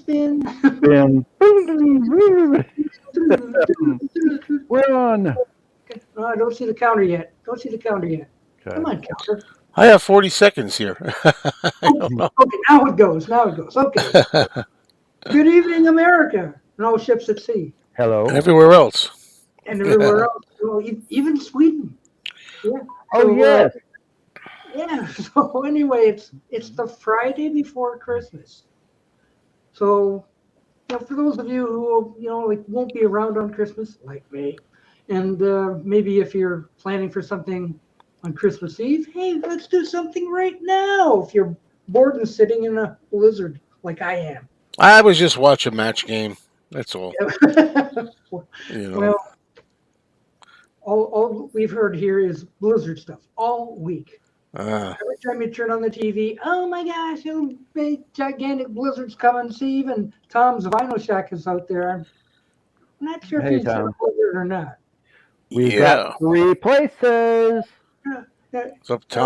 Spin. Spin. We're on. No, I don't see the counter yet. Don't see the counter yet. Come Okay. on, counter. I have 40 seconds here. I Okay, don't know. okay, now it goes. Now it goes. Okay. Good evening, America, and all ships at sea, And Hello. everywhere else. and everywhere else. Even Sweden. Yeah. Oh So yes. yeah. So anyway, it's the Friday before Christmas. So for those of you who like won't be around on Christmas, like me, and maybe if you're planning for something on Christmas Eve, hey, let's do something right now. If you're bored and sitting in a blizzard like I am. I was just watching match game. That's all. You know. Well, all we've heard here is blizzard stuff all week. Uh, Every time you turn on the TV, oh my gosh, big gigantic blizzard's coming. See, even Tom's Vinyl Shack is out there. I'm not sure if Hey he's hit a Tom. blizzard or not. We've got yeah. 3 places. Yeah, yeah. What's up, Well,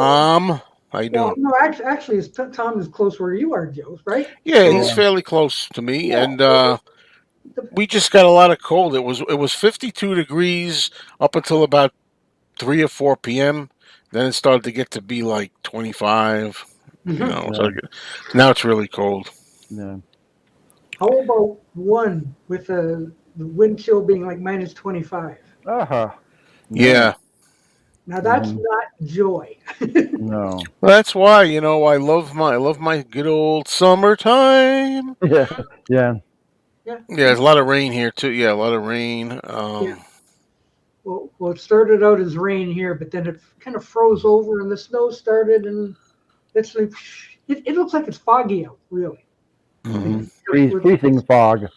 Tom? How you well, doing? no, actually, Tom is close where you are, Joe, right? Yeah, So, he's Yeah. fairly close to me, yeah, and the, we just got a lot of cold. It was 52 degrees up until about 3 or 4 p.m. Then it started to get to be like 25. mhm. So Yeah. now it's really cold. Yeah. How about one with the wind chill being like minus 25? Uh-huh. Yeah. Now that's Hmm. not joy. No. Well, that's why I love my good old summertime. Yeah. Yeah. Yeah, Yeah, there's a lot of rain here too. Yeah, a lot of rain. yeah. Well, it started out as rain here, but then it kind of froze over, and the snow started, and it's like it looks like it's foggy out, really. Like, Mhm. Freezing fog.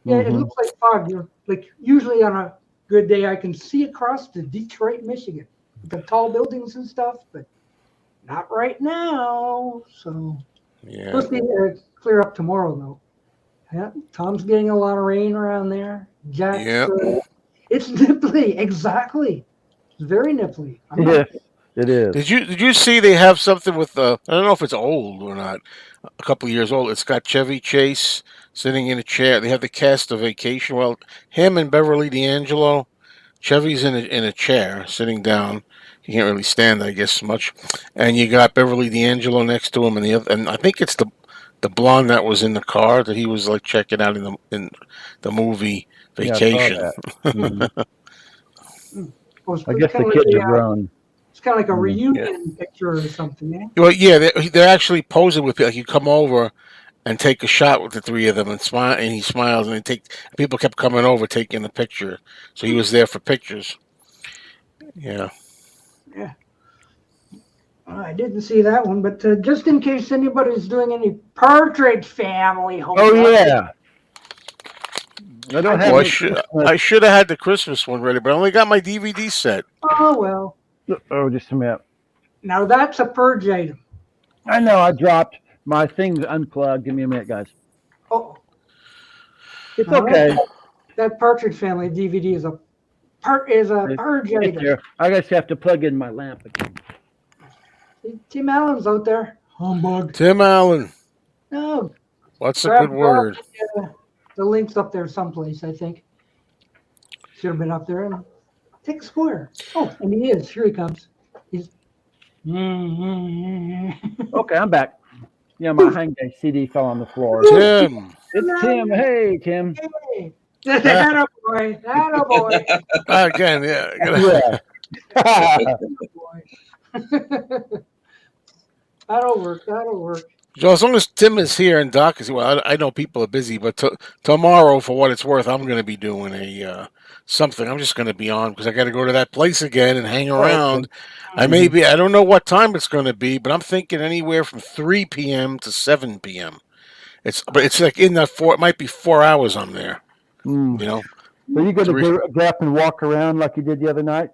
yeah, it Hmm. looks like fog. Like usually on a good day, I can see across to Detroit, Michigan, with the tall buildings and stuff, but not right now. So Yeah. supposed to be clear up tomorrow, though. Yeah, Tom's getting a lot of rain around there. Jack's, Yeah. it's nipply, exactly. It's very nipply. I'm Yeah. not. It is. Did you see they have something with I don't know if it's old or not, a couple of years old. It's got Chevy Chase sitting in a chair. They have the cast of Vacation. Well, him and Beverly D'Angelo. Chevy's in a chair, sitting down. He can't really stand, I guess, much. And you got Beverly D'Angelo next to him, and and I think it's the blonde that was in the car that he was like checking out in the movie Yeah, I saw Vacation. that. Hmm. Mm. Well, I it's guess the kind of like kids are grown. it's kind of like a Yeah. Yeah. reunion picture or something, eh? Well, yeah, they're actually posing with like you come over and take a shot with the three of them and smile, and he smiles, and people kept coming over taking a picture, so he was there for pictures. Yeah. Yeah. I didn't see that one, but just in case anybody's doing any Partridge Family Oh homework, yeah. I I don't have Oh, I didn't. any should Christmas. I should have had the Christmas one ready, but I only got my DVD set. Oh well. Oh, just a minute. Now that's a purge item. I know I dropped my things unplugged. Give me a minute, guys. Oh, It's all right. okay. That Partridge Family DVD is a purge It's item. here. I just have to plug in my lamp again. Tim Allen's out there. Humbug. Tim Allen. No, What's a grab good word? the links up there someplace. I think should have been up there and take a square. Oh, and he is. Here he comes. He's. Okay, I'm back. Yeah, my hang day CD fell on the floor. Tim. It's Tim. Hey, Tim. Hey, that a boy, that a boy, Again, yeah. Yeah. that'll work. That'll work. So as long as Tim is here and Doc is well, I know people are busy, but tomorrow, for what it's worth, I'm going to be doing a something. I'm just going to be on because I got to go to that place again and hang Oh, okay. around. I don't know what time it's going to be, but I'm thinking anywhere from 3 p.m. to 7 p.m. It's like in that four. It might be 4 hours I'm there. Mm. You know. So you going to Three. get up and walk around like you did the other night?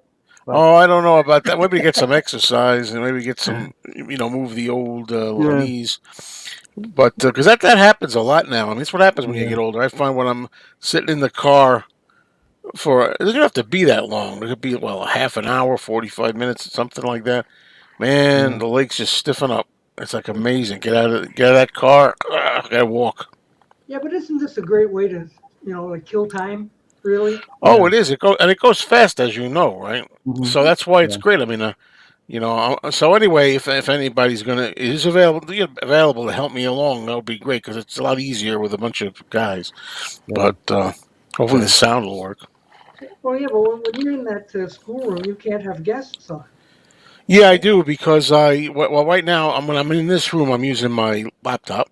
Oh, I don't know about that. Maybe get some exercise and maybe get some, move the old Yeah. knees. But because that happens a lot now. I mean, that's what happens when you Yeah. get older. I find when I'm sitting in the car it doesn't have to be that long. It could be a half an hour, 45 minutes, something like that. Man, Yeah. the legs just stiffen up. It's like amazing. Get out of that car. Gotta walk. Yeah, but isn't this a great way to, like kill time? Really? Oh, Yeah. it is. It goes fast, as you know, right? Hmm. So that's why it's Yeah. great. I mean, so anyway, if anybody's is available to help me along, that would be great because it's a lot easier with a bunch of guys. Yeah. But hopefully the sound will work. Well, yeah, but when you're in that schoolroom, you can't have guests on. Yeah, I do because right now when I'm in this room, I'm using my laptop.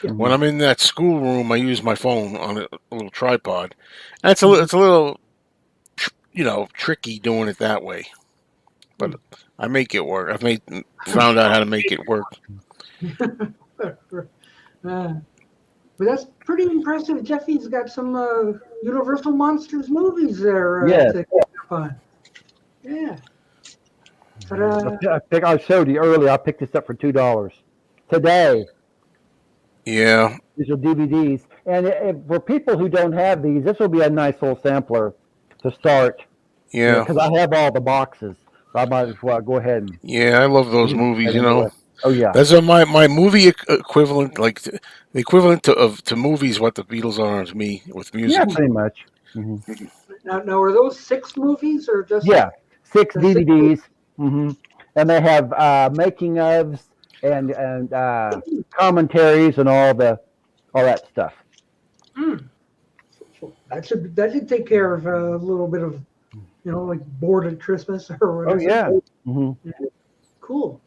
Yeah. When Hmm. I'm in that school room, I use my phone on a little tripod, and Mhm. it's a little tricky doing it that way. But I make it work. Found out how to make it work. Uh, but that's pretty impressive. Jeffy's got some Universal Monsters movies there Yes. to catch up on. Yeah. But I showed you earlier. I picked this up for $2 today. Yeah, These are DVDs, and for people who don't have these, this will be a nice little sampler to start. yeah, Because I have all the boxes, so I might as well go ahead and yeah. I love those get movies. into it. Oh yeah, That's my movie equivalent, like the equivalent to movies. What the Beatles are to me with yeah, music. pretty much. Hmm. now, are those 6 movies or just Yeah, 6 the 6 DVDs, hmm and they have making ofs and movies? commentaries and all that stuff. Hmm. So that should take care of a little bit of like bored at Christmas or Oh whatever. yeah. Hmm. Yeah, cool.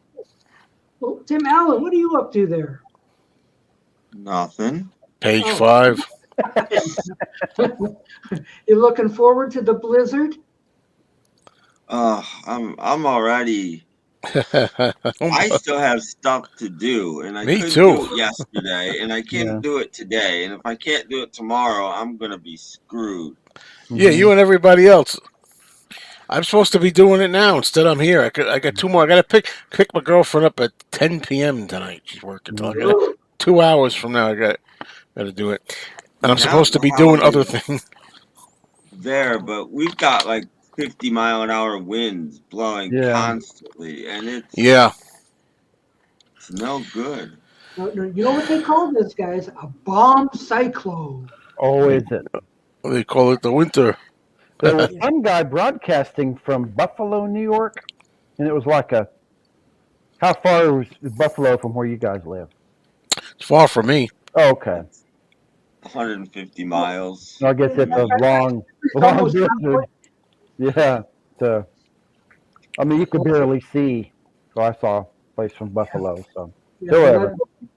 Well, Tim Allen, what are you up to there? Nothing. Page Oh, 5. you're looking forward to the blizzard? I'm already. I still have stuff to do, and I Me couldn't too. do it yesterday, and I Yeah. can't do it today. And if I can't do it tomorrow, I'm gonna be screwed. Yeah, Hmm. you and everybody else. I'm supposed to be doing it now. Instead, I'm here. I got 2 more. I got to pick my girlfriend up at 10 p.m. tonight. She's working till I got Ugh. 2 hours from now. I got to do it, and I'm Yeah, I don't supposed to know be how doing other you're things. there, but we've got like 50-mile-an-hour winds blowing Yeah. constantly, and Yeah. it's no good. No, you know what they call this, guys? A bomb cyclone. Oh, is it? They call it the winter. There was Yeah. some guy broadcasting from Buffalo, New York, and it was like how far is Buffalo from where you guys live? It's far from me. Oh, okay. It's 150 Oh, miles. I guess it's a long, it's long almost halfway. distance. Yeah. So, I mean, you could barely see. So I saw a place from Buffalo. So, Yeah, so however.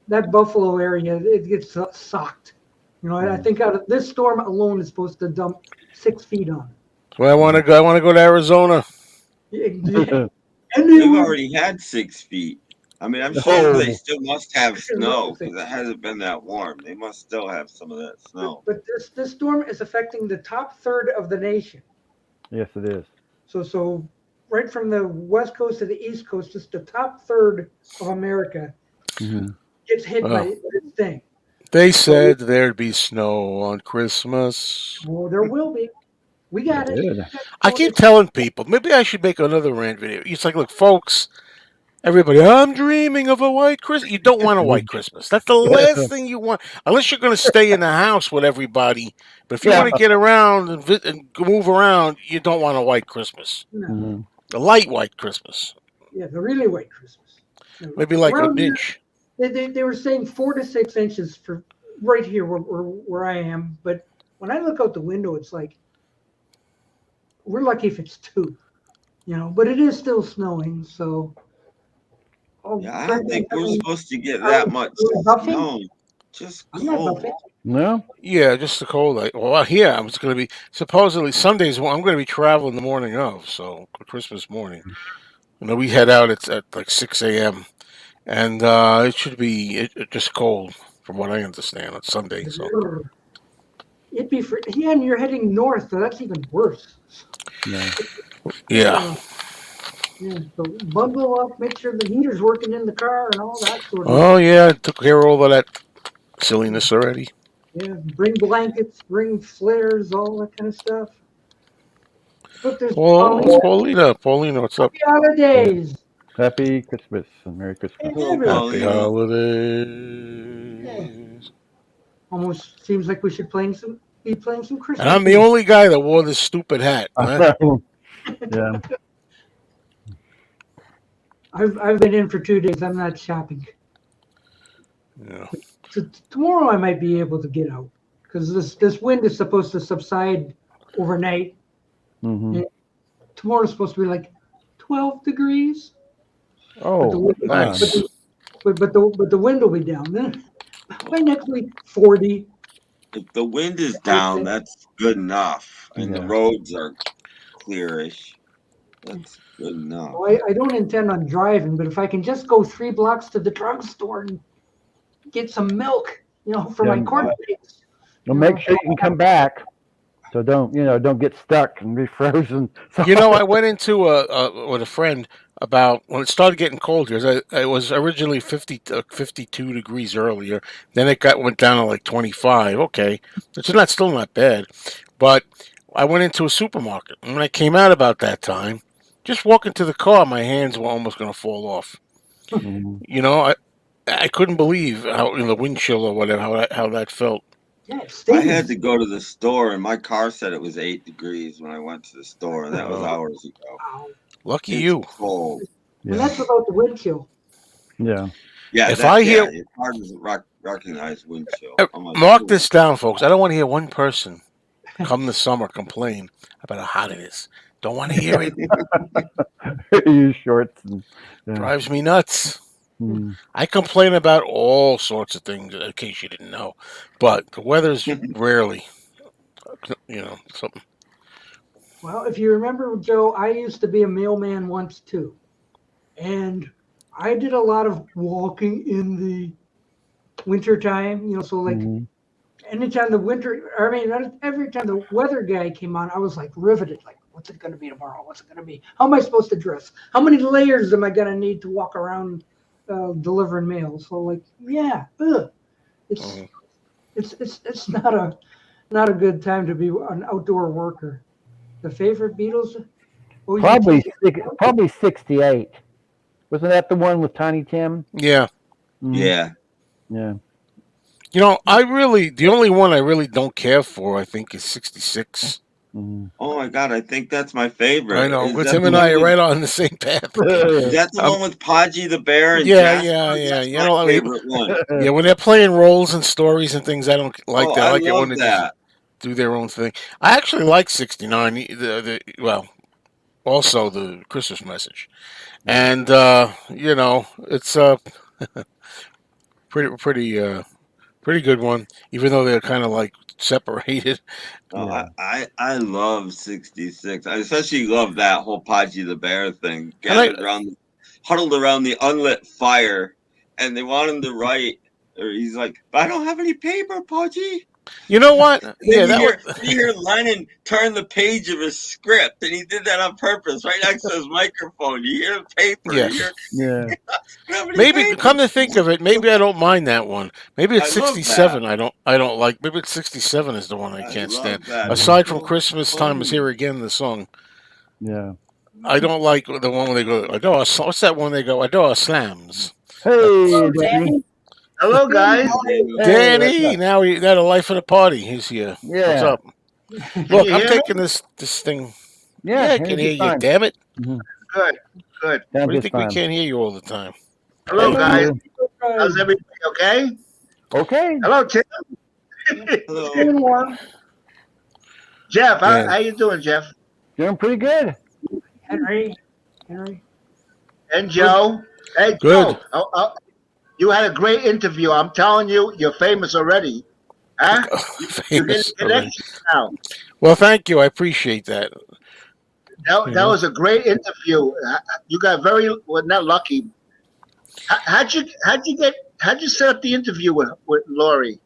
that Buffalo area, it gets socked. I Mhm. think out of this storm alone is supposed to dump 6 feet on So I want to go. I want to go to Arizona. it. We've Anyway, already had 6 feet. I mean, I'm sure they Oh, still must have here's another snow thing. because it hasn't been that warm. They must still have some of that snow. But this storm is affecting the top third of the nation. yes, it is. So right from the west coast to the east coast, just the top third of America Hmm. gets hit by Oh, this thing. they So said there'd be snow on Christmas. well, there will be. We got it. Good. I keep telling people maybe I should make another rant video. It's like, look, folks, everybody, I'm dreaming of a white Christmas. You don't want a white Christmas. That's the last thing you want, unless you're going to stay in the house with everybody. But if you Yeah. want to get around and move around, you don't want a white Christmas. No, Hmm. A light white Christmas, yeah, the really white Christmas. maybe like an Around here, inch. they were saying 4 to 6 inches for right here where I am. But when I look out the window, it's like we're lucky if it's 2. But it is still snowing. So, oh, Yeah, I don't Brandon, think we're supposed to get are that much we buffing? snow. Just I'm not cold. buffing. No. Yeah, just the cold. Well, here I'm just going to be supposedly Sundays. I'm going to be traveling the morning of, so Christmas morning. We head out. It's at like 6 a.m. and it should be just cold from what I understand on Sunday. So It'd be yeah, and you're heading north, so that's even worse. No. yeah. Yeah, so bundle up, make sure the heater's working in the car and all that sort of. Oh yeah, I took care of all of that silliness already. Yeah, bring blankets, bring flares, all that kind of stuff. Look, there's Well, it's Paulina. Paulina. Paulina, what's up? Happy holidays. Happy Christmas and Merry Hey, Christmas. Hello, everybody. Happy Paulina. Yeah. holidays. almost seems like we should be playing some Christmas. And I'm the only guy that wore this stupid hat. Huh? Yeah. I've been in for 2 days. I'm not shopping. Yeah. So tomorrow I might be able to get out because this wind is supposed to subside overnight. Hmm. Yeah. Tomorrow's supposed to be like 12 degrees. Oh, Nice. But the wind will be down. Then by next week, 40. If the wind is down, that's good enough, and the Yeah. roads are clearish. That's good enough. Well, I don't intend on driving, but if I can just go 3 blocks to the drugstore and get some milk, for my Yeah. cornflakes. Well, make sure you can come back. So don't get stuck and be frozen. I went into with a friend about when it started getting cold here. It was originally 52 degrees earlier. Then it went down to like 25. Okay, it's still not bad. But I went into a supermarket, and when I came out about that time, just walking to the car, my hands were almost going to fall off. Mhm. I couldn't believe how in the wind chill or whatever how that felt. Yeah, I had to go to the store, and my car said it was 8 degrees when I went to the store, and that was Oh. hours ago. Wow. Lucky It's you. cold. And that's without the wind chill. Yeah. Yeah, If I hear- it's hard to recognize wind chill. I'm like, Mark ooh. this down, folks. I don't want to hear one person come the summer complain about how hot it is. Don't want to hear it. Use shorts. And, yeah. Drives me nuts. Mm. I complain about all sorts of things, in case you didn't know. But the weather's rarely, something. Well, if you remember, Joe, I used to be a mailman once too. And I did a lot of walking in the wintertime, so like Mhm. anytime every time the weather guy came on, I was like riveted, like, what's it going to be tomorrow? What's it going to be? How am I supposed to dress? How many layers am I going to need to walk around delivering mail? So like, yeah, it's Mhm. it's not a good time to be an outdoor worker. The favorite Beatles? Oh, Probably 68. Wasn't that the one with Tiny Tim? Yeah. Mhm. Yeah. Yeah. The only one I really don't care for, I think, is 66. Mhm. Oh my God, I think that's my favorite. I know, Is but that Tim the and one I are with- right on the same path. Is that the Um, one with Podgy the Bear and Yeah, Jasper? yeah. That's You my know, I mean- favorite one. Yeah, when they're playing roles and stories and things, I don't like Oh, that. I I like it when love they just that. do their own thing. I actually like 69. Also the Christmas message, and it's pretty good one. Even though they're kind of like separated. Oh, Yeah. I love 66. I especially love that whole Podgy the Bear thing. And I- Huddled around the unlit fire, and they want him to write. Or he's like, "But I don't have any paper, Podgy." You know what? Then Yeah, you hear Lennon turn the page of his script, and he did that on purpose, right next to his microphone. You hear the paper. Yes. You hear, Yeah. "I don't have any Maybe paper." come to think of it, maybe I don't mind that one. Maybe it's I love 67. I don't like. Maybe it's 67 is the one I can't love stand. that. Aside from So Christmas time is funny. here again, the song. Yeah. I don't like the one where they go. What's that one they go? Adore slams. Hey, Danny. Hello, guys. Hey, Danny, what's up? now you got a life of the party. He's here. What's Yeah. up? Can Look, you I'm hear me? taking this thing. Yeah. I can hear you. fine. Damn it! Mhm. Good. What Sounds do you just think we fine. can't hear you all the time? Hello, Thank guys. you. How's everybody? Okay. Okay. Hello, Tim. Hello. Staying warm. Jeff, Yeah. how you doing, Jeff? Doing pretty good. Henry. And Joe. Hey, Good. Joe. You had a great interview. I'm telling you, you're famous already. Huh? You're Famous getting already. connections now. Well, thank you. I appreciate that. That was a great interview. You got not lucky. How'd you set up the interview with Lori?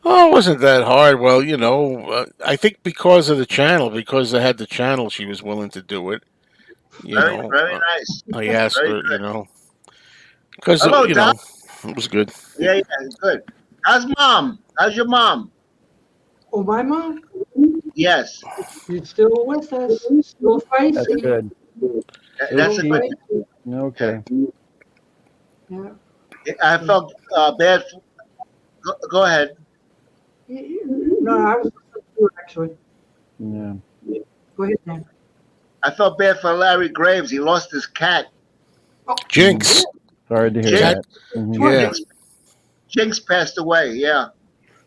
Oh, it wasn't that hard. Well, I think because of the channel, because I had the channel, she was willing to do it. Very nice. I asked Very her, good. because Hello, Doc. it was good. Yeah, good. How's mom? How's your mom? Oh, my mom? Yes. You're still with us. Still feisty. That's good. That's a Still good. feisty. Okay. Yeah. I felt bad. Go ahead. No, I was actually. Yeah. Go ahead, Dan. I felt bad for Larry Graves. He lost his cat. Jinx. Sorry to hear Jinx. that. Mhm. Yeah. Jinx passed away. Yeah,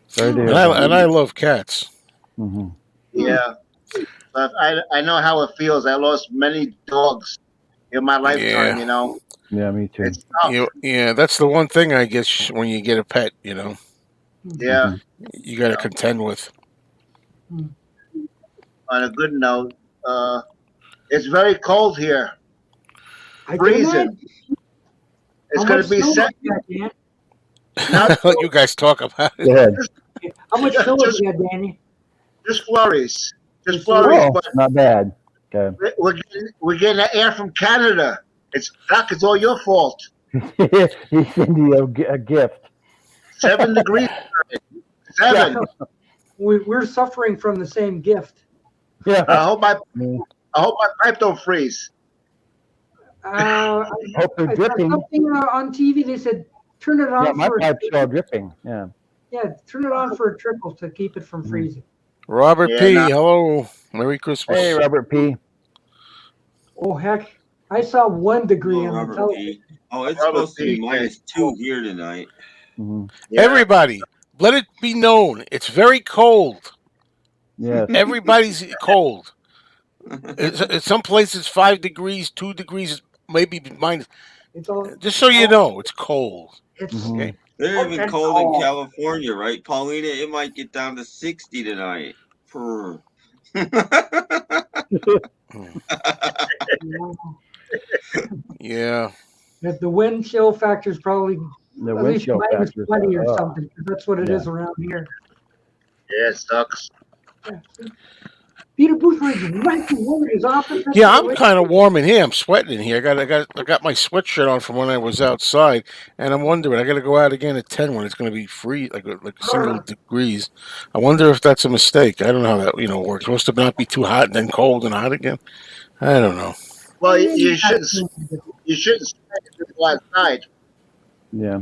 Sorry to hear And that. I love cats. Mhm. yeah. But I know how it feels. I lost many dogs in my lifetime. Yeah. Yeah, me too. It's tough. Yeah, that's the one thing I guess when you get a pet, Yeah. Mhm. you got to contend with. On a good note, it's very cold here. I can Freezing. imagine. It's How going much to be snow set. have you got, Let you guys talk about it. Go ahead. Dan? How much snow have you got, Danny? Just flurries. Just Just flurries. Oh, But not bad. Okay. we're getting the air from Canada. Doc, it's all your fault. He sent you a gift. 7 degrees. 7. We're suffering from the same gift. Yeah. I hope my Yeah. pipe don't freeze. I Hope they're saw dripping. something on TV. They said turn it on Yeah, my for pipe's all dripping. Yeah. turn it on for a trickle to keep it from freezing. Robert Yeah, P. nah. Hello. Merry Christmas. Hey, Robert P. Oh heck! I saw 1 degree Oh, on the Robert television. P. Oh, it's Robert supposed to be P. -2 here tonight. Mhm. Yeah. Everybody, let it be known. It's very cold. Yes. Everybody's cold. It's some places 5 degrees, 2 degrees, maybe minus. It's all. Just so you know, it's cold. It's Mhm. Okay. They're even Okay. cold in Oh. California, right, Paulina? It might get down to 60 tonight. Purr. Yeah. That the wind chill factor is probably The at wind least chill minus factors 20 are or up. something. 'Cause that's what it Yeah. is around here. Yeah, it sucks. Yeah. Peter Boothridge might be warm in his office. That's Yeah, what I'm it kind of warm in here. I'm sweating in here. I got my sweatshirt on from when I was outside, and I'm wondering. I got to go out again at 10 when it's going to be free, like single degrees. I wonder if that's a mistake. I don't know how that works. Supposed to not be too hot and then cold and hot again. I don't know. Well, is. you shouldn't sweat and go outside. Yeah.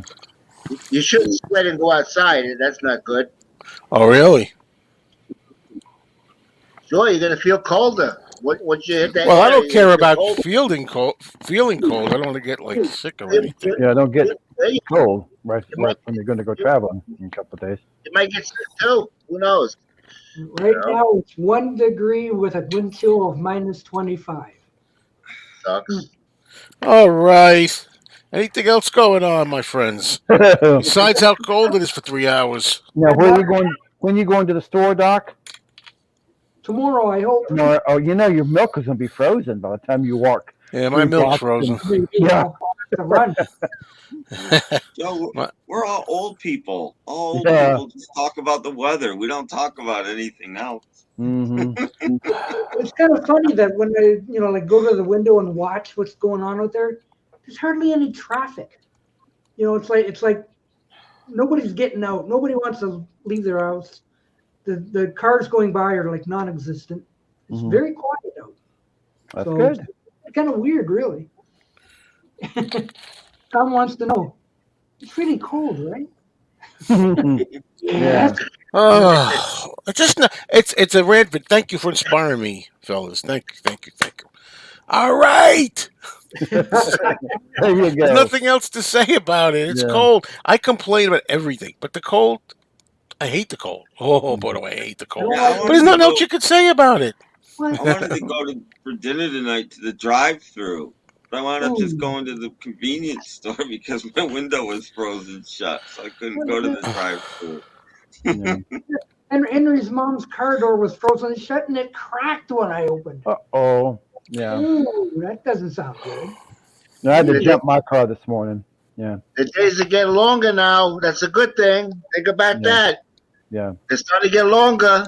You shouldn't sweat and go outside. That's not good. Oh, really? Sure, you're gonna feel colder. Once you hit that Well, I air, don't you're gonna care feel about colder. feeling cold. Feeling cold. I don't want to get like sick or anything. Yeah, don't get You cold right might, when you're going to go traveling in a couple of days. you might get sick too. Who knows? Right now, it's 1 degree with a wind chill of minus 25. Sucks. All right. Anything else going on, my friends? Now, Besides how cold it is for 3 hours. where are you going? When you going to the store, Doc? Tomorrow, I hope. No, oh, your milk is going to be frozen by the time you walk. Yeah, my 3 milk's blocks and- frozen. Yeah. I'll have to run. Joe, My- we're all old people. All old Yeah. people just talk about the weather. We don't talk about anything else. Mhm. It's kind of funny that when I, like go to the window and watch what's going on out there, there's hardly any traffic. It's like nobody's getting out. Nobody wants to leave their house. The cars going by are like non-existent. It's Mhm. very quiet out. That's So good. It's kind of weird, really. Tom wants to know. It's really cold, right? Yeah. Oh, it's a rant, but thank you for inspiring me, fellas. Thank you. All right. There you There's go. nothing else to say about it. It's Yeah. cold. I complain about everything, but the cold, I hate the cold. Oh, boy, do I hate the cold. Yeah, I But wanted there's to nothing go. else you could say about it. I wanted to go for dinner tonight to the drive-through, but I wound up just going to the convenience store because my window was frozen shut, so I couldn't go to the drive-through. Yeah. And Henry's mom's car door was frozen shut and it cracked when I opened. Uh-oh. Yeah. Ooh, that doesn't sound good. No, I had to Yeah. jump my car this morning. Yeah. The days are getting longer now. That's a good thing. Think about Yeah. that. Yeah. They're starting to get longer.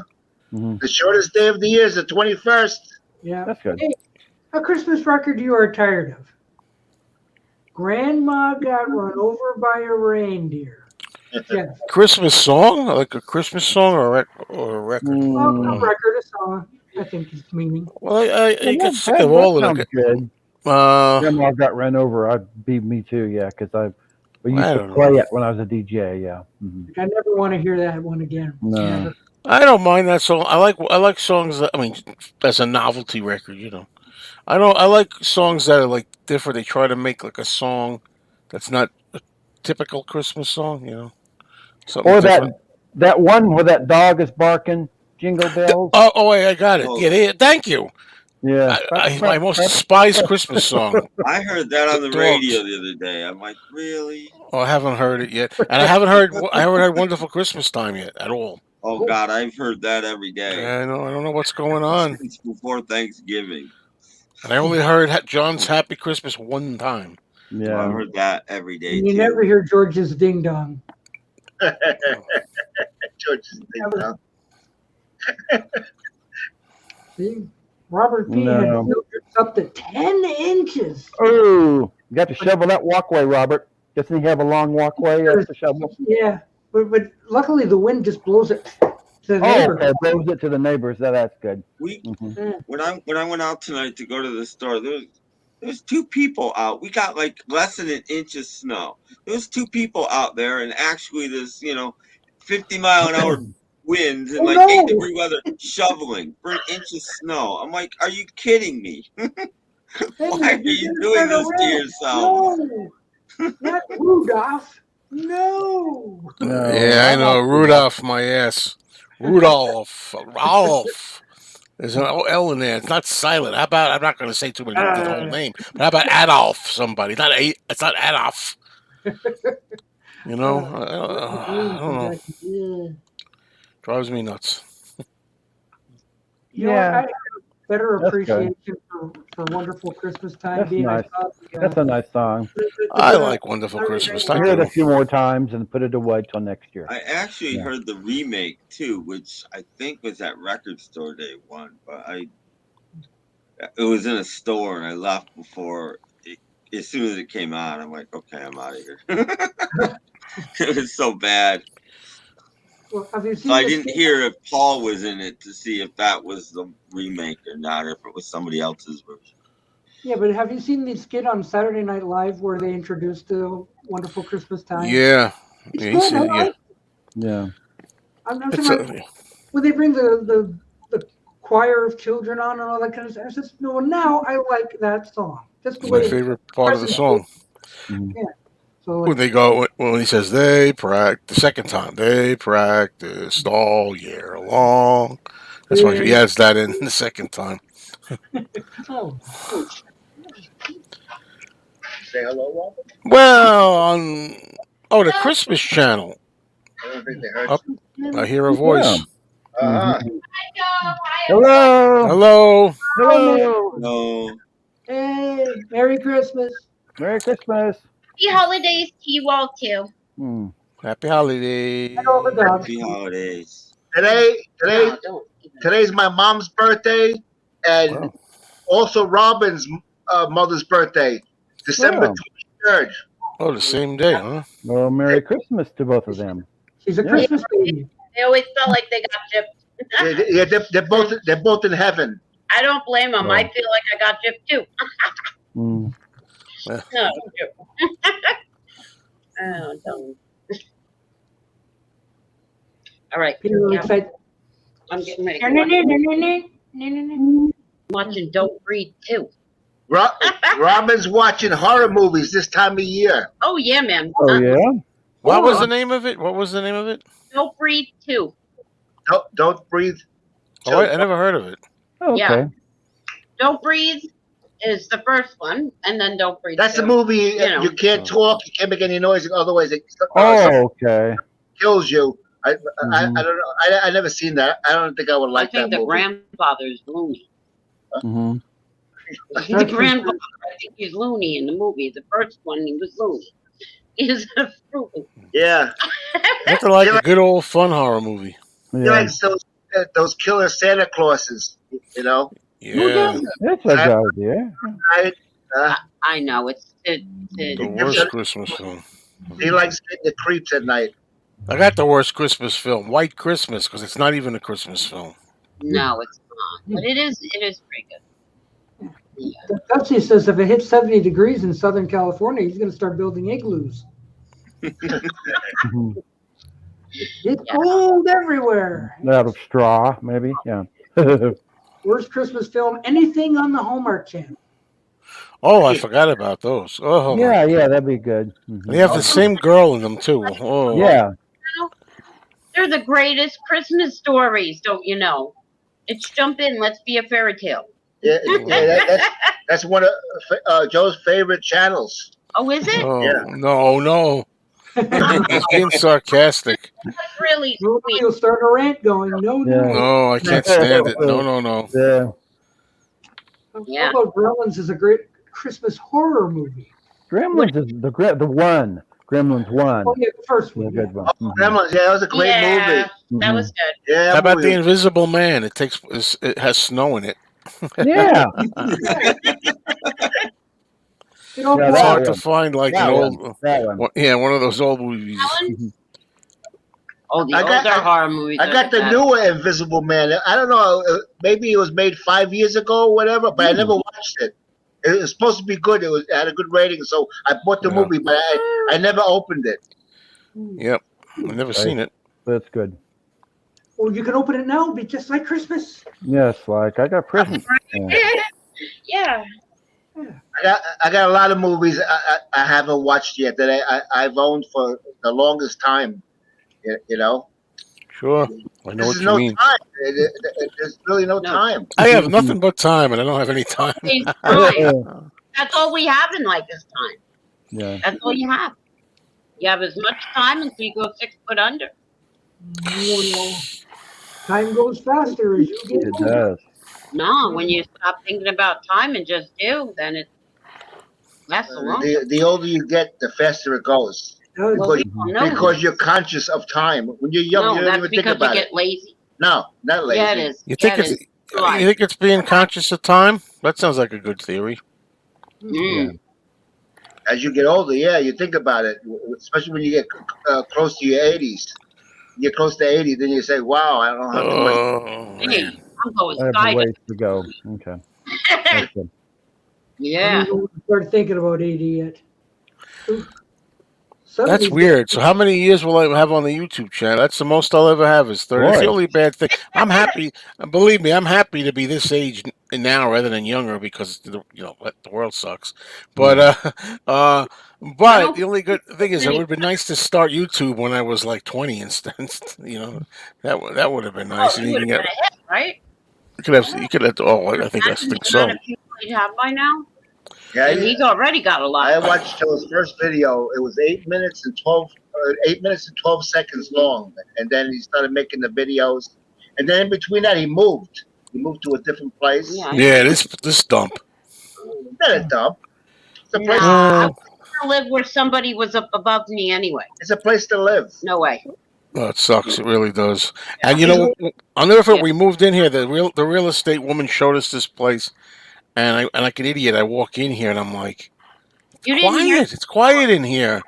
Mhm. The shortest day of the year is the 21st. Yeah. That's good. Hey, a Christmas record you are tired of. Grandma got run over by a reindeer. Jeff. Christmas song, like a Christmas song or a record. Well, a Mm. record, a song, I think it's meaning. Well, I Yeah, get sick that of all of sounds it. good. Uh, Grandma got run over. I'd be me too. Yeah, because We used I to don't know. play it when I was a DJ. Yeah. I never want to hear that one again. No. Never. I don't mind that song. I like songs that, I mean, as a novelty record, you know. I like songs that are like different. They try to make like a song that's not a typical Christmas song, you know. Something Or different. that one where that dog is barking, Jingle Bells. Oh, wait, I got it. Oh, Yeah, thank you. Yeah. My most despised Christmas song. I heard that on the radio Dogs. the other day. I'm like, really? Oh, I haven't heard it yet, and I haven't heard "Wonderful Christmas Time" yet at all. Oh God, I've heard that every day I know. I don't know what's going on, since before Thanksgiving. and I only heard John's "Happy Christmas" one time. I've Yeah. heard that every day And you too. never hear George's ding dong. George's thing, huh? See, Robert P. had No. filters up to 10 inches. Oh, you got to shovel that walkway, Robert. Doesn't he have a long walkway up to shovel? Yeah, but luckily the wind just blows it to the Oh, neighbor. okay. Blows it to the neighbors. That's good. We Mhm. when I went out tonight to go to the store, there's two people out. We got like less than an inch of snow. There's two people out there, and actually there's 50-mile-an-hour winds and Oh, like no. 8-degree weather shoveling for an inch of snow. I'm like, are you kidding me? Why are you doing this to yourself? No, not Rudolph. No. No, Yeah, I know. don't do Rudolph, my ass. Rudolph. Rolf. There's an L in there. It's not silent. How about, I'm not going to say too many the whole name, but how about Adolf? Somebody. It's not Adolf. You know. I don't know. Yeah. Drives me nuts. You know, Yeah. I have better That's good. appreciation for Wonderful Christmas Time. That's being nice. I saw the, That's a nice song. I like Wonderful Christmas. I Thank hear it a you. few more times and put it away till next year. I actually Yeah. heard the remake too, which I think was at Record Store Day 1, but it was in a store and I left before as soon as it came out. I'm like, okay, I'm out of here. It was so bad. Well, have you seen So I the didn't skit- hear if Paul was in it to see if that was the remake or not, or if it was somebody else's version. Yeah, but have you seen the skit on Saturday Night Live where they introduced the Wonderful Christmas Time? Yeah. It's Yeah, good. he said, I yeah. like it. Yeah. I'm It's saying, when they bring the choir of children on and all that kind of stuff, I said, no, now I like that song. That's the my way. favorite part of the song. So When they go, when he says they practice, the second time, they practiced all year long. That's why he adds that in the second time. oh, Say hello, Robert. Well, on the Christmas channel, I don't think they heard Up. you. I hear a voice. Uh-huh. Mhm. Hello. Hello. Hello. No. hey, Merry Christmas. Merry Christmas. Happy holidays to you all too. Hmm. Happy holidays. And all the dogs. Happy holidays. Today's my mom's birthday, and Wow. also Robin's mother's birthday, December Oh. 23rd. Oh, the same day, huh? Well, Merry Christmas to both of them. She's a Yeah. Christmas baby. They always felt like they got gypped. Yeah, they're both in heaven. I don't blame them. Oh. I feel like I got gypped too. Hmm. No, oh, don't. All right, Peter yeah, excited. I'm getting ready. No, no, no, no, no, no, no, no. Watching Don't Breathe too. Robin's watching horror movies this time of year. Oh yeah, man. Oh yeah. What was the name of it? What was the name of it? Don't Breathe too. Don't breathe. Oh, I never heard of it. Okay. Yeah. Don't Breathe is the first one, and then Don't Breathe. That's the 2. movie. You know. You can't talk. You can't make any noise. Otherwise, it Oh, okay. kills you. I Mhm. don't know. I never seen that. I don't think I would I like think that the movie. grandfather's loony. Hmm. The grandfather, I think he's loony in the movie. The first one, he was loony. He's a fruit. Yeah, Nothing like a good old fun horror movie. he Yeah. likes those killer Santa Clauses. You know, Yeah. That's a good idea. right? I know it's The worst Christmas film. He likes getting the creeps at night. I got the worst Christmas film, White Christmas, because it's not even a Christmas film. no, it's not. But it is pretty good. Yeah. Dutchie says if it hits 70 degrees in Southern California, he's going to start building igloos. Mhm. It's gold everywhere. Out of straw, maybe. Yeah. Worst Christmas film, anything on the Hallmark Channel. Oh, I forgot about those. Oh my! yeah, that'd be good. They have the Mhm. same girl in them too. Oh, Yeah. They're the greatest Christmas stories, don't you know? It's jump in, let's be a fairy tale. Yeah, that's one of Joe's favorite channels. Oh, is it? oh Yeah. no! He's being sarcastic. That's really Oh, sweet. you'll start a rant going. No, Yeah. no. No, I can't stand it. No. Yeah. Yeah. How about Gremlins is a great Christmas horror movie. Gremlins is the one. Gremlins one. Oh yeah, the first Yeah, one. good Yeah. one. Mhm. Gremlins, yeah, that was a great Yeah, movie. that was good. Yeah, How about movie the Invisible Man? It has snow in it. Yeah. You know, Yeah, It's that hard one. to find like an That old, one. That one. one of those old movies. Alan? Oh, the I got- older horror movies. I got the newer Invisible Man. I don't know. Maybe it was made 5 years ago or whatever, but I never watched it. It was supposed to be good. It had a good rating, so I bought the Yeah. movie, but I never opened it. Yep, I've never seen it. That's good. well, you can open it now. It'll be just like Christmas. Yes, like I got presents. Yeah. I got a lot of movies I haven't watched yet that I've owned for the longest time. You know, Sure, I know this what is you no mean. time. There's really no No. time. I have nothing but time, and I don't have any time. It's time. That's all we have in life is time. Yeah. That's all you have. You have as much time until you go 6 foot under. You know, time goes faster as you get It older. does. No, when you stop thinking about time and just do, then it lasts a long time. The older you get, the faster it goes. Does. Well, we don't know. Because you're conscious of time. When you're young, No, you don't that's even think because you about it. get lazy. No, not lazy. Yeah, it is. You think Yeah, it it's is. Right. you think it's being conscious of time? That sounds like a good theory. Mm. As you get older, yeah, you think about it. Especially when you get close to your 80s. You get close to 80, then you say, "Wow, I don't have too much." Oh Hey, man. I'm going I have a sky. ways to go. Okay. That's good. I Yeah. don't even start thinking about 80 yet. Ooh. That's 70's weird. So how many years will I have on the YouTube channel? That's the most I'll ever have is 30. That's the Boy. only bad thing. I'm happy. Believe me, I'm happy to be this age now rather than younger because the world sucks. But but the only good thing is it would have been nice to start YouTube when I was like 20 instead. That would have been nice. Oh, And you you would can have get been a hit, right? you could have. Oh, I think Imagine the so. amount of people you'd have by now. Yeah, And he's already got a lot. I watched Joe's first video. It was 8 minutes and 12 seconds long, and then he started making the videos. And then in between that, he moved. He moved to a different place. Yeah. Yeah, this dump. Not a dump. It's a place. Nah, I live where somebody was up above me anyway. It's a place to live. No way. Oh, it sucks. It really does. And you know, I'll never forget. We moved in here. The real estate woman showed us this place, and I like an idiot. I walk in here and I'm like, You didn't hear? quiet. It's quiet in here.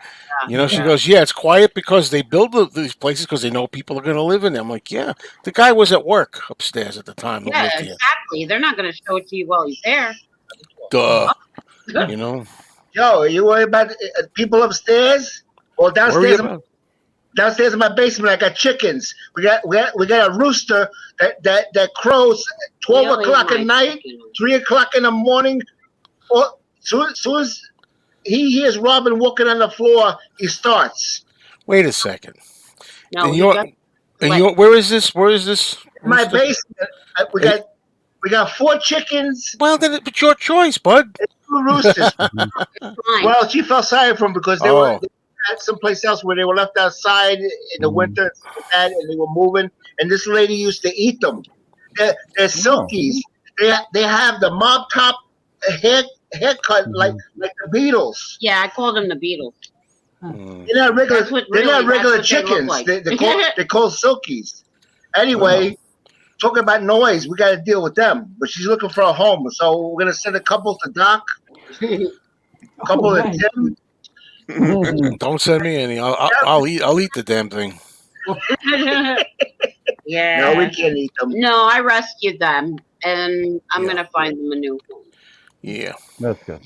You know, she Yeah. goes, yeah, it's quiet because they build these places because they know people are going to live in them. I'm like, yeah. The guy was at work upstairs at the time. Who Yeah, lived here. exactly. They're not going to show it to you while he's there. Duh. You know, Joe, are you worried about people upstairs? Well, worry downstairs, about. downstairs in my basement, I got chickens. We got a rooster that crows 12 Really o'clock at nice night, chicken. 3 o'clock in the morning. Or soon as he hears Robin walking on the floor, he starts. Wait a second. No, And he you're, doesn't. and What? you where is this? Where is this? My rooster? basement, we got 4 chickens, Well, then it's your choice, bud. 2 roosters. Fine. Well, she felt sorry for them because they Oh. were at someplace else where they were left outside in the winter and stuff like that, and they were moving. And this lady used to eat them. They're silkies. They have the mob top haircut like the Beatles. Yeah, I called him the Beatles. Mm. They're not regular. That's what They're not really- regular that's what they look chickens. like. They're called silkies. Anyway, talking about noise, we got to deal with them. But she's looking for a home, so we're gonna send a couple to Doc, a couple to man. Tim. Don't send me any. I'll eat the damn thing. Yeah. No, we can't eat them. No, I rescued them, and I'm Yeah. going to find them a new home. Yeah. That's good.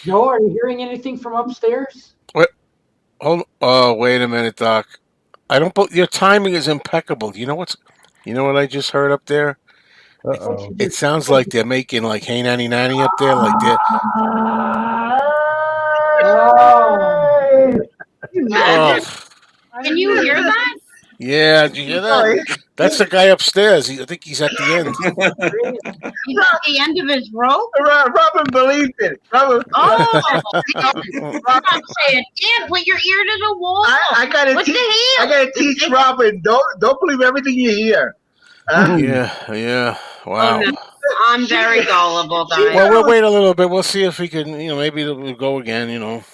Joe, are you hearing anything from upstairs? Hold. Oh, wait a minute, Doc. I don't. Your timing is impeccable. You know what's? You know what I just heard up there? It, What you Uh-oh. it just sounds like they're making like "Hey Nanny Nanny" up there. Like they're. oh, Oh, Imagine. Can you hear that? yeah. Did you hear that? Oh, That's the guy upstairs. I think he's at the end. crazy. He's at the end of his rope. Robin believed it. Robin, Oh, man. Robin, I'm saying, Dan, put your ear to the wall. I gotta What the teach. I hell? gotta teach Robin. Don't believe everything you hear. Huh? Yeah. Oh, Wow. no. I'm very gullible, Well, guys. we'll wait a little bit. We'll see if we can. Maybe we'll go again.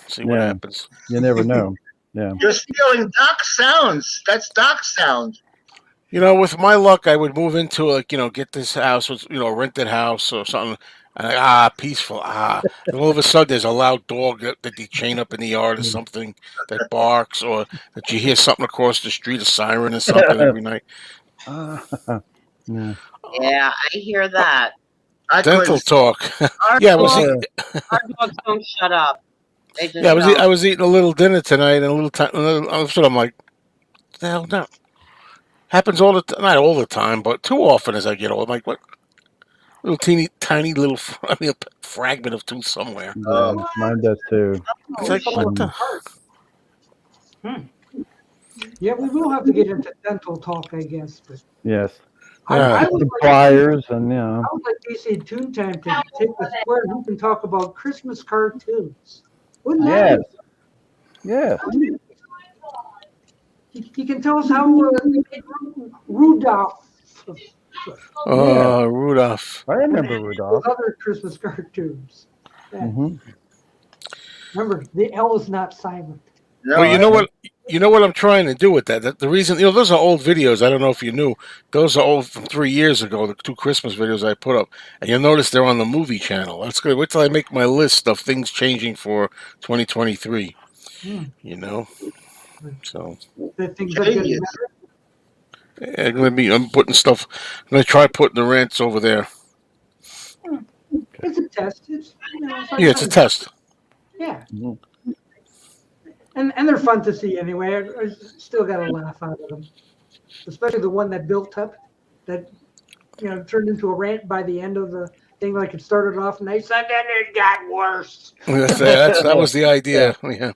See what Yeah. happens. You never know. Yeah. You're stealing Doc sounds. That's Doc sounds. With my luck, I would move into get this house, a rented house or something, and peaceful, and all of a sudden there's a loud dog that they chain up in the yard or something that barks, or that you hear something across the street, a siren or something every night. Yeah. Yeah, I hear that. I Dental couldn't. talk. Our Yeah, I was dogs, eating, our dogs don't shut up. They just yeah, I don't. was eating a little dinner tonight, and a little time. All of a sudden, I'm like, "What the hell now?" Happens all the time, not all the time, but too often as I get old. I'm like, what? Little teeny tiny little, a fragment of tooth somewhere. Yeah. Mine does too. It's like, what the? Yeah, we will have to get into dental talk, I guess. But Yes. I Yeah. would Some like, pliers and I would like DC Toontime to take the square and we can talk about Christmas cartoons. Wouldn't that yes. Yes. he can tell us how they made Rudolph. Rudolph. I remember Those Rudolph. other Christmas cartoons. Yeah. Hmm. Remember, the L is not silent. No, Well, you know what? You know what I'm trying to do with that. The reason, those are old videos. I don't know if you knew. Those are old from 3 years ago. The two Christmas videos I put up, and you'll notice they're on the movie channel. That's good. Wait till I make my list of things changing for 2023. Hmm. So The things that get Genius. better. I'm putting stuff. I'm gonna try putting the rants over there. It's a test. It's like Yeah, it's a test. Yeah, Mhm. and they're fun to see anyway. I still got a laugh out of them, especially the one that built up, that turned into a rant by the end of the thing. Like it started off nice, and then it got worse. That was the idea. Yeah.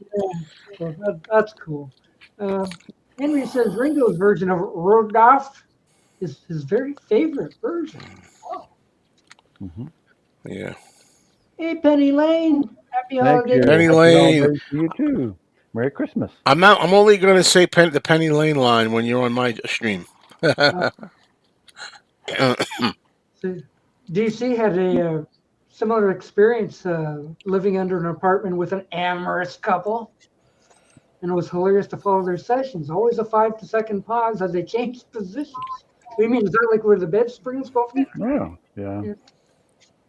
So that's cool. Henry says Ringo's version of Rudolph is his very favorite version. Mhm. Yeah. Hey, Penny Lane, happy Thank holidays. you. Penny Happy Lane. holidays to you too. Merry Christmas. I'm only going to say the Penny Lane line when you're on my stream. So, DC had a similar experience living under an apartment with an amorous couple. And it was hilarious to follow their sessions. Always a 5-second pause as they changed positions. What do you mean? Is that like where the bed springs go? Oh, yeah.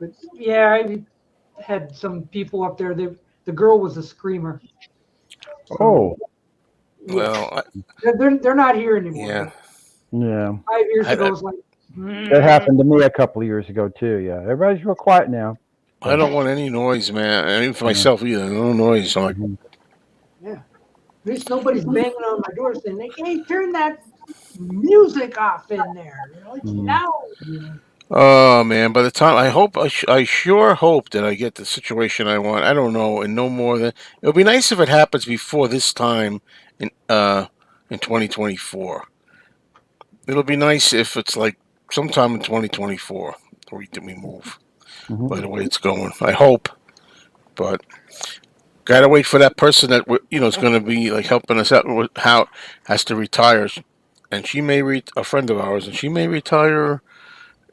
But yeah, I had some people up there. The girl was a screamer. Oh, Well, They're not here anymore. yeah. yeah. 5 years I- ago, it was like. That happened to me a couple of years ago too. Yeah. Everybody's real quiet now. I don't want any noise, man. And even for myself either. No noise. I'm like, Yeah. At least nobody's banging on my door saying, "Hey, turn that music off in there. It's loud." oh man. By the time I sure hope that I get the situation I want. I don't know, and no more than it would be nice if it happens before this time in 2024. It'll be nice if it's like sometime in 2024 we move. Mhm. By the way it's going, I hope, but gotta wait for that person that is going to be like helping us out with how has to retire, and she may a friend of ours, and she may retire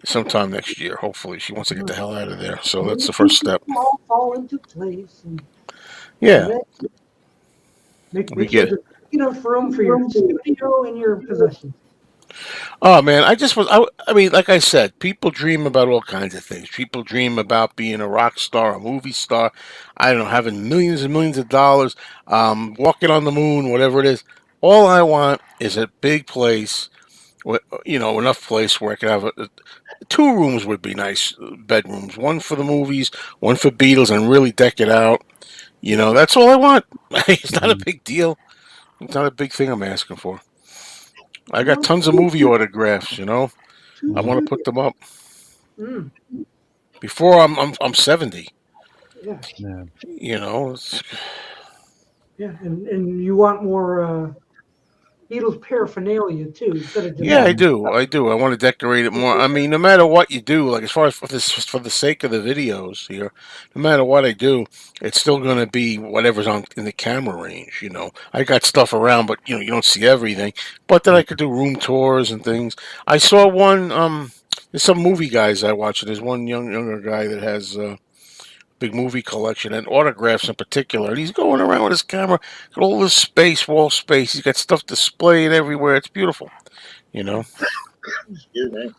sometime next year. Hopefully, she wants to get the hell out of there. So that's the first step. All fall into place. And Yeah, make We sure get there's enough room for your studio and your possessions. Oh man, I mean, like I said, people dream about all kinds of things. People dream about being a rock star, a movie star. I don't know, having millions and millions of dollars, walking on the moon, whatever it is. All I want is a big place, enough place where I can have two rooms would be nice, bedrooms. One for the movies, one for Beatles, and really deck it out. You know, that's all I want. It's not a big deal. It's not a big thing I'm asking for. I got tons of movie autographs. You know, I want to put them up Mm, before I'm 70. yeah, Yeah. You know, it's, yeah, and you want more Beatles paraphernalia too, instead of just yeah, I do. I do. I want to decorate it more. I mean, no matter what you do, like as far as for the sake of the videos here, no matter what I do, it's still going to be whatever's on in the camera range. You know, I got stuff around, but you know, you don't see everything. But then I could do room tours and things. I saw one. There's some movie guys I watch. There's one younger guy that has big movie collection and autographs in particular. And he's going around with his camera, got all this space, wall space. He's got stuff displayed everywhere. It's beautiful. You know. Excuse me.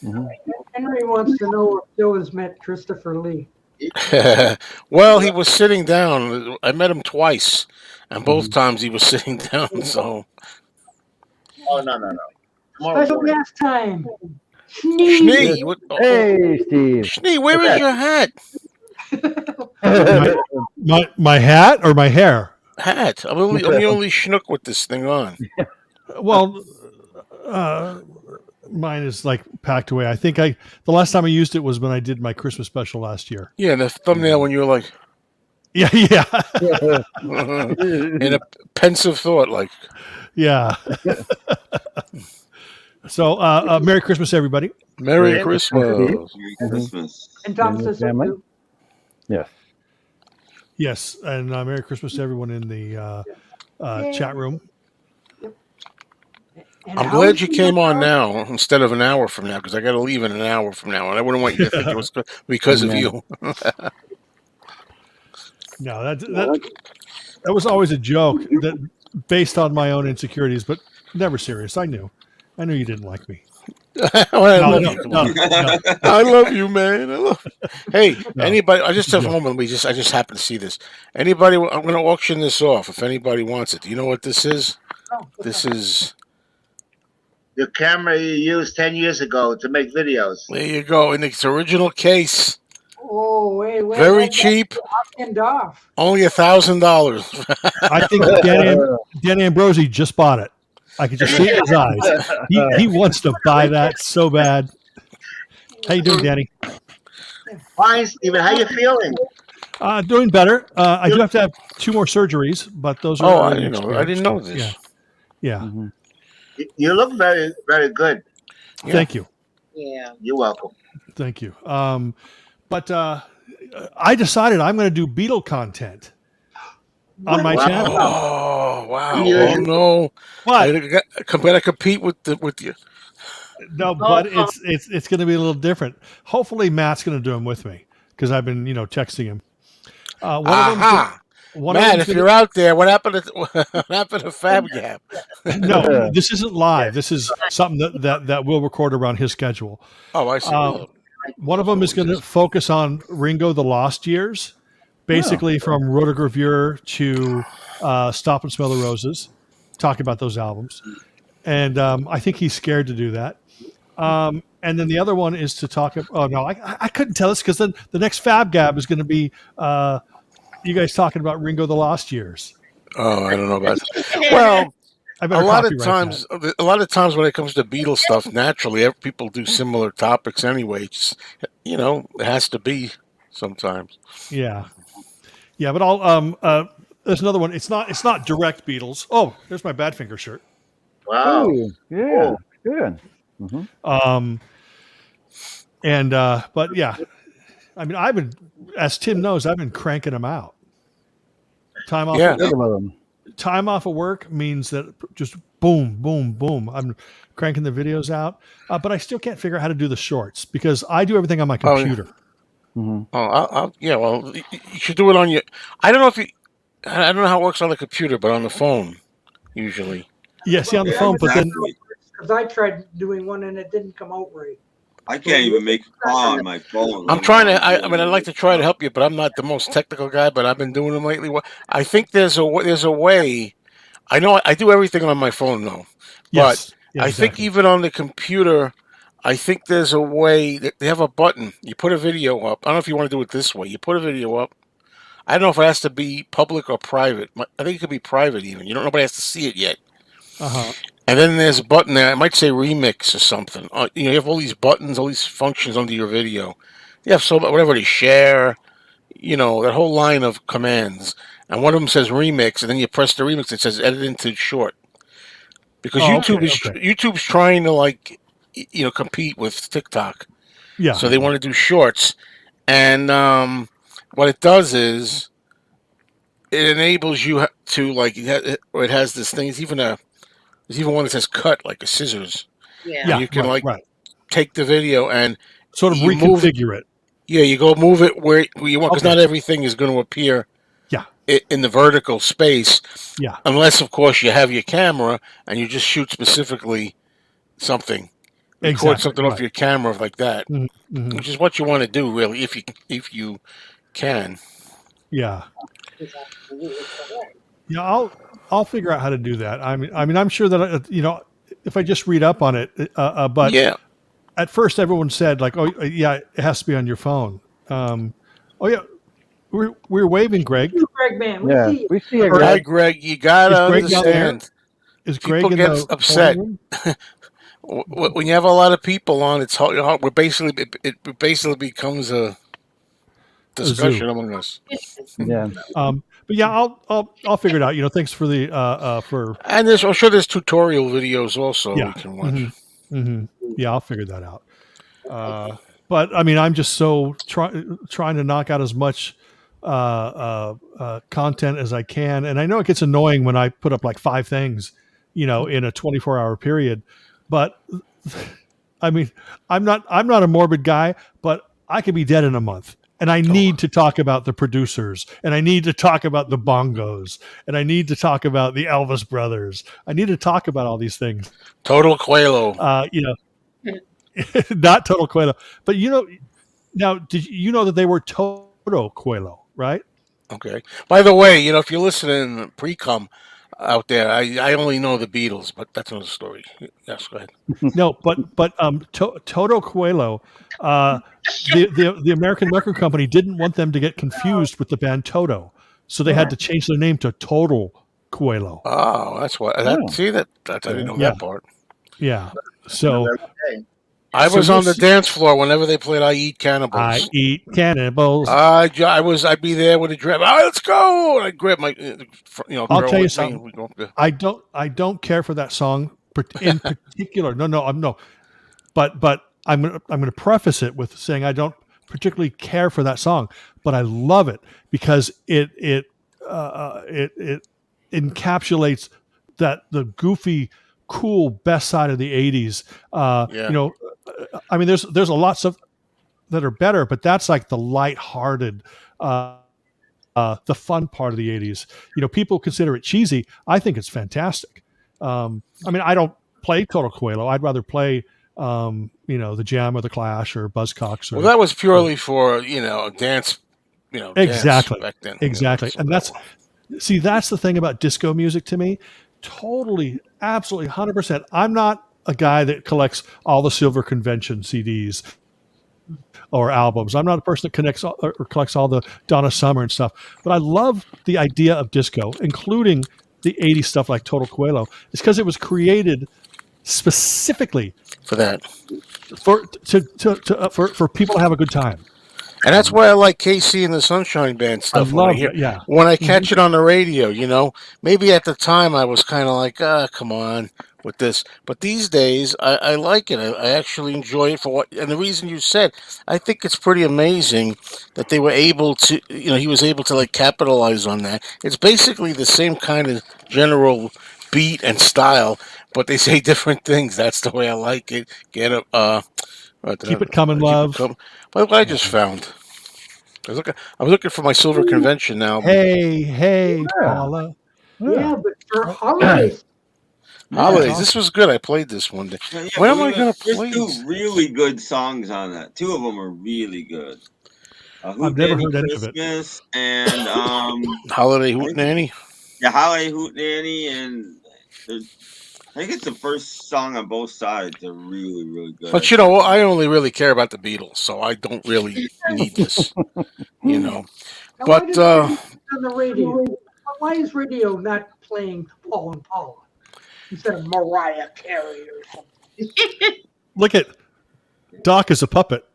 Mhm. Henry wants to know if Joe has met Christopher Lee. Well, he was sitting down. I met him twice, and both times he was sitting down. So Oh no. Tomorrow Special morning. guest time. Schnee. Schnee, what, Hey, Steve. Schnee, where is your hat? My hat or my hair? Hat. I'm the only schnook with this thing on. Well, mine is like packed away. I think the last time I used it was when I did my Christmas special last year. Yeah, the thumbnail when you were like Yeah. in a pensive thought, like. Yeah. So, Merry Christmas, everybody. Merry Merry Christmas. Merry Christmas. And Tom And says so family? too. Yes. Yes, and Merry Christmas to everyone in the chat room. And I'm how glad is you he came on now? now instead of an hour from now because I got to leave in an hour from now, and I wouldn't want you to think it was because of you. No, that was always a joke that based on my own insecurities, but never serious. I knew you didn't like me. Well, I No, love no, you. Come no, on. no. I love you, man. I love. Hey, No. anybody? I just have a Yeah. moment. I just happen to see this. Anybody? I'm going to auction this off. If anybody wants it, do you know what this is? Oh, This is. The camera you used 10 years ago to make videos. There you go in its original case. oh, wait. Very that's cheap. Optioned off. Only $1,000. I think Dan Ambrosi just bought it. I could just see it in his eyes. He wants to buy that so bad. How you doing, Danny? Fine, Steven. How you feeling? Doing better. I do have to have 2 more surgeries, but those are. Oh, already I didn't know. I experienced. didn't know this. Yeah. Yeah. Mhm. You look very, very good. Yeah. Thank you. Yeah. You're welcome. Thank you. But I decided I'm going to do Beetle content on my Wow. channel. Oh wow! Yeah. Oh no! What? I gotta compete with you. No, but it's going to be a little different. Hopefully, Matt's going to do them with me because I've been texting him. One Aha! of Matt, them's if you're out there, what happened to Fab Gap? no, this isn't live. This is something that we'll record around his schedule. Oh, I see. One of them is going to focus on Ringo the Lost Years, basically from Rotogravure to Stop and Smell the Roses, talk about those albums. And I think he's scared to do that. And then the other one is to talk. Oh no, I couldn't tell this because then the next Fab Gab is going to be you guys talking about Ringo the Lost Years. Oh, I don't know about that. Well, I a better lot of copyright times when it comes to Beatles stuff, naturally, people do similar topics anyway. Just, it has to be sometimes. that. Yeah, but I'll there's another one. It's not direct Beatles. Oh, there's my Badfinger shirt. Wow. Ooh, yeah. Good. Mhm. But yeah, I mean, as Tim knows, I've been cranking them out. Time off. Yeah. Good of them. Time off of work means that just boom, boom, boom. I'm cranking the videos out, but I still can't figure out how to do the shorts because I do everything on my Oh, yeah. computer. Mhm. Oh, yeah. Well, you should do it on your. I don't know I don't know how it works on the computer, but on the phone, usually. Yeah, see on the phone, but then Because I tried doing one and it didn't come out right. I can't even make a call on my phone. I'm trying to. I mean, I'd like to try to help you, but I'm not the most technical guy. But I've been doing them lately. I think there's a way. I know I do everything on my phone though. yes, yeah, I think exactly. even on the computer, I think there's a way that they have a button. You put a video up. I don't know if you want to do it this way. You put a video up. I don't know if it has to be public or private. I think it could be private even. You don't nobody has to see it yet. Uh-huh. And then there's a button there. It might say remix or something. You have all these buttons, all these functions under your video. You have whatever to share. That whole line of commands. And one of them says remix, and then you press the remix. It says edit into short because YouTube's trying to compete with TikTok. Yeah. So they want to do shorts, and what it does is it enables you to it has this thing. There's even one that says cut, like a scissors. Yeah. Yeah. You can right. take the video and Sort of you move it. reconfigure it. Yeah, you go move it where you want, because Okay. not everything is going to appear Yeah. in the vertical space, Yeah. unless of course you have your camera and you just shoot specifically something, record Exactly, something off right. your camera like that, Mhm. which is what you want to do really, if you can. Yeah. Is absolutely correct. Yeah, I'll figure out how to do that. I mean, I'm sure that if I just read up on it, but Yeah. at first everyone said like, oh yeah, it has to be on your phone. Oh yeah, we're waving, Greg. Greg, man, we Yeah, see you. we see it, Or- Hi, Greg. Greg. You gotta Is Greg not there? understand. Is People Greg in get the upset. polling room? When you have a lot of people on, it's hard. We're basically it basically becomes a discussion among us. Yeah. But yeah, I'll figure it out. Thanks for the for And I'm sure there's tutorial videos also Yeah. we can watch. Yeah, I'll figure that out. But I mean, I'm just so trying to knock out as much content as I can, and I know it gets annoying when I put up like 5 things, in a 24-hour period. But I mean, I'm not a morbid guy, but I could be dead in a month. And I need to talk about the producers, and I need to talk about the bongos, and I need to talk about the Elvis brothers. I need to talk about all these things. Total Quelo. Not Total Coelho, but now did you know that they were Toto Coelho, right? Okay. By the way, if you're listening pre-com out there, I only know the Beatles, but that's another story. Yes, go ahead. No, but Toto Coelho, the American record company didn't want them to get confused with the band Toto, so they had to change their name to Total Coelho. Oh, that's what. See that? I didn't know that part. Yeah. So I was on the dance floor whenever they played "I Eat Cannibals." I eat cannibals. I'd be there with a drab. All right, let's go. And I'd grab my, I'll tell you something. I don't care for that song in particular. No. But I'm going to preface it with saying I don't particularly care for that song, but I love it because it encapsulates the goofy, cool best side of the 80s. I mean, there's a lots of that are better, but that's like the lighthearted, the fun part of the 80s. People consider it cheesy. I think it's fantastic. I mean, I don't play Total Coelho. I'd rather play, the Jam or the Clash or Buzzcocks. Well, that was purely for dance. Exactly. Dance back then. Exactly, and that's the thing about disco music to me. Totally, absolutely, 100%. I'm not a guy that collects all the Silver Convention CDs or albums. I'm not a person that collects all the Donna Summer and stuff. But I love the idea of disco, including the 80s stuff like Total Coelho. It's because it was created specifically for that, for people to have a good time. And that's why I like KC and the Sunshine Band stuff. I love it, yeah. When I catch it on the radio, maybe at the time I was kind of like, come on with this. But these days, I like it. I actually enjoy it for what, and the reason you said, I think it's pretty amazing that they were able to, he was able to capitalize on that. It's basically the same kind of general beat and style, but they say different things. That's the way I like it. Keep it coming, love. What I just found. I was looking for my Silver Convention now. Hey, Paula. Yeah, but for holidays. Holidays. This was good. I played this one day. Yeah, when am I going to play? There's 2 really good songs on that. 2 of them are really good. I've never heard any of it. Christmas and Holiday Hootenanny. Yeah, Holiday Hootenanny, and I think it's the first song on both sides. They're really, really good. But you know, I only really care about the Beatles, so I don't really need this. You know, Now, why but does it on the radio? Why is radio not playing Paul and Paula instead of Mariah Carey or something? Look at Doc as a puppet.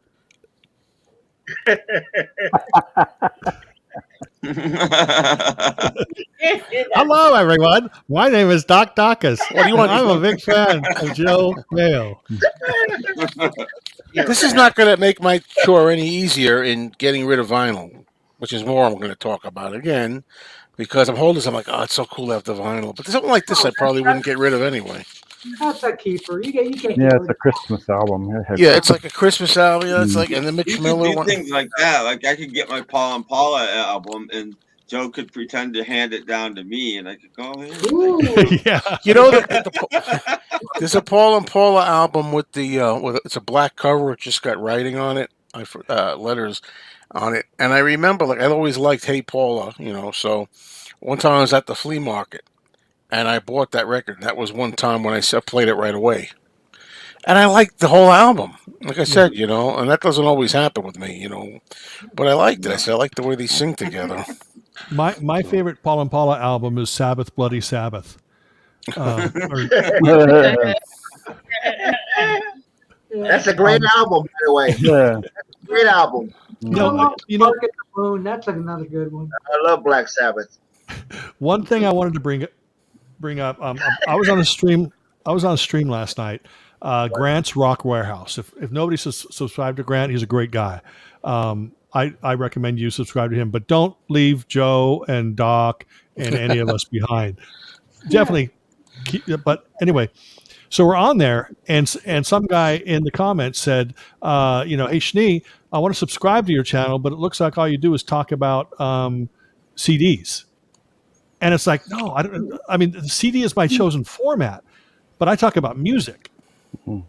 Hello, everyone. My name is Doc Dacus. What do you want? I'm a big fan of Joe Mayo. this is not going to make my chore any easier in getting rid of vinyl, which is more I'm going to talk about again, because I'm holding this. I'm like, oh, it's so cool to have the vinyl. But something like this, I probably wouldn't get rid of anyway. That's a keeper. You can't. Yeah, get it's rid a of Christmas album. Yeah, it's like a Christmas album. Yeah, it's like, and the You Mitch could Miller do one. things like that. Like I could get my Paul and Paula album, and Joe could pretend to hand it down to me, and I could go, "Here." Ooh. Yeah. You know, there's a Paul and Paula album with it's a black cover. It just got writing on it, letters on it, and I remember like I always liked Hey Paula, you know. So one time I was at the flea market, and I bought that record. That was one time when I played it right away, and I liked the whole album. Like I said, you know, and that doesn't always happen with me, you know. But I liked it. I said I like the way they sing together. My favorite Paul and Paula album is Sabbath Bloody Sabbath. Or- That's a great album, by the way. yeah. Great album. you know, Mark at the Moon. That's another good one. I love Black Sabbath. one thing I wanted to bring up. I was on a stream. I was on a stream last night. Grant's Rock Warehouse. If nobody subscribed to Grant, he's a great guy. I recommend you subscribe to him, but don't leave Joe and Doc and any of us behind. Definitely. But anyway, so we're on there, and some guy in the comments said, hey Schnee, I want to subscribe to your channel, but it looks like all you do is talk about CDs. And it's like, no, I don't. I mean, the CD is my chosen format, but I talk about music. Mm-hmm.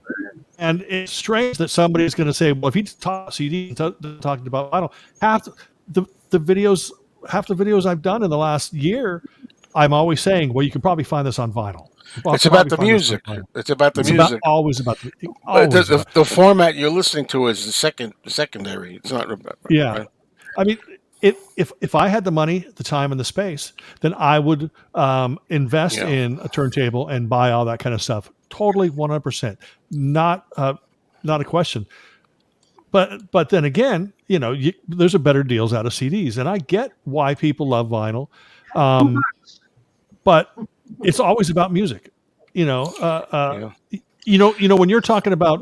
And it's strange that somebody's going to say, well, if he talks CD and talking about vinyl, half the videos I've done in the last year, I'm always saying, well, you can probably find this on vinyl. It's about the music. It's about the music. Always about the format you're listening to is the secondary. It's not. Yeah. Right? I mean, if I had the money, the time, and the space, then I would invest in a turntable and buy all that kind of stuff. Totally, 100%. Not a question. But then again, there's a better deals out of CDs, and I get why people love vinyl, but it's always about music. When you're talking about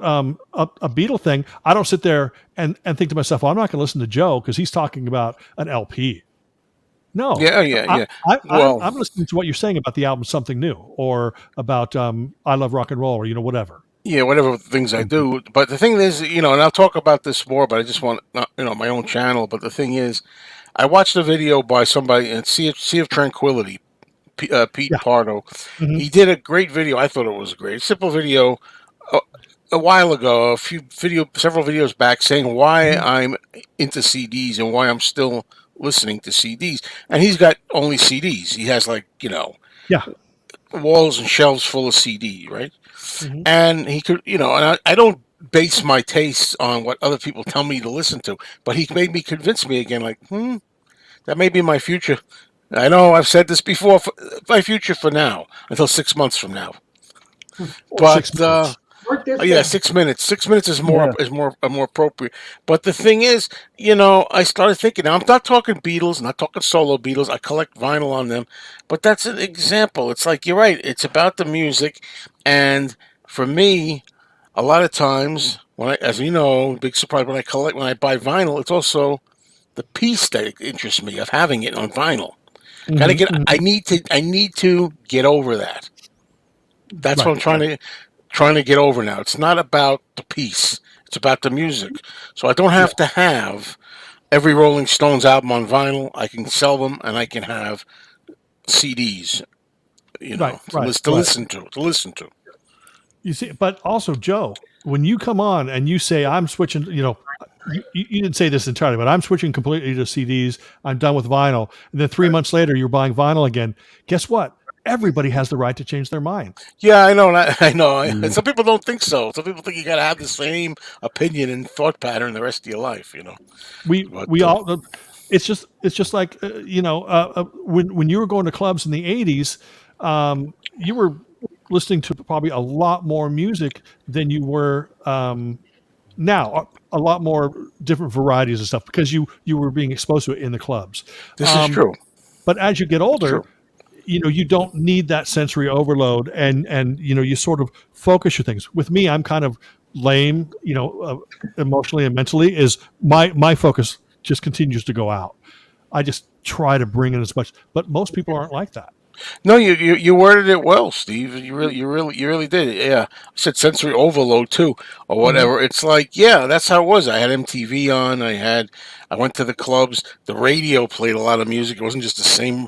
a Beatle thing, I don't sit there and think to myself, well, I'm not going to listen to Joe because he's talking about an LP. No. Yeah. I'm listening to what you're saying about the album Something New, or about I Love Rock and Roll, or whatever. Yeah, whatever things I do. But the thing is, and I'll talk about this more, but I just want, my own channel. But the thing is, I watched a video by somebody in Sea of Tranquility, Pete Pardo. Mm-hmm. He did a great video. I thought it was a great, simple video a while ago, several videos back, saying why I'm into CDs and why I'm still listening to CDs. And he's got only CDs. He has walls and shelves full of CD, right? Mm-hmm. And he could, and I don't base my tastes on what other people tell me to listen to, but he made me convince me again, like, that may be my future. I know I've said this before, my future for now, until 6 months from now. But 6 minutes. 6 minutes. 6 minutes is more appropriate. But the thing is, I started thinking. Now I'm not talking Beatles, not talking solo Beatles. I collect vinyl on them, but that's an example. It's like you're right. It's about the music, and for me, a lot of times as you know, big surprise when I buy vinyl, it's also the piece that interests me of having it on vinyl. Mm-hmm. Gotta get. I need to get over that. That's what I'm trying to get over now. It's not about the piece. It's about the music. So I don't have to have every Rolling Stones album on vinyl. I can sell them, and I can have CDs, to listen to. You see, but also, Joe, when you come on and you say, I'm switching, you didn't say this entirely, but I'm switching completely to CDs. I'm done with vinyl. And then 3 months later, you're buying vinyl again. Guess what? everybody has the right to change their mind. Yeah, I know. I know. Mm. Some people don't think so. Some people think you got to have the same opinion and thought pattern the rest of your life. But We all. It's just like when you were going to clubs in the '80s, you were listening to probably a lot more music than you were now. A lot more different varieties of stuff because you were being exposed to it in the clubs. this is true. But as you get older, True. you don't need that sensory overload, and you sort of focus your things. With me, I'm kind of lame, emotionally and mentally. Is my focus just continues to go out. I just try to bring in as much, but most people aren't like that. No, you worded it well, Steve. You really did. Yeah, I said sensory overload too, or whatever. It's like, yeah, that's how it was. I had MTV on. I went to the clubs. The radio played a lot of music. It wasn't just the same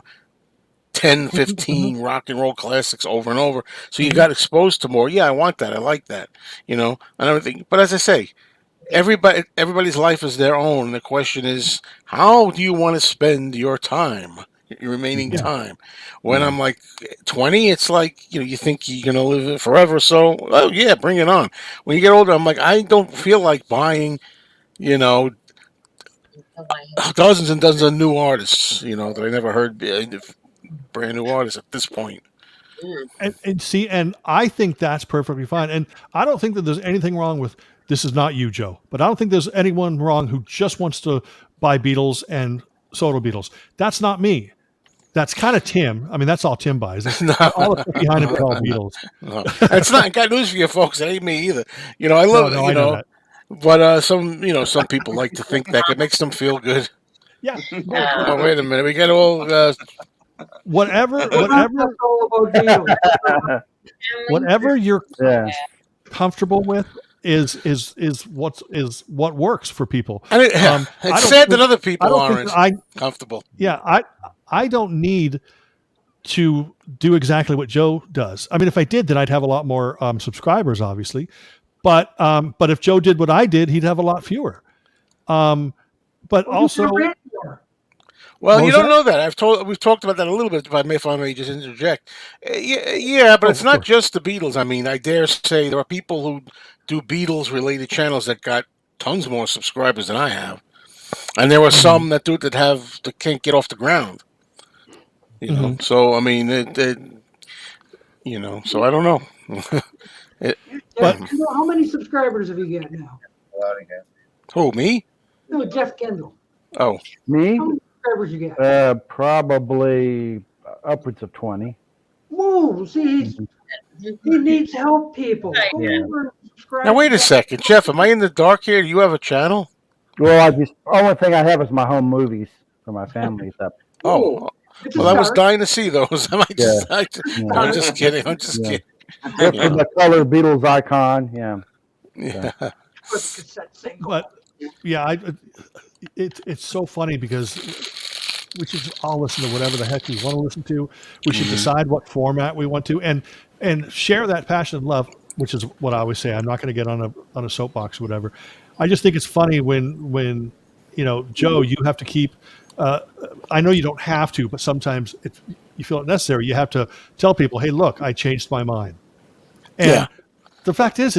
10, 15 rock and roll classics over and over. So you got exposed to more. Yeah, I want that. I like that. And everything. But as I say, everybody's life is their own. The question is, how do you want to spend your time, your remaining Yeah. time? When I'm like 20, it's like, you think you're gonna live it forever. So, oh yeah, bring it on. When you get older, I'm like, I don't feel like buying, dozens and dozens of new artists, that I never heard, brand new artists at this point. And I think that's perfectly fine. And I don't think that there's anything wrong with this. Is not you, Joe, but I don't think there's anyone wrong who just wants to buy Beatles and solo Beatles. That's not me. That's kind of Tim. I mean, that's all Tim buys. No. All the stuff behind him is all Beatles. No, it's not. Got news for you folks. It ain't me either. I love No, it. I know that. But some people like to think that it makes them feel good. Yeah. Oh, wait a minute. We got all. Whatever That's all about Beatles. whatever you're Yeah. comfortable with is what works for people. And I don't it's sad that think- other I people don't aren't think I comfortable. yeah, I don't need to do exactly what Joe does. I mean, if I did, then I'd have a lot more subscribers, obviously. But if Joe did what I did, he'd have a lot fewer. But also, Well, What you was don't that? know that. We've talked about that a little bit. If I may just interject. Yeah, but it's of not course. just the Beatles. I mean, I dare say there are people who do Beatles-related channels that got tons more subscribers than I have, and there are some that can't get off the ground. So I mean, so I don't know. But- How many subscribers have you got now? Who, me? No, Jeff Kendall. Oh, Me? How many subscribers you got? Probably upwards of 20. Whoa, see, he needs help, people. Go Yeah. over and subscribe. now wait a second, Jeff. Am I in the dark here? Do you have a channel? Well, only thing I have is my home movies for my family. So, Oh, It's a well, I was start. dying to see those. I'm just kidding. I'm just Yeah. kidding. that's with the color Beatles icon. Yeah. Yeah. Put the cassette single. but yeah, it's so funny because we should just all listen to whatever the heck we want to listen to. We should decide what format we want to, and share that passion and love, which is what I always say. I'm not going to get on a soapbox or whatever. I just think it's funny when Joe, you have to keep. I know you don't have to, but sometimes you feel it necessary. You have to tell people, "Hey, look, I changed my mind." And Yeah. the fact is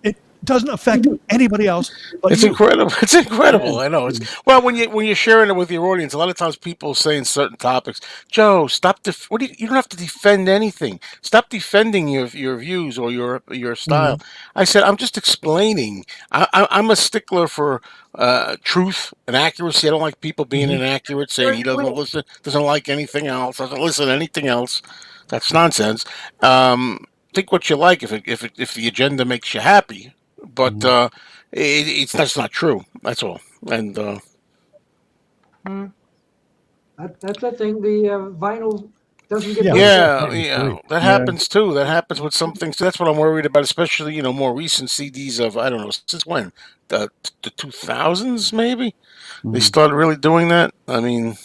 it doesn't affect anybody else. But It's you. incredible. It's incredible. I know. Well, when you're sharing it with your audience, a lot of times people saying certain topics. Joe, stop. You don't have to defend anything. Stop defending your views or your style. I said I'm just explaining. I'm a stickler for truth and accuracy. I don't like people being inaccurate, saying he doesn't like anything else, doesn't listen to anything else. That's nonsense. Think what you like if the agenda makes you happy. But that's not true. That's all. And That's the thing. The vinyl doesn't get. yeah, that happens too. That happens with some things. That's what I'm worried about, especially more recent CDs of I don't know since when the 2000s maybe they started really doing that. I mean,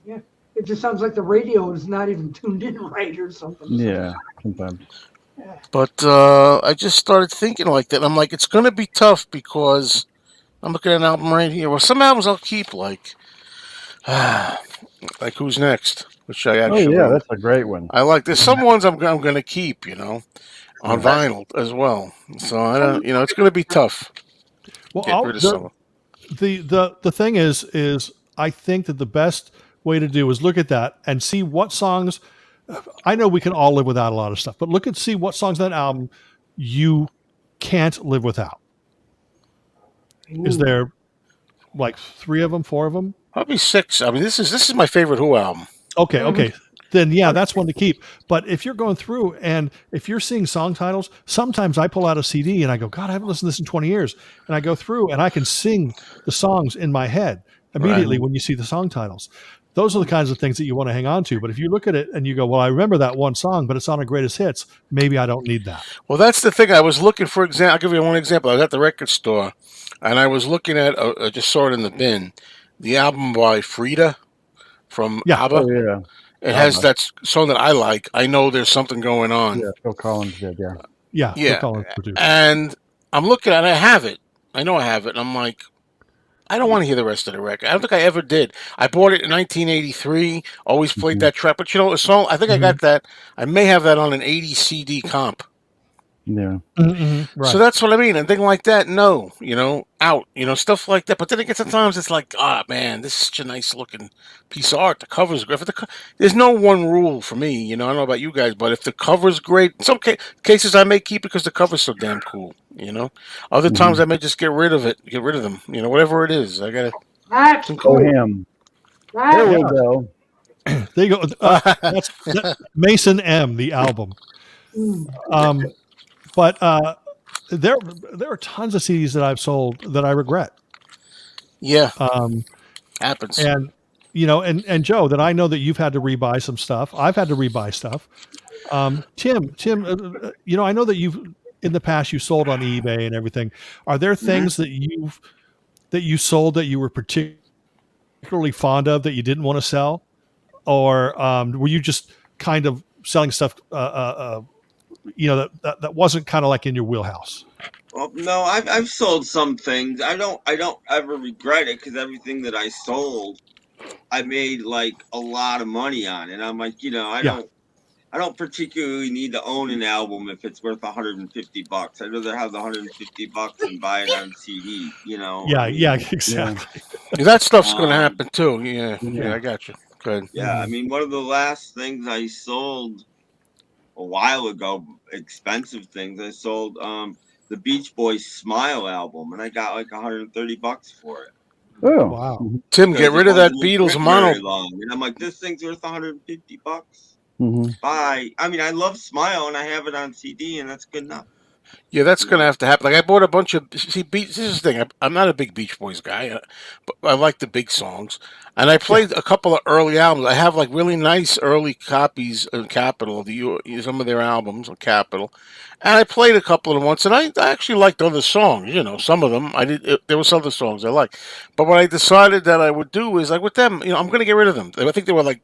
Yeah, it just sounds like the radio is not even tuned in right or something. Yeah. Sometimes. but I just started thinking like that. I'm like, it's gonna be tough because I'm looking at an album right here. Well, some albums I'll keep like Who's Next? which I Oh actually yeah, that's a great one. I like. There's some ones I'm going to keep, on Yeah. vinyl as well. So I don't, it's going to be tough to Well, get rid of some of the thing is I think that the best way to do is look at that and see what songs. I know we can all live without a lot of stuff, but see what songs on that album you can't live without. Is there like 3 of them, 4 of them? Probably 6. I mean, this is my favorite Who album. Okay. Then yeah, that's one to keep. But if you're going through and if you're seeing song titles, sometimes I pull out a CD and I go, God, I haven't listened to this in 20 years. And I go through and I can sing the songs in my head immediately when you see the song titles. Those are the kinds of things that you want to hang on to. But if you look at it and you go, well, I remember that one song, but it's on a greatest hits, maybe I don't need that. Well, that's the thing. I was looking for example. I'll give you one example. I was at the record store, and I was looking at. I just saw it in the bin. The album by Frida from Yeah. ABBA. Oh yeah. It has that song that I like. I know there's something going on. Yeah, Phil Collins did. Yeah. Yeah. Yeah. Phil Collins produced. And I'm looking at it. I have it. I know I have it. And I'm like, I don't want to hear the rest of the record. I don't think I ever did. I bought it in 1983. Always played that track. But a song, I think I got that. I may have that on an 80 CD comp. Yeah. Mm-hmm. Right. So that's what I mean. And thing like that, no, out, stuff like that. But then again, sometimes it's like, man, this is such a nice looking piece of art. The cover's great. There's no one rule for me. I don't know about you guys, but if the cover's great, in some cases I may keep it because the cover's so damn cool. Other times I may just get rid of them. Whatever it is, I gotta. That's Oh cool. him. There we go. There you go. That's Mason M, the album. But there are tons of CDs that I've sold that I regret. Yeah, happens. And and Joe, that I know that you've had to rebuy some stuff. I've had to rebuy stuff. Tim, I know that you've in the past you sold on eBay and everything. Are there things that you sold that you were particularly fond of that you didn't want to sell, or were you just kind of selling stuff? That wasn't kind of like in your wheelhouse. Well, no, I've sold some things. I don't ever regret it because everything that I sold, I made like a lot of money on, and I'm like, I don't particularly need to own an album if it's worth $150. I'd rather have the $150 and buy it on CD. Yeah, exactly. Yeah, that stuff's going to happen too. Yeah, I got you. Good. Yeah, I mean, one of the last things I sold a while ago, expensive things, I sold the Beach Boys Smile album, and I got like $130 for it. Oh wow! Tim, get rid of that Beatles mono. And I'm like, this thing's worth $150. Mm-hmm. Bye. I mean, I love Smile, and I have it on CD, and that's good enough. Yeah, that's going to have to happen. Like I bought a bunch of this is the thing. I'm not a big Beach Boys guy, but I like the big songs. And I played a couple of early albums. I have like really nice early copies of Capitol, some of their albums on Capitol. And I played a couple of them once, and I actually liked other songs. Some of them I did. There were some other songs I liked. But what I decided that I would do is like with them, I'm going to get rid of them. I think they were like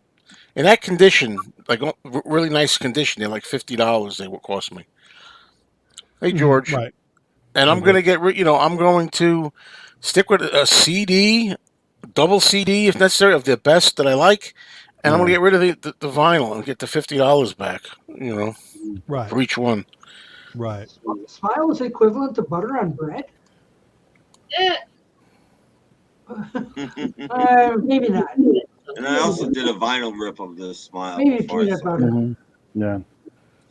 in that condition, like really nice condition. They're like $50. They would cost me. Hey George, right? And I'm going to get rid. I'm going to stick with a CD, double CD if necessary, of the best that I like, and I'm going to get rid of the vinyl and get the $50 back. Right, for each one. Right. Smile is equivalent to butter on bread. Maybe not. And I also did a vinyl rip of the Smile. Maybe peanut butter. Mm-hmm. Yeah.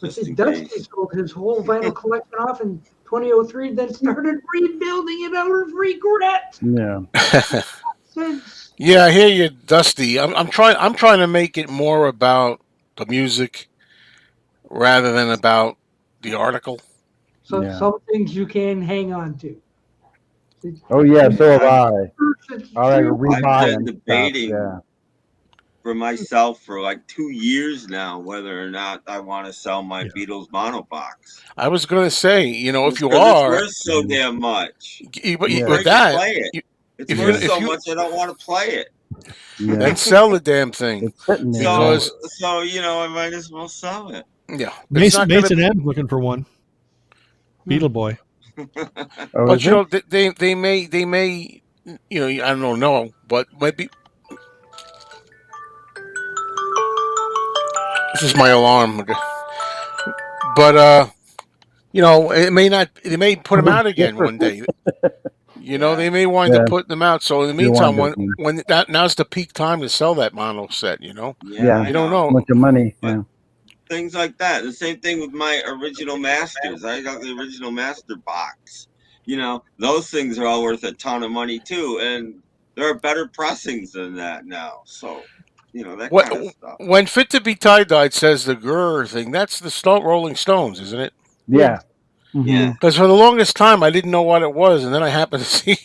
Dusty sold his whole vinyl collection off in 2003, then started rebuilding it out of regret. Yeah. Yeah, I hear you, Dusty. I'm trying to make it more about the music rather than about the article. So some things you can hang on to. Oh yeah, so have I. I've been debating for myself for like 2 years now whether or not I want to sell my Beatles mono box. I was going to say, if you it's are, worth so damn much. But with that, play it. It's worth so much I don't want to play it. Then sell the damn thing. So I might as well sell it. Yeah, Mason M's looking for one. Beetle Boy. But they may I don't know, but maybe. This is my alarm. But it may not. They may put them out again one day. They may wind up putting them out. So in the meantime, now's the peak time to sell that mono set. Yeah. You don't know. Bunch of money. But Yeah. things like that. The same thing with my original masters. I got the original master box. Those things are all worth a ton of money too, and there are better pressings than that now. So, that What kind of stuff. when Fit to Be Tie-Dyed says the Grr thing, that's the Rolling Stones, isn't it? Yeah. Yeah. Because for the longest time I didn't know what it was, and then I happened to see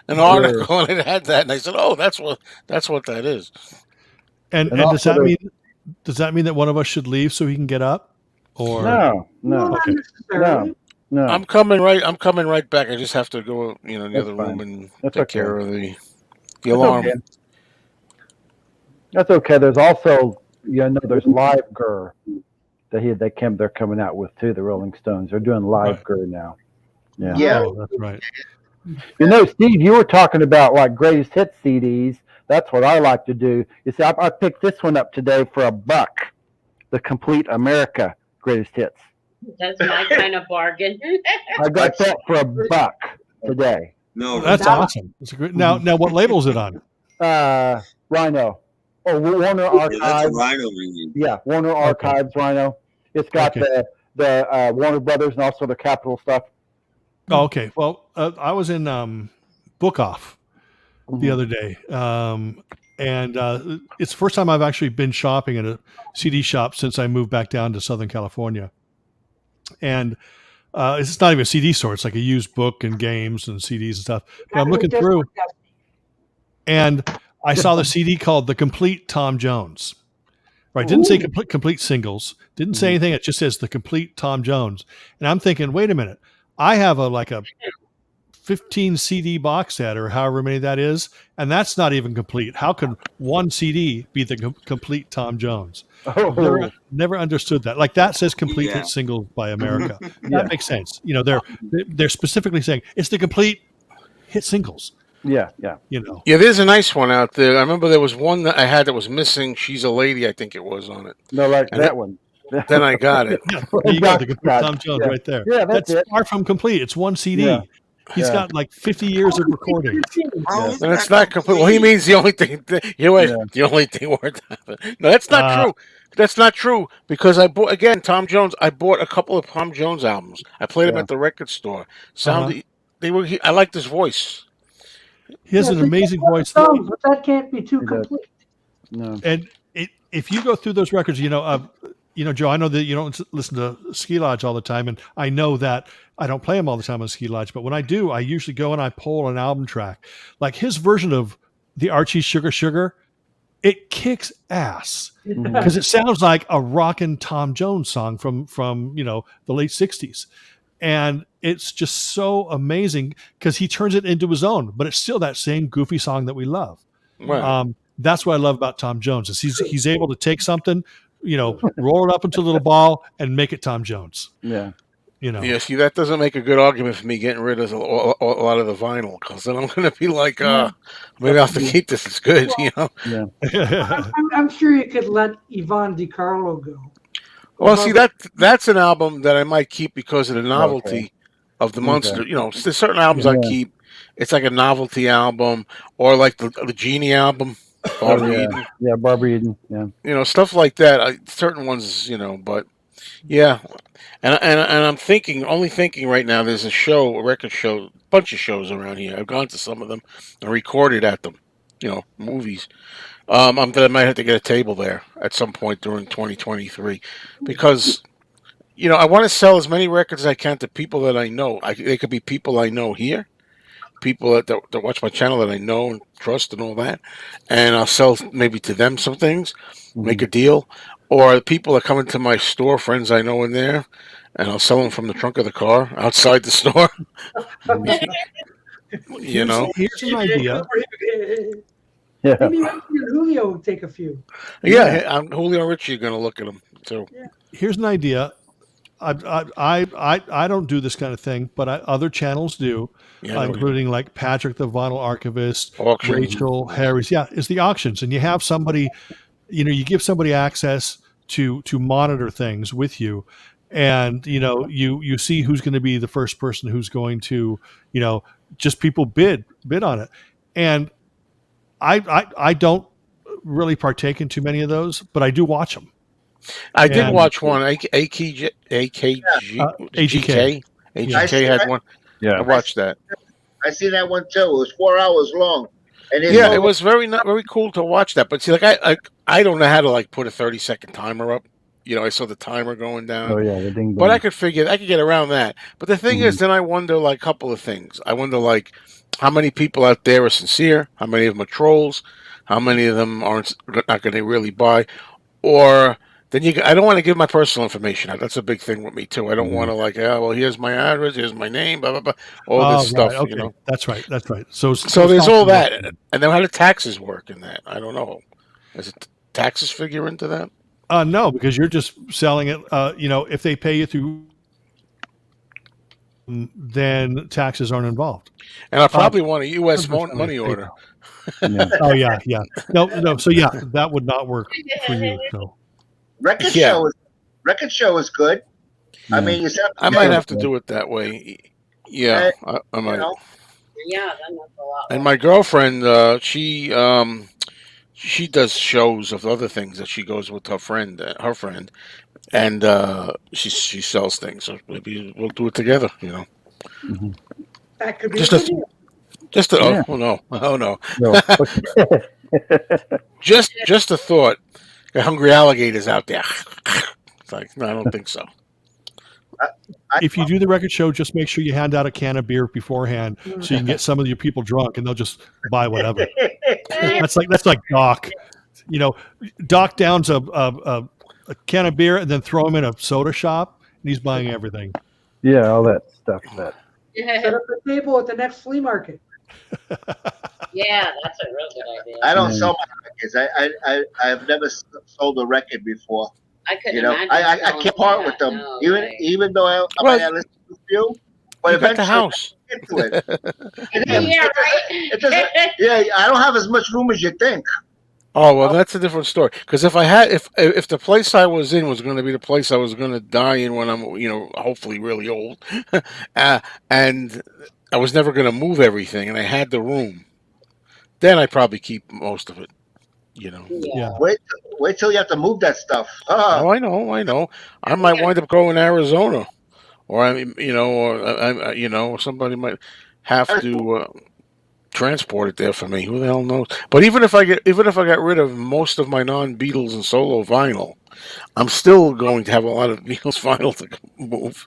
an article and it had that, and I said, "Oh, that's what that is." And And does also that mean that one of us should leave so he can get up? Or No. Not Okay. necessarily. No. I'm coming right back. I just have to go, in the That's other fine. room and That's take okay. care of the That's alarm. okay. That's okay. There's also, there's live Gurr that they're coming out with too. The Rolling Stones. They're doing live Right. Gurr now. Yeah. Yeah. Oh, that's right. Steve, you were talking about like greatest hit CDs. That's what I like to do. You see, I picked this one up today for $1. The Complete America Greatest Hits. That's my kind of bargain. I got that for $1 today. No, That's awesome. That's a great. Now, what label is it on? Rhino. Oh, Warner yeah, that's a Archives. Rhino reading. Yeah, Warner Archives, Rhino. It's got Okay. the Warner Brothers and also the Capitol stuff. Oh, okay. Well, I was in Book Off the other day, and it's the first time I've actually been shopping at a CD shop since I moved back down to Southern California. And it's not even a CD store; it's like a used book and games and CDs and stuff. But I'm looking through, and I saw the CD called "The Complete Tom Jones." Right? Didn't say complete singles. Didn't say anything. It just says "The Complete Tom Jones." And I'm thinking, wait a minute. I have a 15 CD box set or however many that is, and that's not even complete. How can one CD be the complete Tom Jones? Oh, Never understood that. Like that says complete Yeah. hit singles by America. Yeah. That makes sense. They're specifically saying it's the complete hit singles. yeah. Yeah, there's a nice one out there. I remember there was one that I had that was missing. She's a Lady, I think it was on it. No, like And that one. Then I got it. There you go, the complete God. Tom Jones Yeah. right there. Yeah, that's it. far from complete. It's one CD. Yeah. He's Yeah. got like 50 years of recording. How is And it's that not complete. Well, he means the only thing. The only thing worth having. No, that's not true. That's not true because I bought again Tom Jones. I bought a couple of Tom Jones albums. I played them Yeah. at the record store. I liked his voice. He has an amazing voice. Songs, but that can't be too He does. complete. No. And if you go through those records, Joe, I know that you don't listen to Ski Lodge all the time, and I know that I don't play them all the time on Ski Lodge, but when I do, I usually go and I pull an album track. Like his version of the Archie Sugar Sugar, it kicks ass because it sounds like a rockin' Tom Jones song from the late 60s. And it's just so amazing because he turns it into his own, but it's still that same goofy song that we love. Right. That's what I love about Tom Jones is he's able to take something, roll it up into a little ball and make it Tom Jones. Yeah. Yeah, see, that doesn't make a good argument for me getting rid of a lot of the vinyl because then I'm going to be like, maybe I'll have to keep this. It's good, Yeah. I'm sure you could let Yvonne DiCarlo go. Well, see, that's an album that I might keep because of the novelty of the Munster. There's certain albums I keep. It's like a novelty album or like the Genie album. Barbara Eden. Yeah, Barbara Eden. Yeah. Stuff like that. Certain ones, but yeah. And I'm only thinking right now. There's a record show, a bunch of shows around here. I've gone to some of them and recorded at them. Movies. I might have to get a table there at some point during 2023 because, I want to sell as many records as I can to people that I know. They could be people I know here, people that watch my channel that I know and trust and all that, and I'll sell maybe to them some things, make a deal, or people that come into my store, friends I know in there, and I'll sell them from the trunk of the car outside the store. Here's an idea. Yeah. Maybe Julio would take a few. Yeah, I'm Julio Richie going to look at them too. Here's an idea. I don't do this kind of thing, but other channels do, including like Patrick the Vinyl Archivist, Auctions. Rachel Harris. Yeah, it's the auctions, and you have somebody, you give somebody access to monitor things with you, and you see who's going to be the first person who's going to just people bid on it, and I don't really partake in too many of those, but I do watch them. I did And- watch one. AKG, AGK. AGK had one. I Yeah. watched that. I seen that one too. It was 4 hours long. And Yeah, it was not very cool to watch that. But see, like I don't know how to like put a 30-second timer up. I saw the timer going down. Oh yeah, the ding But I dong. could get around that. But the thing is, then I wonder like a couple of things. I wonder like how many people out there are sincere, how many of them are trolls, how many of them not going to really buy, or then I don't want to give my personal information out. That's a big thing with me too. I don't want to like, well, here's my address, here's my name, blah blah blah, all this stuff. Right, okay. That's right. So there's all that, and then how do taxes work in that? I don't know. Does it taxes figure into that? No, because you're just selling it. If they pay you through, then taxes aren't involved. And I probably want a U.S. money order. Yeah. Oh yeah. No. So yeah, that would not work for you. So Record show is good. I mean, you said I might have to do it that way. Yeah, I might. Yeah, then that's a lot. And my girlfriend, she does shows of other things that she goes with her friend, and she sells things. So maybe we'll do it together. That could be Just a a- good idea. Yeah. oh no, No. just a thought. The hungry alligators out there. It's like, no, I don't think so. if you do the record show, just make sure you hand out a can of beer beforehand, so you can get some of your people drunk, and they'll just buy whatever. That's like Doc. Doc downs a can of beer and then throw him in a soda shop, and he's buying everything. Yeah, all that stuff. That. Set up a table at the next flea market. Yeah, that's a real good idea. I don't sell my records. I've never sold a record before. I couldn't You know, imagine. I selling can't part with that. them. No even way. even though I Well, might have listened to a few, but You got the eventually house. I get to it. Yeah, right. It doesn't. Yeah, I don't have as much room as you think. Oh well, that's a different story. Because if the place I was in was going to be the place I was going to die in when I'm hopefully really old, and I was never going to move everything, and I had the room, then I'd probably keep most of it. Yeah. Wait till you have to move that stuff. Oh, I know. I might wind up going to Arizona, or or somebody might have to transport it there for me. Who the hell knows? But even if I got rid of most of my non-Beatles and solo vinyl, I'm still going to have a lot of Beatles vinyl to move.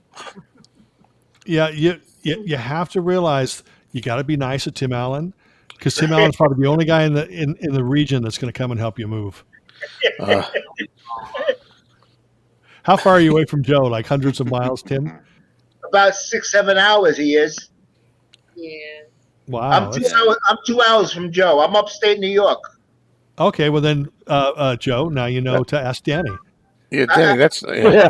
Yeah, you have to realize you got to be nice to Tim Allen, because Tim Allen's probably the only guy in the region that's going to come and help you move. Uh, How far are you away from Joe? Like hundreds of miles, Tim? About 6-7 hours he is. Yeah. Wow. I'm 2 hours from Joe. I'm upstate New York. Okay, well then, Joe, now you know to ask Danny. yeah, Danny, that's Yeah.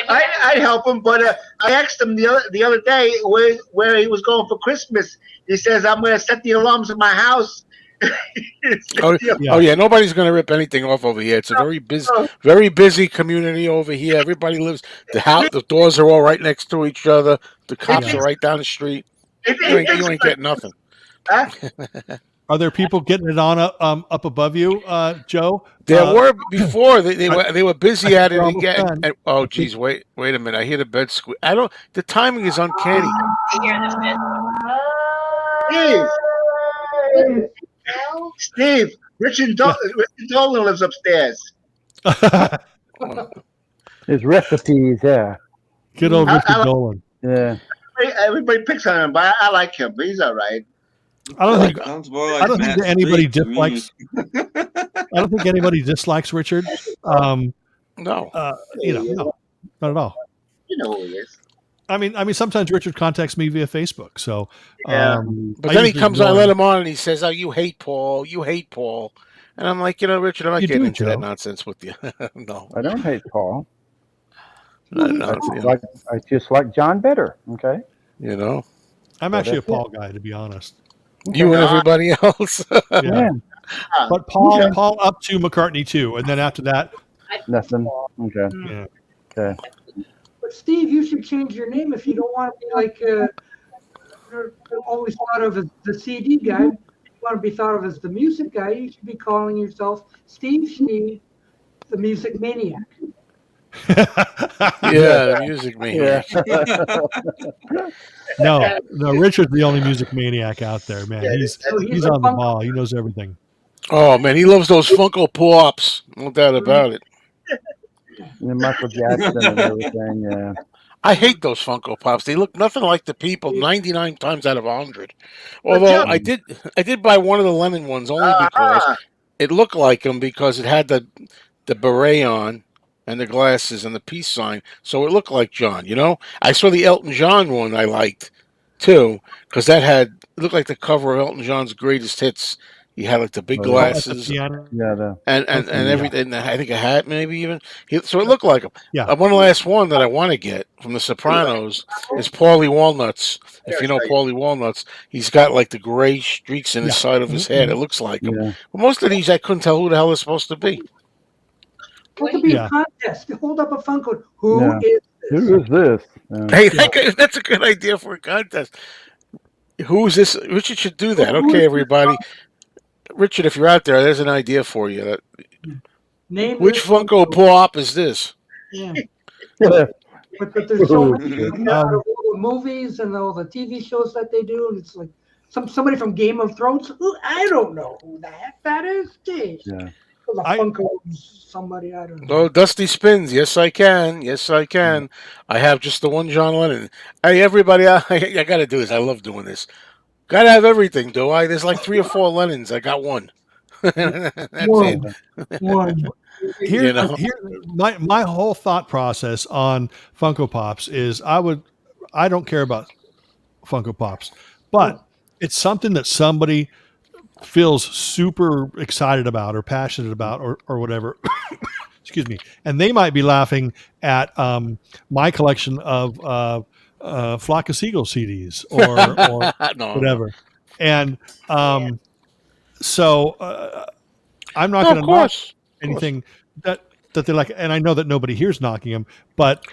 I'd help him, but I asked him the other day where he was going for Christmas. He says, "I'm going to set the alarms in my house." Oh yeah, nobody's going to rip anything off over here. It's a very busy community over here. Everybody lives. The doors are all right next to each other. The cops are right down the street. You ain't getting nothing. Huh? Are there people getting it on up above you, Joe? There were before they were busy at it almost again. done. And, oh geez, wait a minute! I hear the bed squeak. The timing is uncanny. I hear the Steve, Richard Dolan lives upstairs. His recipes. Yeah. Good old I- Richard I- Dolan. Yeah. Everybody picks on him, but I like him. He's all right. I don't think Sounds more like I don't think Matt that anybody Strait to me. dislikes. I don't think anybody dislikes Richard. No, No, not at all. You know who he is. I mean, sometimes Richard contacts me via Facebook. So, Yeah. but I then he usually comes on, I ignore let him. him on, and he says, "Oh, you hate Paul. You hate Paul." And I'm like, Richard, I'm not You getting do, into that Joe. nonsense with you. No, I don't hate Paul. no, I just like John better. Okay. I'm Well, actually a that's Paul guy, to be honest. you and everybody else. Yeah. Yeah. But Paul up to McCartney too, and then after that, Nothing. Okay. Yeah. Okay. But Steve, you should change your name if you don't want to be like you're always thought of as the CD guy. You want to be thought of as the music guy. You should be calling yourself Steve Schnee, the music maniac. Yeah, the music Yeah. maniac. No, Richard's the only music maniac out there, man. Yeah, He's So he's a on the Funko. ball. He knows everything. Oh man, he loves those Funko Pops. No doubt about it. And Michael Jackson and everything. Yeah. I hate those Funko Pops. They look nothing like the people 99 times out of 100. But Although Joe, I did buy one of the Lennon ones only because uh-huh. it looked like him because it had the beret on and the glasses and the peace sign, so it looked like John. You know, I saw the Elton John one I liked too because that had it looked like the cover of Elton John's greatest hits. He had like the big Oh, yeah. Oh, at the glasses piano. Yeah. and Okay, and yeah. everything. I think a hat maybe even. So it looked like him. Yeah. One last one that I want to get from The Sopranos is Paulie Walnuts. If you know Paulie Walnuts, he's got like the gray streaks in his Yeah. side of his head. It looks like him. Yeah. But most of these, I couldn't tell who the hell it's supposed to be. It could be Yeah. a contest. Hold up a Funko. Who Yeah. is this? Who is this? Yeah. Hey, that's a good idea for a contest. Who's this? Richard should do that. Okay, everybody. Richard, if you're out there, there's an idea for you. Name Which this Funko Pop is this? Yeah. Yeah. But there's so many Ooh, out of all the movies and all the TV shows that they do, and it's like somebody from Game of Thrones. Who I don't know who the heck that is. Jeez. Yeah. The I- Funko somebody I don't know. Oh, Dusty Spins. Yes, I can. Yes, I can. I have just the one John Lennon. Hey, everybody, I got to do this. I love doing this. Got to have everything, do I? There's like 3 or 4 Lennons. I got one. That's it. One. Here, You know? here, my whole thought process on Funko Pops is I don't care about Funko Pops, but it's something that somebody feels super excited about or passionate about or whatever. Excuse me. And they might be laughing at my collection of Flock of Seagull CDs or No, whatever. And so I'm not no, going of to knock course. anything that they like, and I know that nobody here's knocking them, but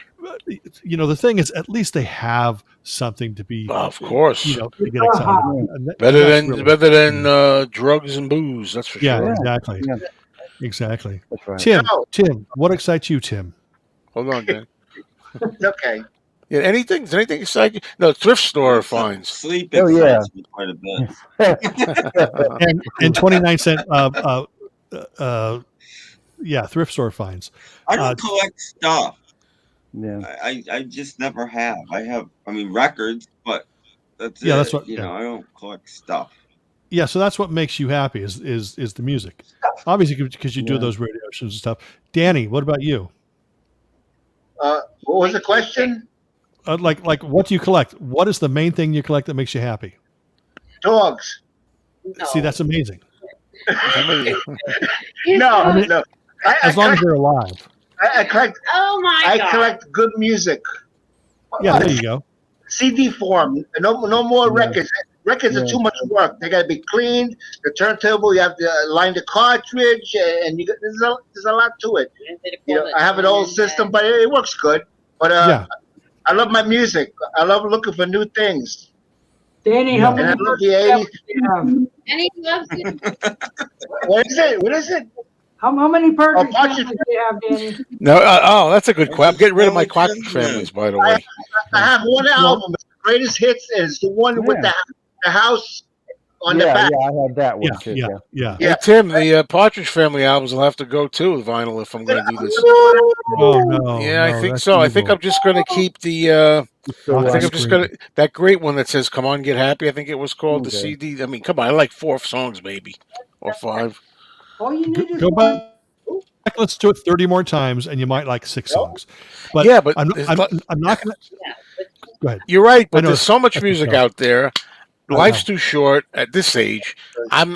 the thing is, at least they have something to be, Of course. to get excited about. And Better that's than really- better than drugs and booze. That's for yeah, sure. exactly, Yeah. exactly. That's right. Tim, what excites you, Tim? Hold on, Dan. It's okay. Yeah, anything excite you? No, thrift store finds. Sleep Oh, yeah. excites me quite a bit. And 29-cent, thrift store finds. I don't collect stuff. Yeah. I just never have. I mean records, but that's Yeah, it. that's what- you know. I don't collect stuff. Yeah, so that's what makes you happy is the music, obviously, because you do Yeah. those radio shows and stuff. Danny, what about you? What was the question? Like, what do you collect? What is the main thing you collect that makes you happy? Dogs. No. See, that's amazing. No, mean, no. As long as they're alive. I collect. Oh my I God. collect good music. Yeah, there you go. CD form. No more Yeah. records. Records are Yeah. too much work. They got to be cleaned. The turntable, you have to line the cartridge, and there's a lot to it. I have an old system, but it works good. But Yeah. I love my music. I love looking for new things. Danny, how Yeah. And I many love the birthdays 80s. do you have? And he loves it. What is it? What is it? How many partridge partridge. families do you have, Danny? No, that's a good question. I'm getting rid of my quack families, by the way. I have one album. It's the greatest hits, and it's the one with Yeah. the house on yeah, the back. yeah, I had that one Yeah, too. yeah, Yeah. yeah. Hey, Tim, the Partridge Family albums will have to go too with vinyl if I'm going to do this. Oh no. Yeah, I no, think that's so. I think evil. I'm just going to keep the. So, I think I'm That's just great. going to that great one that says "Come on, get happy." I think it was called the Okay. CD. I mean, come on, I like 4 songs maybe or 5. All you need is Go one. back. Let's do it 30 more times, and you might like 6 songs. But Yeah, but I'm there's not not- going to. Go ahead. You're right, I but know there's so much it's music tough. out there. I Life's know. too short at this age. I'm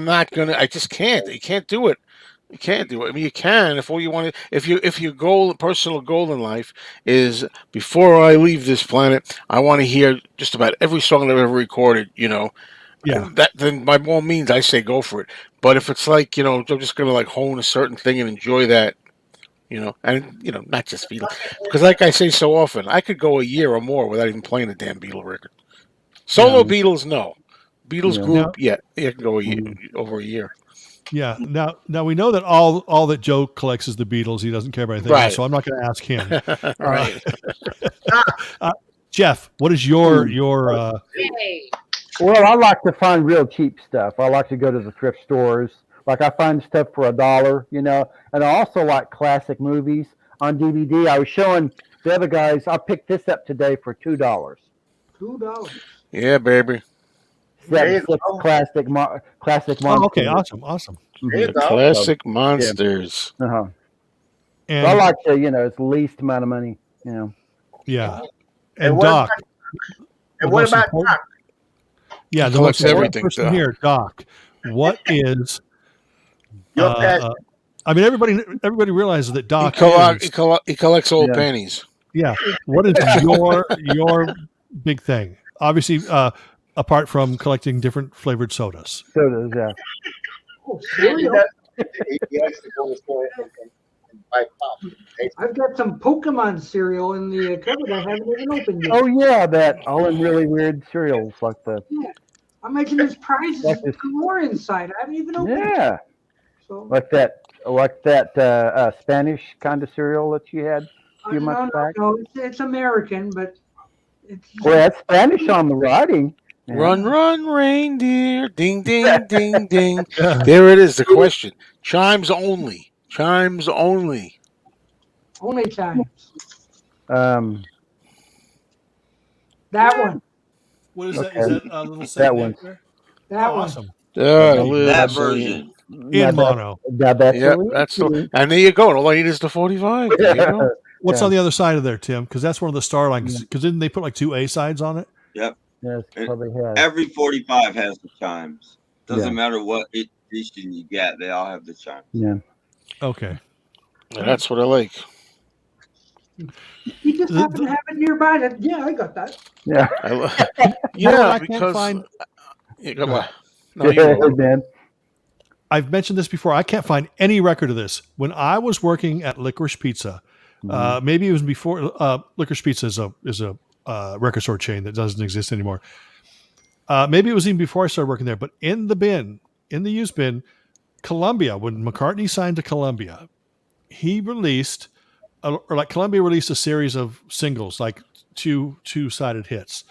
not gonna. I just can't. You can't do it. You can't do it. I mean, you can if all you want to. If your personal goal in life is before I leave this planet, I want to hear just about every song I've ever recorded. Yeah. Then by all means, I say go for it. But if it's like I'm just gonna like hone a certain thing and enjoy that, and not just Beatles, because like I say so often, I could go a year or more without even playing a damn Beatle record. Solo Beatles, no. Beatles Yeah. group, yeah, it can go Mhm. over a year. Yeah. Now we know that all that Joe collects is the Beatles. He doesn't care about anything Right. else, so I'm not going to ask him. Right. Jeff, what is your Hey. Well, I like to find real cheap stuff. I like to go to the thrift stores. Like I find stuff for $1, and I also like classic movies on DVD. I was showing the other guys. I picked this up today for $2. $2. Yeah, baby. There you That's go. classic Oh, okay, monster. awesome. There you The go. classic monsters. Uh-huh. And So I like to, it's the least amount of money. yeah, And and what Doc. And the what most about important- Doc? Yeah, He the most collects important everything, person Doc. here, Doc. What is? Your pet. I mean, everybody realizes that He, Doc he, is. he collects old Yeah. pennies. Yeah. What is your big thing? Obviously, apart from collecting different flavored sodas. Sodas, yeah. Oh, He cereal. has to go to the store and buy pop. I've got some Pokemon cereal in the cupboard I haven't even opened yet. Oh yeah, that all in really weird cereals like the I imagine there's prizes Like this- more inside. I haven't even opened it. yeah, So, like that Spanish kind of cereal that you had a few months back. No, it's American, but it's Well, that's Spanish on the writing. Yeah. Run, run, reindeer. Ding, ding, ding, ding. There it is, the question. Chimes only. Chimes only. only times. Um, That one. What is Okay. that? Is that a little That Saint one. Nick there? That Oh, one. awesome. That version. In mono. That's Yep, what we that's do. and there you go. And all I need is the 45. There you go. What's Yeah. on the other side of there, Tim? Because that's one of the star lines. Because didn't they put like 2 A sides on it? Yep. Yes, It- probably has. Every 45 has the chimes. Doesn't Yeah. matter what edition you get, they all have the chimes. Yeah. Okay. And that's what I like. You just happen to have it nearby. Yeah, I got that. Yeah. Yeah, I can't because find. Yeah, come on. No, you Yeah, won't. man. I've mentioned this before. I can't find any record of this. When I was working at Licorice Pizza, maybe it was before. Licorice Pizza is a record store chain that doesn't exist anymore. Maybe it was even before I started working there. But in the used bin, Columbia, when McCartney signed to Columbia, he released, Columbia released a series of singles, like two-sided hits,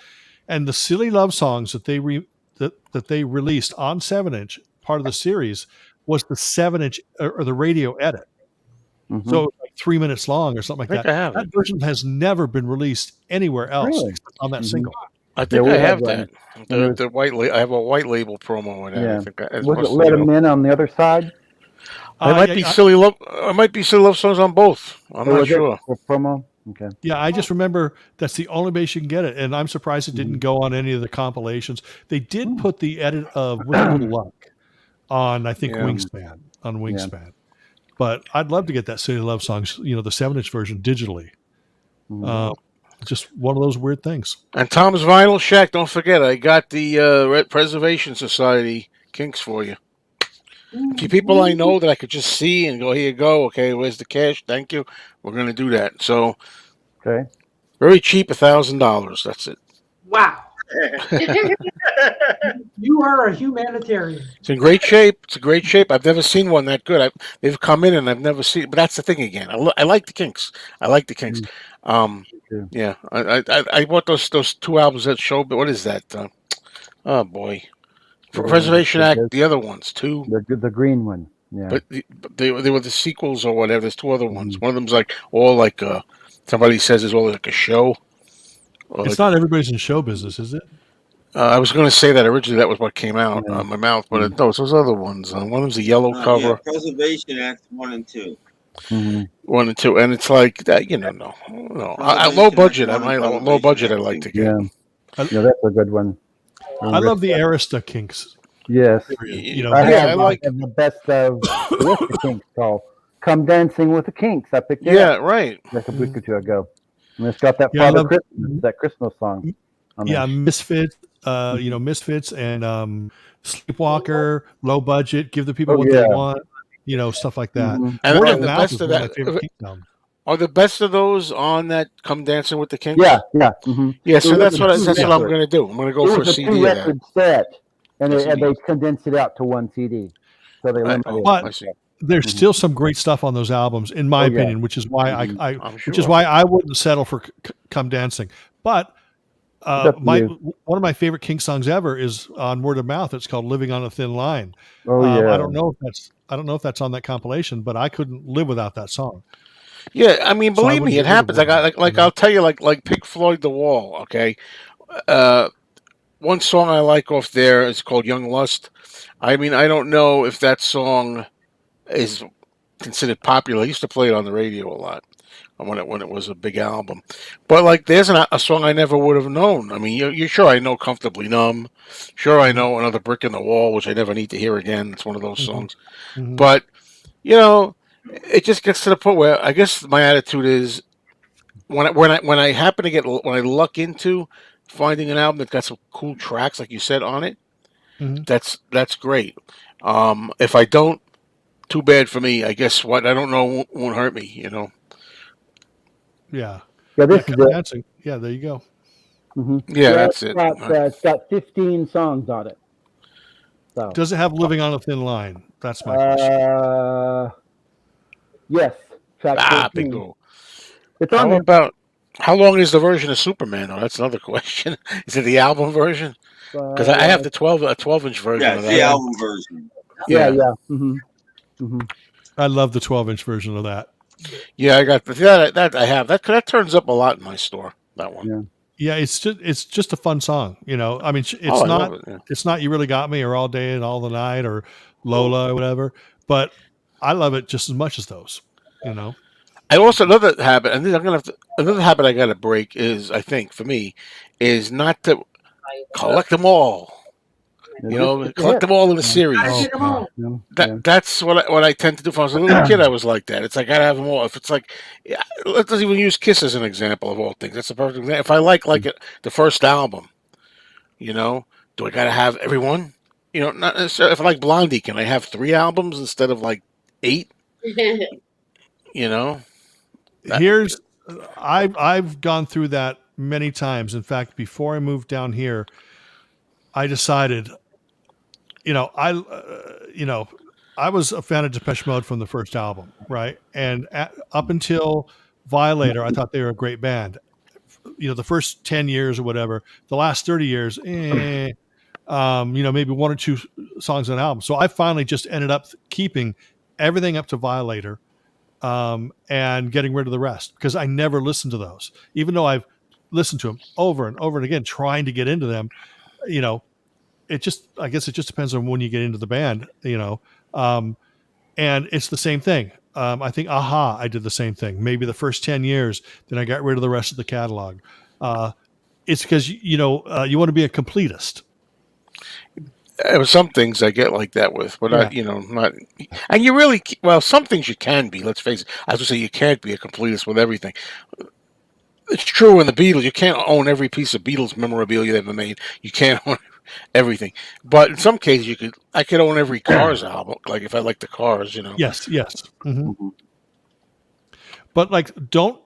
and the Silly Love Songs that they released on 7-inch, part of the series, was the 7-inch or the radio edit. Mhm. So it was like 3 minutes long or something I like think I that. have That it. version has never been released anywhere else Really? except on that Mhm. single. I think we I have have one. that. And The white I have a white label promo with that. Yeah. I think that Was it Let 'Em In on the other side? It might be silly love. It might be silly love songs on both. I'm Or not was it sure. for promo? Okay. Yeah, I just remember that's the only way you can get it, and I'm surprised it didn't go on any of the compilations. They did put the edit of With a Little Luck on, I think, Yeah. Wingspan. But I'd love to get that City Love Songs, the 7-inch version digitally. Mhm. Just one of those weird things. And Tom's Vinyl Shack. Don't forget, I got the Preservation Society kinks for you. A few people I know that I could just see and go, here you go. Okay, where's the cash? Thank you. We're gonna do that. So Okay. very cheap, $1,000. That's it. Wow. You are a humanitarian. It's in great shape. It's in great shape. I've never seen one that good. They've come in and I've never seen. But that's the thing again. I like the Kinks. I like the Kinks. Yeah. I bought those 2 albums that show. But what is that? Oh boy, Preservation Act. The other ones too. The green one. Yeah. But they were the sequels or whatever. There's 2 other ones. One of them's like all like somebody says is all like a show. Or It's like, not everybody's in show business, is it? I was going to say that originally. That was what came out of my mouth, but no, it's those other ones. One of them's a yellow cover. Yeah, Preservation Act 1 and 2. Mhm. 1 and 2, and it's like that. No. At low budget, low budget. I like to get. Yeah. Yeah, that's a good one. I love the Arista Kinks. Yes. I I like. have the best of what's the Kinks called? Come Dancing with the Kinks. I picked it Yeah, up right. like a week or 2 ago. And it's got that Yeah, I Father love- Christmas, that Christmas song. on Yeah, there. Misfits, Misfits and Sleepwalker, low budget, give the people Oh, what yeah. they want. stuff like that. Mhm. Word of And the Mouth best is of one of my that favorite Kinks albums. are the best of those on that Come Dancing with the Kinks. Yeah, yeah. Mm-hmm. Yeah, so that's was a what two I'm record. going to do. I'm going to go It for a was a CD of that. two-record set, and A they, CD. condensed it out to one CD. So they limited it. But I see. there's Mhm. still some great stuff on those albums, in my Oh, yeah. opinion, which is why Mhm. I'm which is sure. why I wouldn't settle for Come Dancing. But It's up to you. one of my favorite King songs ever is on Word of Mouth. It's called "Living on a Thin Line." Oh yeah. I don't know if that's on that compilation, but I couldn't live without that song. Yeah, I mean, So I believe wouldn't me, it get rid of happens. Word of Mouth, you know? I'll tell you, like Pink Floyd, The Wall. Okay, one song I like off there is called "Young Lust." I mean, I don't know if that song is considered popular. I used to play it on the radio a lot when it was a big album. But like, there's a song I never would have known. I mean, you're sure I know "Comfortably Numb." Sure, I know "Another Brick in the Wall," which I never need to hear again. It's one of those Mhm. songs. Mhm. But you know, it just gets to the point where I guess my attitude is when I happen to when I luck into finding an album that's got some cool tracks, like you said, on it, Mhm. that's great. If I don't, too bad for me. I guess what I don't know won't hurt me. Yeah. Yeah, this is Come it. Dancing. Yeah, there you go. Mm-hmm. Yeah, that's it. It's got 15 songs on it. So, Does it have "Living on a Thin Line"? That's my question. yes, track 14. Bingo. It's on How there. about how long is the version of Superman? Though that's another question. Is it the album version? Because I have the 12-inch version Yeah, of it's that. the album version. Yeah. Mm-hmm. Mm-hmm. I love the 12-inch version of that. Yeah, I got that. I have that turns up a lot in my store. That one. Yeah. Yeah, it's just a fun song. I mean, I love it. Yeah. it's not "You Really Got Me" or "All Day and All the Night" or "Lola" or whatever, but I love it just as much as those. I also another habit, and another habit I got to break is I think for me is not to collect them all. Collect them all in a series. Gotta get 'em all. That's what I tend to do. If I was a little kid, I was like that. It's like I gotta have them all. If it's like, yeah, let's even use Kiss as an example of all things. That's a perfect example. If I like the first album, do I gotta have everyone? Not necessarily. If I like Blondie, can I have 3 albums instead of like 8? Here's I've gone through that many times. In fact, before I moved down here, I decided, I was a fan of Depeche Mode from the first album, right? And up until Violator, I thought they were a great band. The first 10 years or whatever, the last 30 years, maybe 1 or 2 songs on an album. So I finally just ended up keeping everything up to Violator, and getting rid of the rest, because I never listened to those, even though I've listened to them over and over and again, trying to get into them. I guess it just depends on when you get into the band, and it's the same thing. I think I did the same thing. Maybe the first 10 years, then I got rid of the rest of the catalog. It's because, you want to be a completist. Some things I get like that with, but not. And you really, some things you can be. Let's face it. I was gonna say you can't be a completist with everything. It's true in the Beatles. You can't own every piece of Beatles memorabilia ever made. You can't own everything. But in some cases, I could own every Cars album. Like if I like the Cars, Yes. Mm-hmm. Mm-hmm. But don't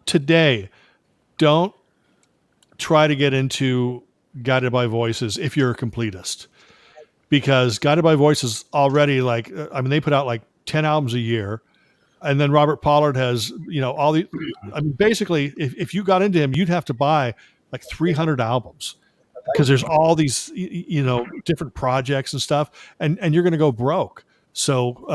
try to get into Guided by Voices if you're a completist, because Guided by Voices already, they put out 10 albums a year. And then Robert Pollard has, all the, basically if you got into him, you'd have to buy 300 albums, because there's all these, different projects and stuff, and you're going to go broke. So,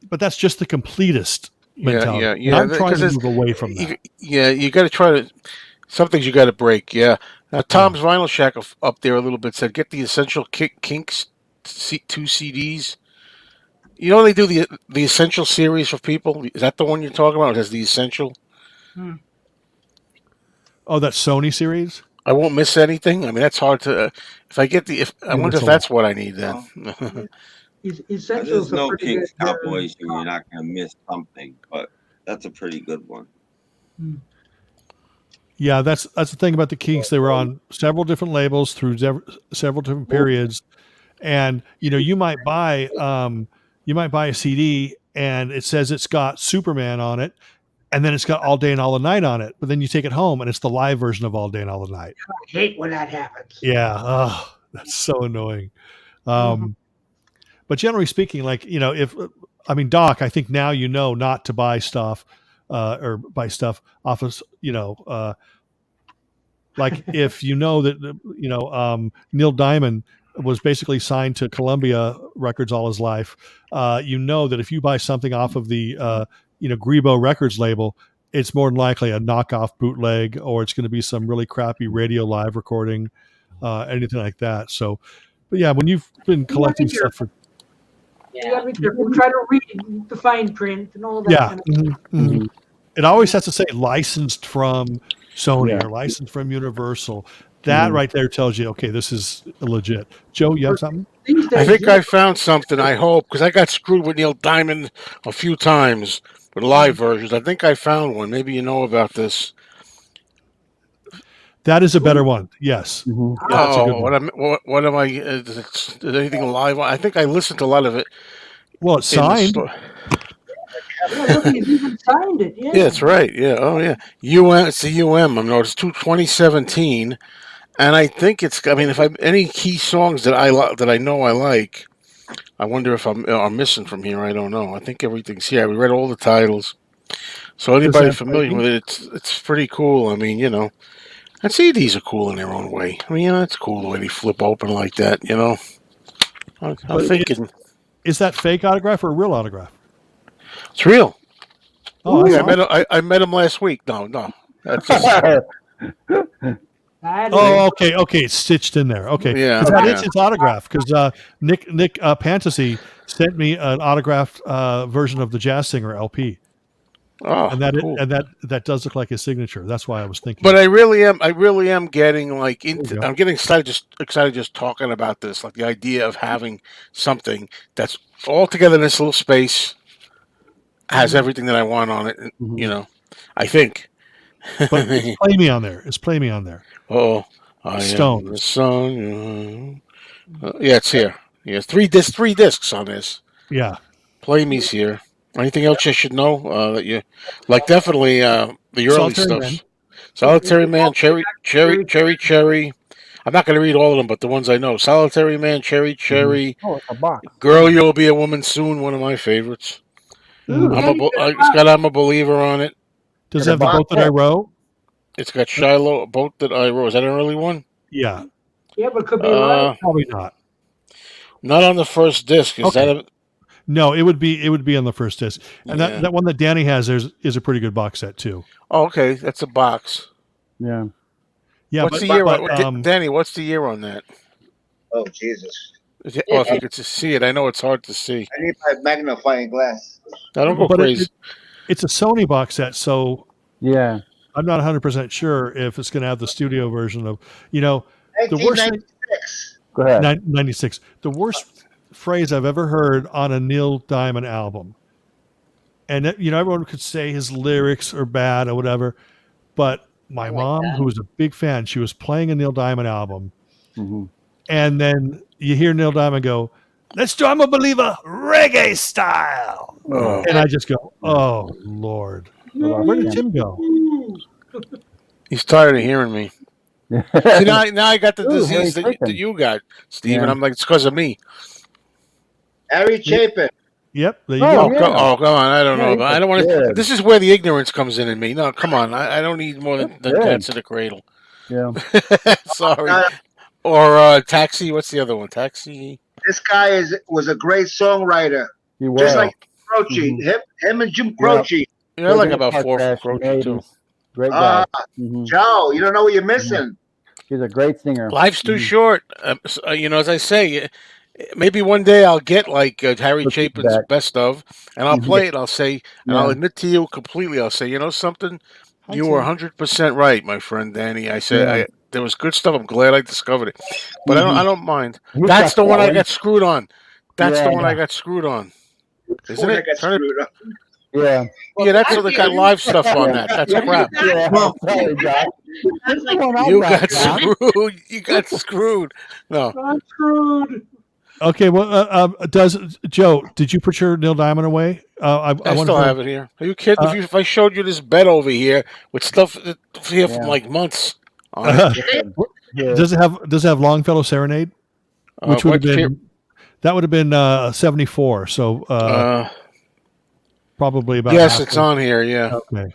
but that's just the completist mentality. Yeah. I'm trying to move away from that. You got to try to. Some things you got to break. Yeah. Now Tom's Vinyl Shack up there a little bit said get the Essential Kinks 2 CDs. They do the Essential series for people. Is that the one you're talking about? It has the Essential. Oh, that Sony series. I won't miss anything. I mean, that's hard to. If I get I wonder if that's what I need then. Essentials There's no are pretty Kings good. compilation. You're not gonna miss something, but that's a pretty good one. Yeah, that's the thing about the Kinks. They were on several different labels through several different periods, and you might buy a CD and it says it's got Superman on it, and then it's got All Day and All the Night on it, but then you take it home and it's the live version of All Day and All the Night. I hate when that happens. Yeah, oh, that's so annoying. But generally speaking, like Doc, I think now not to buy stuff or buy stuff off of like if that Neil Diamond was basically signed to Columbia Records all his life. That if you buy something off of the Grebo Records label, it's more than likely a knockoff bootleg, or it's going to be some really crappy radio live recording, anything like that. So, but yeah, when you've been collecting stuff for, You gotta be careful. Try to read the fine print and all that. yeah, Kind of mhm. It always has to say licensed from Sony or licensed from Universal. That right there tells you, okay, this is legit. Joe, you have something? These days, I think I found something, I hope, because I got screwed with Neil Diamond a few times with live versions. I think I found one. Maybe you know about this. That is a better one. Yes. That's a good one. What am I? Is anything live? I think I listened to a lot of it. Well, it's in the signed. store. yeah, look, he's even signed it. Yeah. Yeah, that's right. Yeah. Oh, yeah. It's the UM. I'm noticed 2017, and I think it's. I mean, if I any key songs that I know I like, I wonder if I'm missing from here. I don't know. I think everything's here. We read all the titles, so anybody familiar with it, it's pretty cool. I mean, and CDs are cool in their own way. I mean, it's cool the way they flip open like that. I'm thinking Is that fake autograph or a real autograph? it's real. Oh, Yeah, that's I met him last week. No, that's just, That Oh, okay. It's stitched in there. Okay. Yeah, 'Cause that yeah. is his autograph. Because Nick Fantasy sent me an autographed version of the Jazz Singer LP, oh, and that cool. that does look like his signature. That's why I was thinking. But I really am getting like There you into. go. I'm getting excited just talking about this, like the idea of having something that's all together in this little space, has everything that I want on it. I think. But it's Play Me on there. It's Play Me on there. Oh, I am Stone. the sun. Yeah, it's here. Yeah, three discs on this. Yeah. Play Me's here. Anything else you should know that you like? Definitely the early Solitary stuff. Man. Solitary Man, Cherry. I'm not going to read all of them, but the ones I know: Solitary Man, Cherry. Oh, it's a box. Girl, You'll Be a Woman Soon. One of my favorites. It's got I'm a Believer on it. Does it have the boat that I row? It's got Shiloh, a boat that I wrote. Is that an early one? Yeah. yeah, but it could be live. Probably not. Not on the first disc. Is Okay. that No, it would be on the first disc. And Yeah. that one that Danny has is a pretty good box set too. okay, that's a box. Yeah. Yeah. What's the year? Danny, what's the year on that? Oh Jesus! If you could just see it, I know it's hard to see. I need my magnifying glass. I don't go But crazy. it's a Sony box set, so Yeah. I'm not 100% sure if it's going to have the studio version of, the worst thing, 1996. Go ahead. 96. The worst phrase I've ever heard on a Neil Diamond album. And everyone could say his lyrics are bad or whatever, but my mom, who was a big fan, she was playing a Neil Diamond album, and then you hear Neil Diamond go, "Let's do I'm a Believer reggae style," and I just go, "Oh Lord, where did Tim go?" He's tired of hearing me. See, now I got the Ooh, disease Harry that you got, Steve, and Yeah. I'm like, it's because of me. Harry Chapin. Yep, there you Oh, go. yeah. Come on. I don't know. Yeah, But I don't want to. good. This is where the ignorance comes in me. No, come on. I don't need more than Good. cats in the cradle. Yeah. Sorry. Or Taxi. What's the other one? Taxi. This guy was a great songwriter, He was. just like Croce. Him and Jim Croce. Yeah, I like about Park four Crash, from Croce Maiden. too. Great guy. Joe, you don't know what you're missing. He's a great singer. Life's too short. As I say, maybe one day I'll get like Harry Let's do Chapin's that. best of, and I'll play it. I'll say, and I'll admit to you completely. I'll say, something. You were 100% right, my friend Danny. I said there was good stuff. I'm glad I discovered it, but I don't mind. You That's got the one I that got screwed on. That's the Yeah. one I got screwed on. Isn't Before I it? got Turn it- screwed up. Yeah. Yeah, that's what they got live stuff on that. That's crap. Yeah. Sorry, Doc. Sounds like Come on, You Doc, got Doc. screwed. You got screwed. No. I'm screwed. Okay. Well, does Joe? Did you put your Neil Diamond away? I I wonder still if- have it here. Are you kidding? Uh, If I showed you this bed over here with stuff here from Yeah. like months on it, Yeah. Does it have Longfellow Serenade? Which would have what year? been 74. So probably about Yes, halfway. it's on here. Yeah. Okay.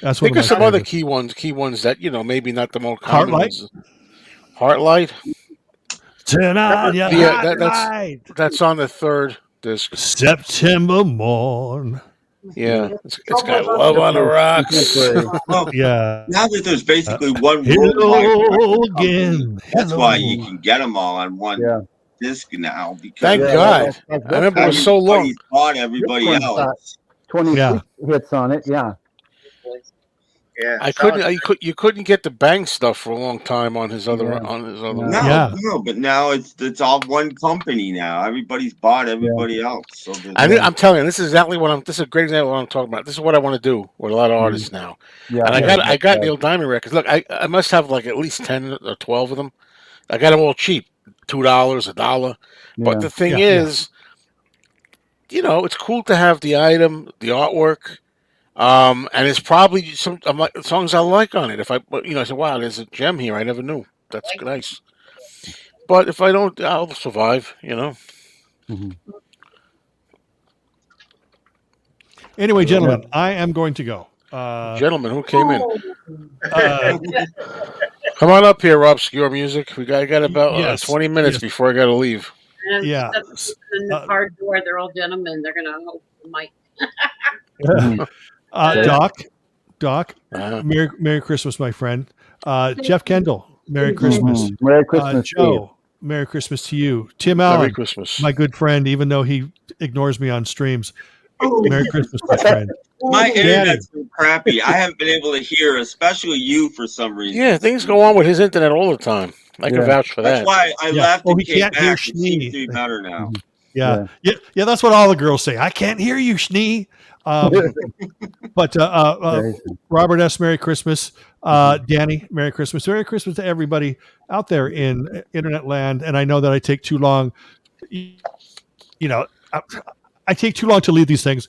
That's Think one of of some my other favorites. key ones that maybe not the most common Heartlight? ones. Heartlight. Turn on your Yeah, hot light. that's on the third disc. September morn. Yeah, it's got Troubles Love on the Rocks. Well, Yeah. now that there's basically one Hello worldwide company, again. that's why you Hello. can get them all on one Yeah. disc now. Because Thank Yeah, God. that's I remember it was so long. everybody's bought everybody This one's got else. 20 Yeah. hits on it. Yeah. Yeah. You couldn't get the Bang stuff for a long time on his other Yeah. ones. No, Yeah. no, but now it's all one company now. Everybody's bought everybody else. So I'm telling you, this is exactly this is a great example of what I'm talking about. This is what I want to do with a lot of artists now. Yeah. And yeah, I got Neil Diamond records. Look, I must have like at least 10 or 12 of them. I got them all cheap, $2, $1. But the thing is, it's cool to have the item, the artwork, and it's probably some songs I like on it. If I say, wow, there's a gem here I never knew. That's nice. But if I don't, I'll survive. Mhm. Anyway, gentlemen, I am going to go. Gentlemen, who came in? Uh, Come on up here, Obscure Music. I got about Yes, 20 minutes yes. before I got to leave. And Yeah. in the car door, they're all gentlemen. They're gonna hold the mic. Doc, Uh, Merry Christmas, my friend. Jeff Kendall, Merry Christmas. Merry Christmas. to you. Joe, Merry Christmas to you. Tim Merry Allen, Christmas. my good friend, even though he ignores me on streams. Merry Christmas, my friend. my Danny. internet's been crappy. I haven't been able to hear, especially you, for some reason. Yeah, things go on with his internet all the time. I can Yeah. vouch for That's that. why I Yeah. left Oh, and he came can't hear back. It seems Schnee. to be better now. Yeah. That's what all the girls say. I can't hear you, Schnee. But Robert S., Merry Christmas. Danny, Merry Christmas. Merry Christmas to everybody out there in internet land. And I know that I take too long. I take too long to lead these things.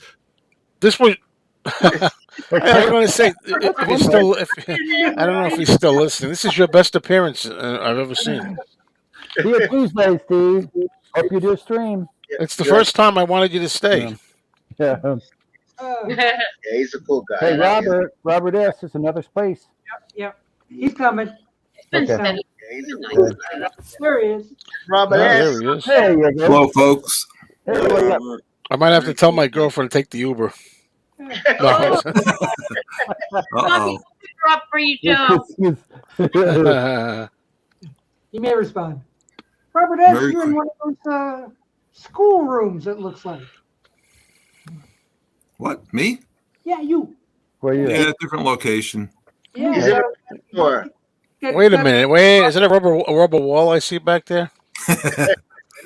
This was. I was going to say, if he's still, I don't know if he's still listening. This is your best appearance I've ever seen. See you Tuesday, Steve. Hope you do a stream. It's the first time I wanted you to stay. Yeah. Yeah, he's a cool guy. Hey, Robert S. is another space. Yep. He's coming. It's been Okay. steady. Yeah, he's a It's cool been guy. nice. There he is. Robert Yeah, S. there he is. There you go. Hello, folks. Hey, what's up? I might have to tell my girlfriend to take the Uber. No. Uh-oh. Drop for you, Joe. He may respond. Robert S., Very you're in one of those school rooms, it looks like. What? Me? Yeah, you. Where you? Yeah, different location. Yeah. He's in a store. Wait a minute. Is it a rubber wall I see back there?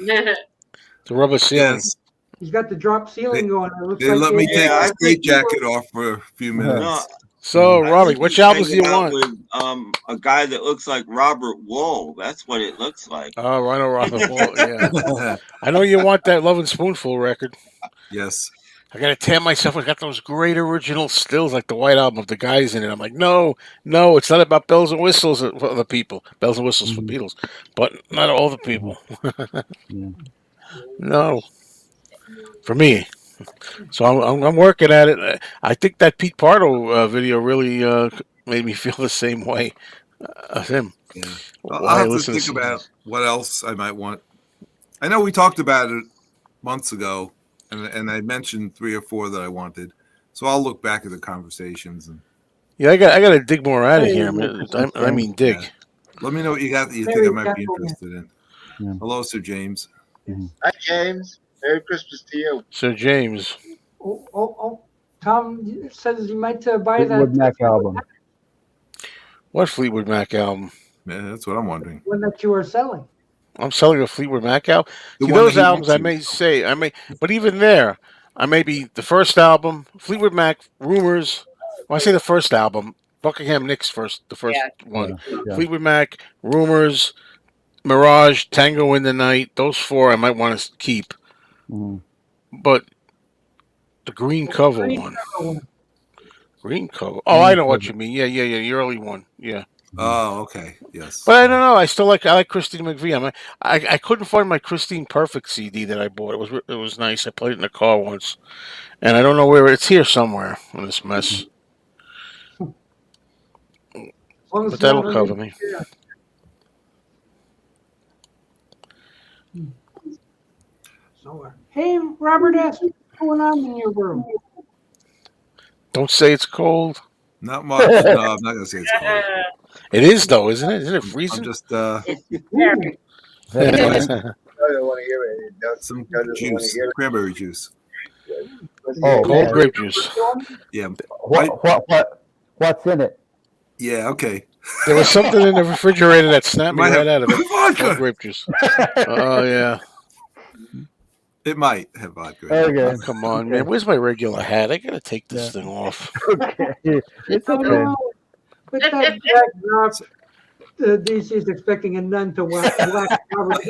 The rubber ceiling. Yes. He's got the drop ceiling going. It looks They like let me they- take I the think straight you were- jacket off for a few minutes. No, So, I Robbie, think which he's albums do you hanging out want? With, a guy that looks like Robert Wool. That's what it looks like. Oh, Rhino Robert Wall. Yeah. I know you want that Love and Spoonful record. Yes. I gotta tear myself. I got those great original stills, like the White Album of the guys in it. I'm like, no, it's not about bells and whistles for other people. Bells and whistles for Beatles, but not all the people. Yeah. No, for me. So I'm working at it. I think that Pete Pardo video really made me feel the same way as him. Yeah. Why I'll have to listen think about what else I might want. I know we talked about it months ago, and I mentioned 3 or 4 that I wanted. So I'll look back at the conversations and Yeah, I got to dig more out of here. I mean, dig. Yeah. Let me know what you got that you think Very I might be careful. interested in. Yeah. Hello, Sir James. Hi, James. Merry Christmas to you. So James, Oh. Tom says he might buy Fleetwood that Mac album. what Fleetwood Mac album? Yeah, that's what I'm wondering. one that you are selling. I'm selling a Fleetwood Mac album. The See, one those that he albums, wants I may, but even there, I may be the first album, Fleetwood Mac, Rumors. When I say the first album, Buckingham Nicks the first Yeah. one. Yeah. Fleetwood Mac, Rumors, Mirage, Tango in the Night. Those 4 I might want to keep. Mm. But the green cover Green one. cover one. Green cover. Oh, I know what you mean. Yeah. The early one. Yeah. Oh, okay. Yes. But I don't know. I like Christine McVie. I couldn't find my Christine Perfect CD that I bought. It was nice. I played it in the car once, and I don't know where it's here somewhere in this mess. As long as But it's that'll not cover under me. the chair. So, hey, Robert S., what's going on in your room? Don't say it's cold. Not much. No, I'm not gonna say it's cold. It is though, isn't it? Isn't it I'm freezing? just It's very. Very nice. I don't want to hear it. some I just wanna juice, hear it. cranberry juice. Oh, Cold okay. grape juice. Yeah, What's in it? yeah. Okay. There was something in the refrigerator that snapped me Might right have out of it. Cold vodka. grape juice. Oh yeah. It might have vodka. Okay. Come on, Okay. man. Where's my regular hat? I gotta take this Yeah. thing off. Okay. It's Oh, okay. no. With that backdrop, DC is expecting a nun to whack Robert.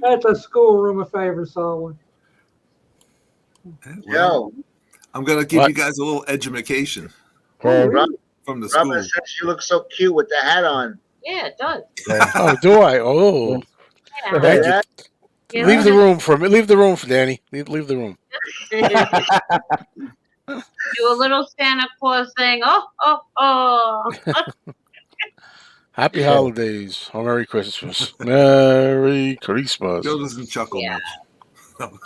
That's a schoolroom if I ever saw one. Well, Yo, I'm gonna give What? you guys a little education Okay. Rob, from the school. Robert says you look so cute with the hat on. Yeah, it does. Oh, do I? Oh, Yeah. thank you. Yeah. Yeah. Leave the room for me. Leave the room for Danny. Leave the room. Do a little Santa Claus thing. Oh. Happy holidays or Merry Christmas. Merry Christmas. Joe doesn't chuckle Yeah. much. Ho,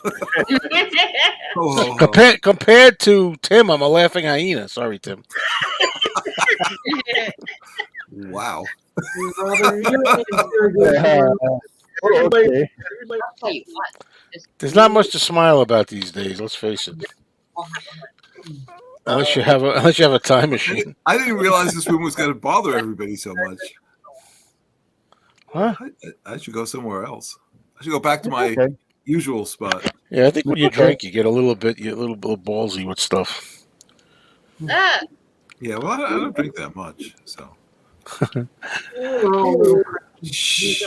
ho, ho. Compared to Tim, I'm a laughing hyena. Sorry, Tim. Wow. Robert, you're in very good form. Everybody, Okay. everybody, I'll tell you what. There's not much to smile about these days. Let's face it. Unless you have a time machine. I didn't realize this room was going to bother everybody so much. Huh? I should go somewhere else. I should go back to my Okay. usual spot. Yeah, I think when you Okay. drink, you get a little bit ballsy with stuff. Ah, Yeah, well, I don't drink that much, so. We're all little Shh.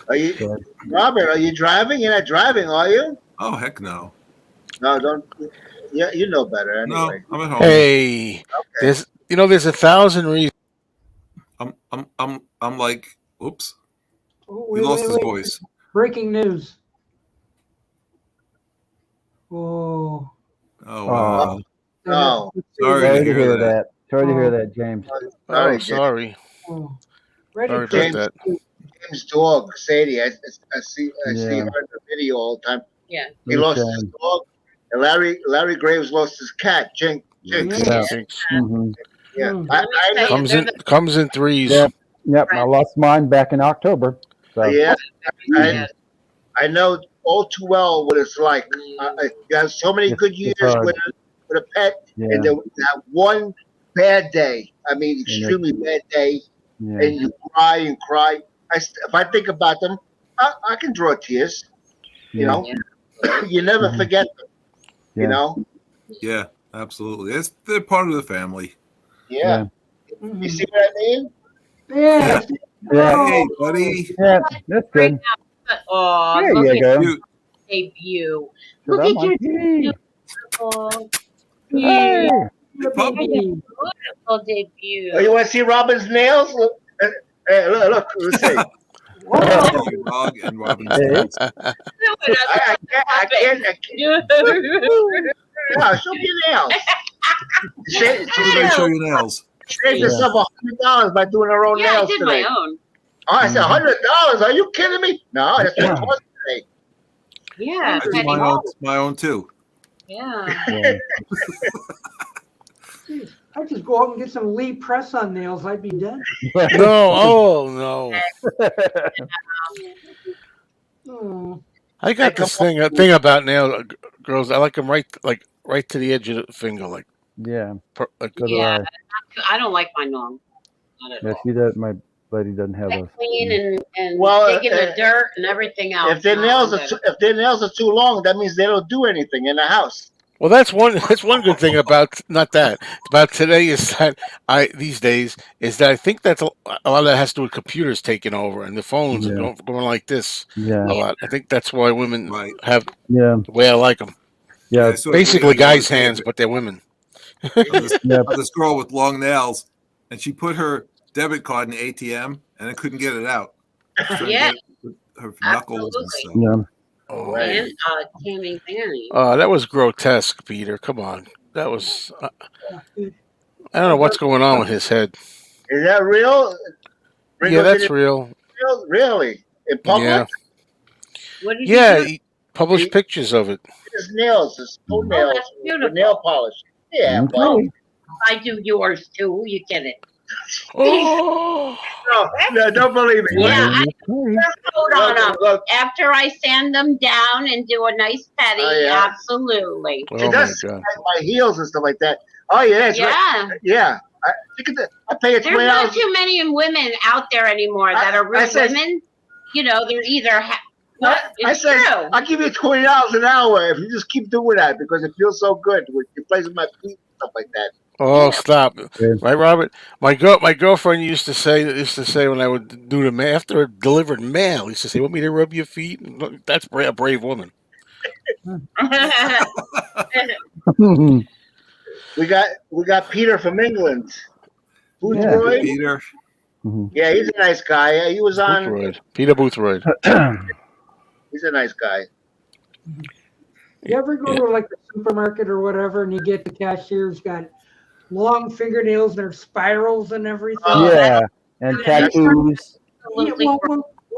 are you, Robert? Are you driving? You're not driving, are you? Oh heck no! No, don't. Yeah, you know better No, anyway. I'm at home. Hey, there's 1,000 reasons. I'm like, oops, Oh, he lost his voice. Breaking news. Oh. Oh wow. No. Sorry Sorry to hear that. Sorry to hear that, James. Oh, James. sorry. Oh. Sorry Ready about James. that. James' dog, Sadie. I see Yeah. her in the video all the time. yeah. He lost his dog, and Larry Graves lost his cat, Jinx. Yeah. Yeah. Thanks. Mm-hmm. Yeah, Mm. I know. Comes in threes. Yep. Yep. I lost mine back in October. So Yeah, Yeah. I know all too well what it's like. You have so many good years hard. with a pet, yeah. and then that one bad day. I mean, extremely bad day, Yeah. and you cry and cry. If I think about them, I can draw tears. You know, you never Mhm. forget them. Yeah. You know, Yeah, absolutely. They're part of the family. yeah. You see what I mean? Yeah. Yeah. Hey, buddy. Yeah. That's good. Oh, There look you at go. You, debut. So Look I'm at like, your hey. beautiful, Hey. puppy. beautiful debut. Oh, you want to see Robin's nails? Look, hey, look. Let's see. Your dog and Robin's Hey. nails. I can't. Yeah, show me your nails. Everybody show your nails. Saved herself $100 by doing her own Yeah, I nails did today. my own. Oh, I said $100. Are you kidding me? No, that's what it Yeah. cost today. Yeah, I do my own too. yeah. Yeah. I'd just go out and get some Lee press on nails. I'd be done. No, oh no. Oh. I got this thing about nail girls. I like them right to the edge of the finger, like Yeah. like So do Yeah. I. I don't like my long. Not at Yeah, all. she does. My lady doesn't have They those. clean and Well, dig in the dirt and everything else. If their nails are too long, that means they don't do anything in the house. Well, that's one good thing about not that about today is that I these days is that I think that's a lot of that has to do with computers taking over and the phones and Yeah. going like this Yeah. a lot. I think that's why women Right. have Yeah. the way I like them. Yeah, Yeah. I saw a video Basically, the other guys' day hands, but they're women. of this, Yeah. of this girl with long nails, and she put her debit card in the ATM and I couldn't get it out. She was trying to Yeah, get it with her knuckles and absolutely. stuff. Yeah. Oh, Right. And Tammy Fanny. that was grotesque, Peter. Come on, that was. Dude, I don't know what's going on with his head. Is that real? Yeah, Ringo did that's it real. real? Really? In Yeah, public? What did yeah. you do? He published He- pictures of it. His nails, his toenails that's with beautiful. nail polish. Yeah, well, Okay. I do yours too. You get it. Oh, no, don't believe it. Yeah, I Okay. vote on them. Look, After I sand them down and do a nice petty, Oh, yeah. absolutely. she oh my does God. like my heels and stuff like that. Oh yeah, it's right. Yeah. Yeah. Look at that. I pay it There's not $20. too many women out there anymore that are I real said- women. You know, they're either. I It's said true. I'll give you $20 an hour if you just keep doing that because it feels so good with you placing my feet and stuff like that. Oh, stop! Yeah. Right, Robert. My girlfriend used to say when I would do the mail after delivered mail, used to say, "Want me to rub your feet?" Look, that's a brave woman. We got Peter from England. Who's Yeah. Roy? Peter. Yeah, he's a nice guy. He was on. Boothroyd. Peter Boothroyd. He's a nice guy. You ever go to like the supermarket or whatever, and you get the cashier's got long fingernails, and their spirals and everything? Yeah. And tattoos. Yeah, Absolutely. well,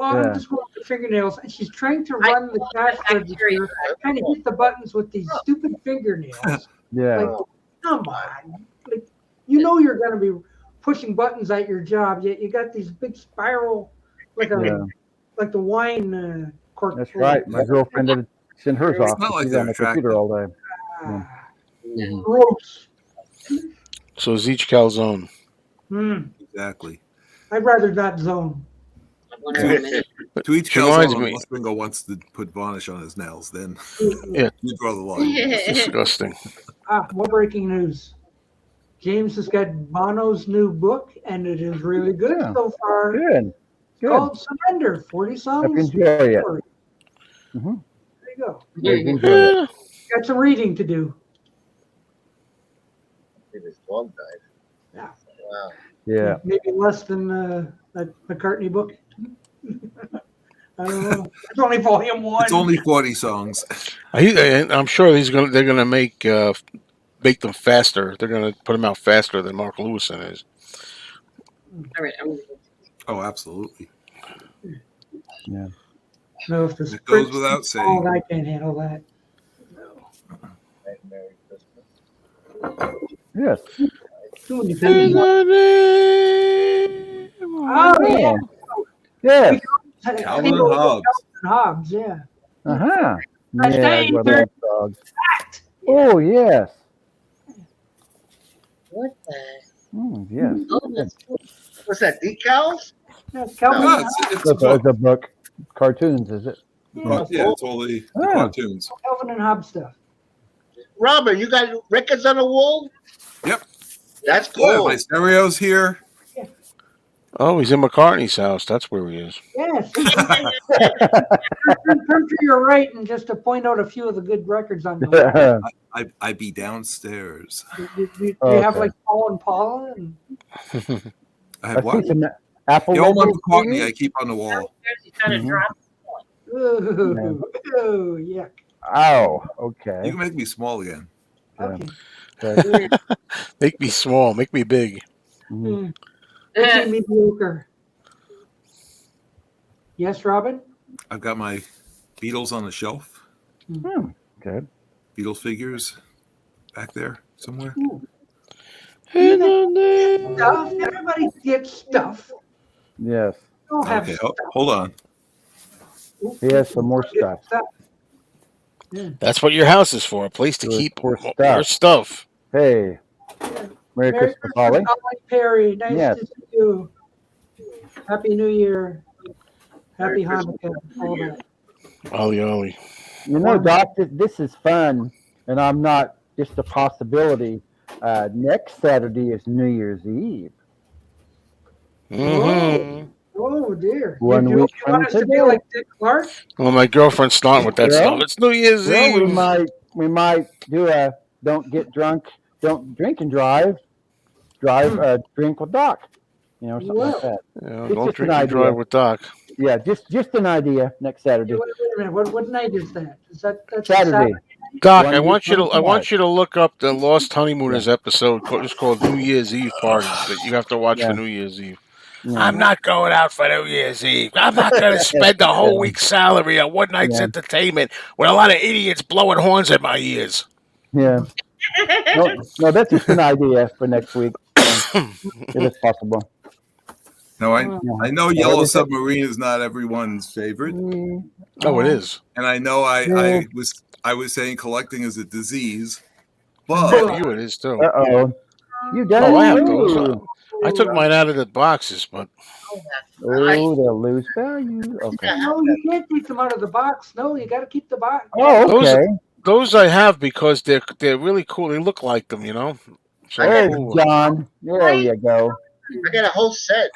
Yeah. I'm just going with the fingernails, and she's trying to run the cash register, trying to hit the buttons with these stupid fingernails. Yeah. Like, come on, like you know you're going to be pushing buttons at your job, yet you got these big spiral, like Yeah. like the wine cork. That's right. My girlfriend did send hers It's off. not like She's they're on the computer attractive. all day. Ah, Mhm. gross. So is each calzone. Exactly. I'd rather not zone. To each She reminds calzone, me- unless Ringo wants to put varnish on his nails, then Yeah. you draw the line. It's disgusting. More breaking news. James has got Bono's new book, and it is really good Yeah. so far. Good. It's Good. called Surrender, 40 songs. Hope you enjoy it. Story. Mhm. There you go. Hope you enjoy it. Yeah. Got some reading to do. His dog died. Yeah. Wow. Yeah. Maybe less than that McCartney book. I don't know. It's only volume 1. It's only 40 songs. I'm sure they're gonna make them faster. They're gonna put them out faster than Mark Lewison is. All right, Oh, absolutely. No, if the It goes script's without too long, saying. I can't handle that. Merry Christmas. Yes. Too many things. Oh, yeah. Yes. Calvin and Hobbes. Hobbes, yeah. Uh-huh. I Yeah, say well, they're- that's dogs. Oh, yes. what the? Yes. Oh, that's cool. What's that? Decals? Yeah, Calvin No, and it's a That's book. a book. Cartoons, is it? Hobbes. Yeah, it's all the Oh. cartoons. Calvin and Hobbes stuff. Robert, you got records on the wall? Yep. That's Yeah, cool. my stereo's here. Oh, he's in McCartney's house. That's where he is. Yes. Turn to your right and just to point out a few of the good records on the wall. I be downstairs. You have Okay. like Paul and Paula and I I have see what? some Apple. The old one logos for McCartney you? I keep on the wall. You gotta Mhm. drop. ooh, ooh, yuck. Oh, You okay. can make me small again. Yeah. Okay. Okay. Make me small. Make me big. Mhm. Pretty mediocre. Yes, Robin? I've got my Beatles on the shelf. Hmm. Okay. Beatles figures back there somewhere. Stuff. Everybody gets stuff. Yes. Don't have Okay, stuff. hold on. He has some more stuff. That's what your house is for. A place to Good keep for your stuff. Hey. Merry Christmas, Holly. Holly Perry. Nice Yes. to see you. Happy New Year. Happy Merry Hanukkah. All that. Ollie, Ollie. You know, Doc, this is fun and I'm not just a possibility. Next Saturday is New Year's Eve. Mm-hmm. Oh dear. One you week want from us to be today. like Dick Clark? Well, my girlfriend's starting with that Well, stuff. It's New Year's Well, Eve. we might do a don't get drunk, don't drink and drive, drink with Doc. Something like Well, that. Yeah, It's don't just an drink and idea. drive with Doc. Yeah, just an idea. Next Saturday. wait a minute. What night is that? That's a Saturday. Doc, One I week want you from to I want tonight. you to look up the Lost Honeymooners episode. It's called New Year's Eve parties that you have to watch for Yeah. New Year's Eve. Yeah. I'm not going out for New Year's Eve. I'm not going to spend a whole week's salary on one night's Yeah. entertainment with a lot of idiots blowing horns at my ears. Yeah. No, that's just an idea for next week. So it is possible. No, Yeah. I know What Yellow is it? Submarine is not everyone's favorite, Oh, it is. and I know Yeah. I was saying collecting is a disease, Yeah, but for you it is too. Uh-oh. You done Oh, it I have too. those. I took mine out of the boxes, but Oh, they'll lose value. Okay. No, you can't take them out of the box. No, you got to keep the box. Oh, those okay. those I have because they're really cool. They look like them, So I There's got- cool. John. There you go. I got a whole set.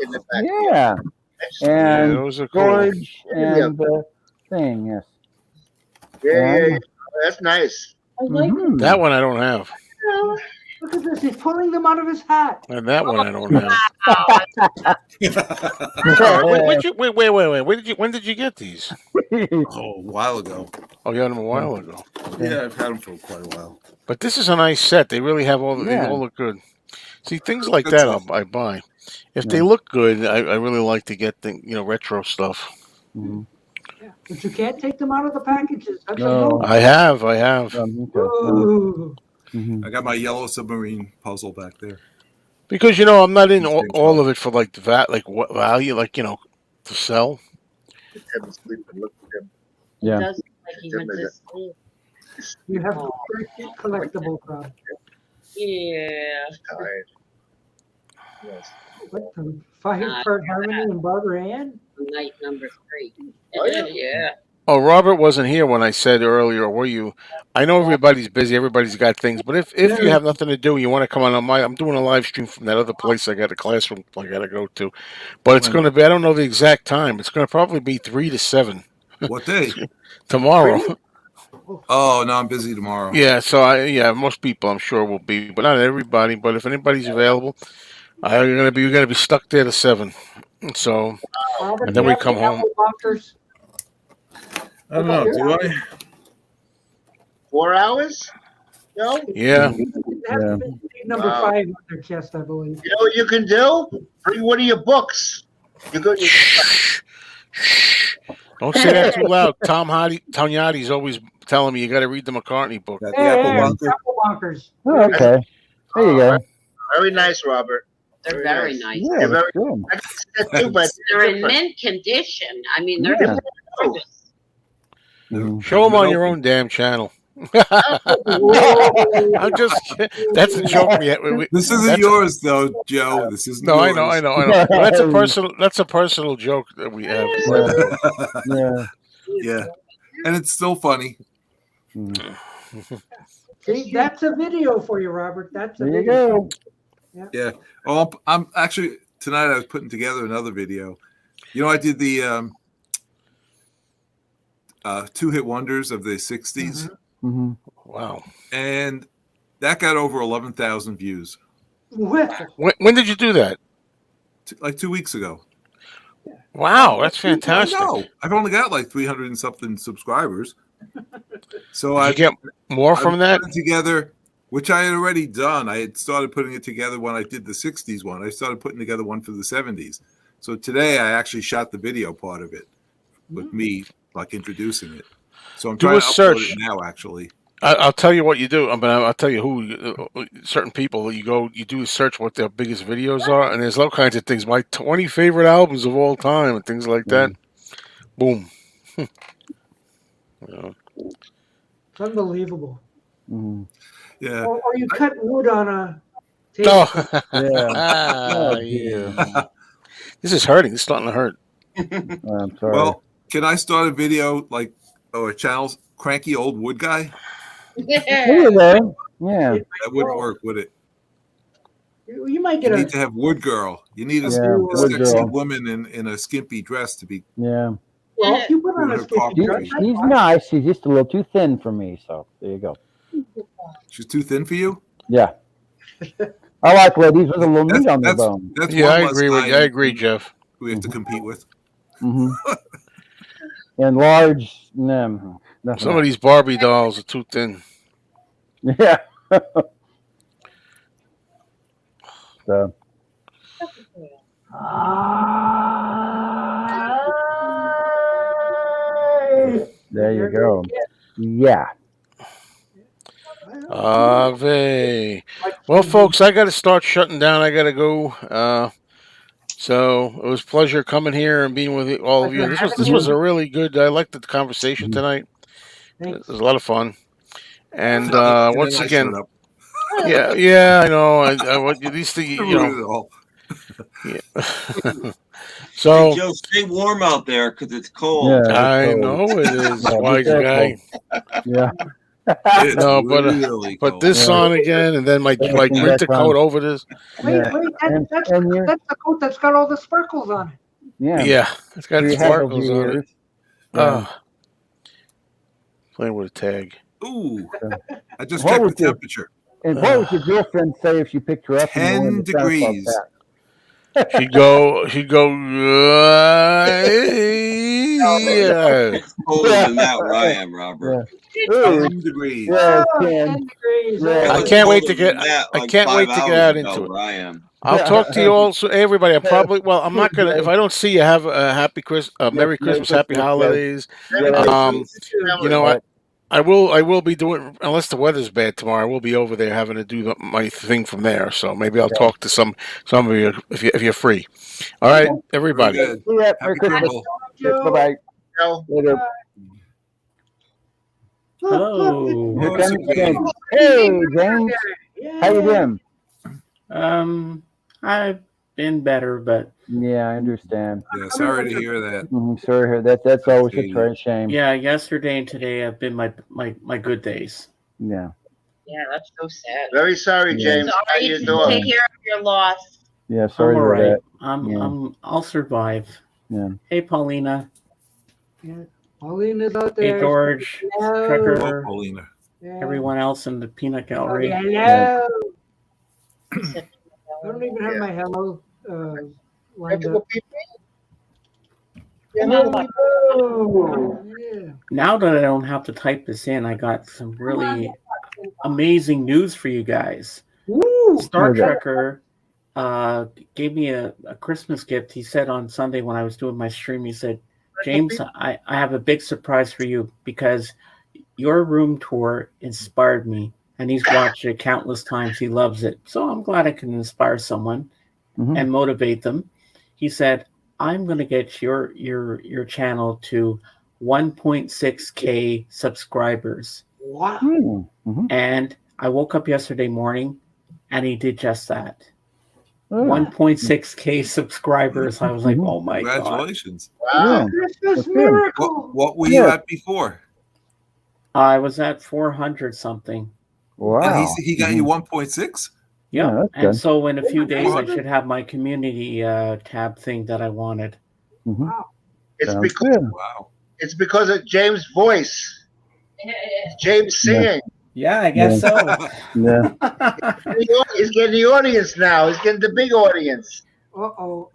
In the back. Yeah. Yeah, And those are cool. storage and the thing, yes. Yeah. That's nice. Mhm. That one I don't have, Look at this. He's pulling them out of his hat. and that one I don't have. Wait. When did you get these? a while ago. Oh, you had them a while ago. Yeah, I've had them for quite a while. But this is a nice set. They really have all. They Yeah. all look good. See, things like That's that I buy. If they Yeah. look good, I really like to get retro stuff. Mhm. Yeah. But you can't take them out of the packages. That's No. a no. I have. Okay. Whoa. Mhm. I got my Yellow Submarine puzzle back there. Because I'm not in all of it for like what value, to sell. Have him sleep and look at him. Yeah. Does look like he went to sleep. You have to break collectible crowd. Yeah. Tired. Yes. What the Five-Part Harmony and Barbara Ann? Night number 3. Oh, yeah. Yeah. Oh, Robert wasn't here when I said earlier, were you? I know everybody's busy, everybody's got things, but if you have nothing to do and you want to come on I'm doing a live stream from that other place. I got a classroom I got to go to, but it's going to be, I don't know the exact time. It's going to probably be 3 to 7 What day? tomorrow. Oh, no, I'm busy tomorrow. Yeah, so most people I'm sure will be, but not everybody. But if anybody's available, you're gonna be stuck there to 7. So Robert, And then you we have come the home. apple bunkers? I don't know. Do I? 4 hours? No? yeah, That's Yeah. number Wow. 5 on their chest, I believe. You know what you can do? Bring one of your books. You go. Shh. Don't say that too loud. Tonyati's always telling me you got to read the McCartney book. Got the apple bunker. apple bunkers. Oh, okay. There you go. Very nice, Robert. They're very nice. Yeah, They're that's very- good. I can see that too, but They're in different. mint condition. I mean, they're Yeah. gorgeous. Mhm. Show them on your own damn channel. I'm just kidding. That's a joke. This isn't that's- yours, though, Joe. This isn't No, yours. I know. Well, that's a personal joke that we have. Yeah. Yeah. And it's still funny. Mhm. See, that's a video for you, Robert. That's a There you video. go. Yeah. Oh, I'm actually, tonight I was putting together another video. I did the two-hit wonders of the 60s, hmm Wow. and that got over 11,000 views Well, When did you do that? like 2 weeks ago. Wow, that's fantastic. I know. I've only got like 300 and something subscribers. So Did I you get more from that? put it together, which I had already done. I had started putting it together when I did the 60s one. I started putting together one for the 70s. So today I actually shot the video part of it with me, like introducing it. So I'm Do trying a to upload search. it now, actually. I'll tell you what you do. I mean, I'll tell you who. Certain people, you do a search what their biggest videos are, and there's all kinds of things. My 20 favorite albums of all time, and things like that. Boom. it's unbelievable. Mhm. Yeah. Or you cut wood on a table. Oh, Yeah. Ah, dear. This is hurting. It's starting to hurt. I'm sorry. Well, can I start a video like a channel, Cranky Old Wood Guy? There you go. Yeah. It That wouldn't work, would it? You might You get need to have wood girl. You need a wood sexy girl. woman in a skimpy dress to be. Yeah. well, if you put on Doing a her skimpy coffee She, dress, break. she's nice. She's just a little too thin for me. So there you go. She's too thin for you. Yeah. I like ladies with a little meat on their bone. That's Yeah, one I less agree with guy you. I agree, Jeff. we have to compete with. Mm-hmm. And large, no, Some of these Barbie dolls are too thin. Yeah. So. There you go. Yeah. Ave. Well, folks, I got to start shutting down. I got to go. So it was a pleasure coming here and being with all of you. This was a really good. I liked the conversation tonight. It was a lot of fun. And And once then I again, showed up. yeah, I know. At least I ruined it all. Yeah. Hey, So Joe, stay warm out there because it's cold. Yeah. It's I cold. know it is, Yeah, be wise careful. guy. Yeah. It's No, really put cold. this Yeah. on again, and then my Yeah, winter that's on. coat over this. Wait, Yeah. And that's you're, the coat that's got all the sparkles on it. yeah. Yeah, it's got You had over sparkles on it. years. Yeah. Playing with a tag. Ooh, I just What checked the would you- temperature. And what would your girlfriend say if you picked her up? 10 degrees. She'd go. Yeah. It's colder than that where I am, Robert. Ooh, 10 degrees. yeah, Oh, 10. 10 degrees. Yeah. It I was can't wait to colder get. than that, I like can't 5 wait to get hours out ago into it. where I am. I'll talk to you all. So everybody, I probably. Well, I'm not gonna. If I don't see you, have a happy Christmas, Merry Christmas, Happy Holidays. You know, I will be doing, unless the weather's bad tomorrow. I will be over there having to do my thing from there. So maybe I'll talk to some of you if you're free. All right, everybody. Very good. See ya. Happy Merry Christmas. Crumble. Bye bye. Later. Hello. Here comes James. Hey, James. How you doing? I've been better, but Yeah, I understand. Yeah, sorry to hear that. Sorry to hear that. That's always a shame. yeah, yesterday and today have been my good days. Yeah. Yeah, that's so sad. Very sorry, James. How Sorry you to doing? take care of your loss. Yeah, sorry I'm to all hear right. that. I'll survive. Yeah. Hey, Paulina. Pauline is out Hey, there. George. Hello. Oh, Trucker. Paulina. Yeah. Everyone else in the peanut gallery. Hello. I don't even have my hello lined up. Hello. Yeah. Now that I don't have to type this in, I got some really amazing news for you guys. Woo. Star Okay. Trekker gave me a Christmas gift. He said on Sunday when I was doing my stream, he said, James, I have a big surprise for you because your room tour inspired me, and he's watched it countless times. He loves it. So I'm glad I can inspire someone and motivate them. He said, I'm going to get your channel to 1.6K subscribers. Wow. And I woke up yesterday morning and he did just that. 1.6K subscribers. I was like, oh my God. Congratulations. Wow. Christmas miracle. What were you at before? I was at 400 something. Wow. And he got you 1.6? Yeah. that's And good. so in a few days, I 400? should have my community tab thing that I wanted. Wow. It's Sounds because good. Wow. it's because of James' voice. James singing. Yeah, I guess so. Yeah. He's getting the audience now. He's getting the big audience. Uh-oh.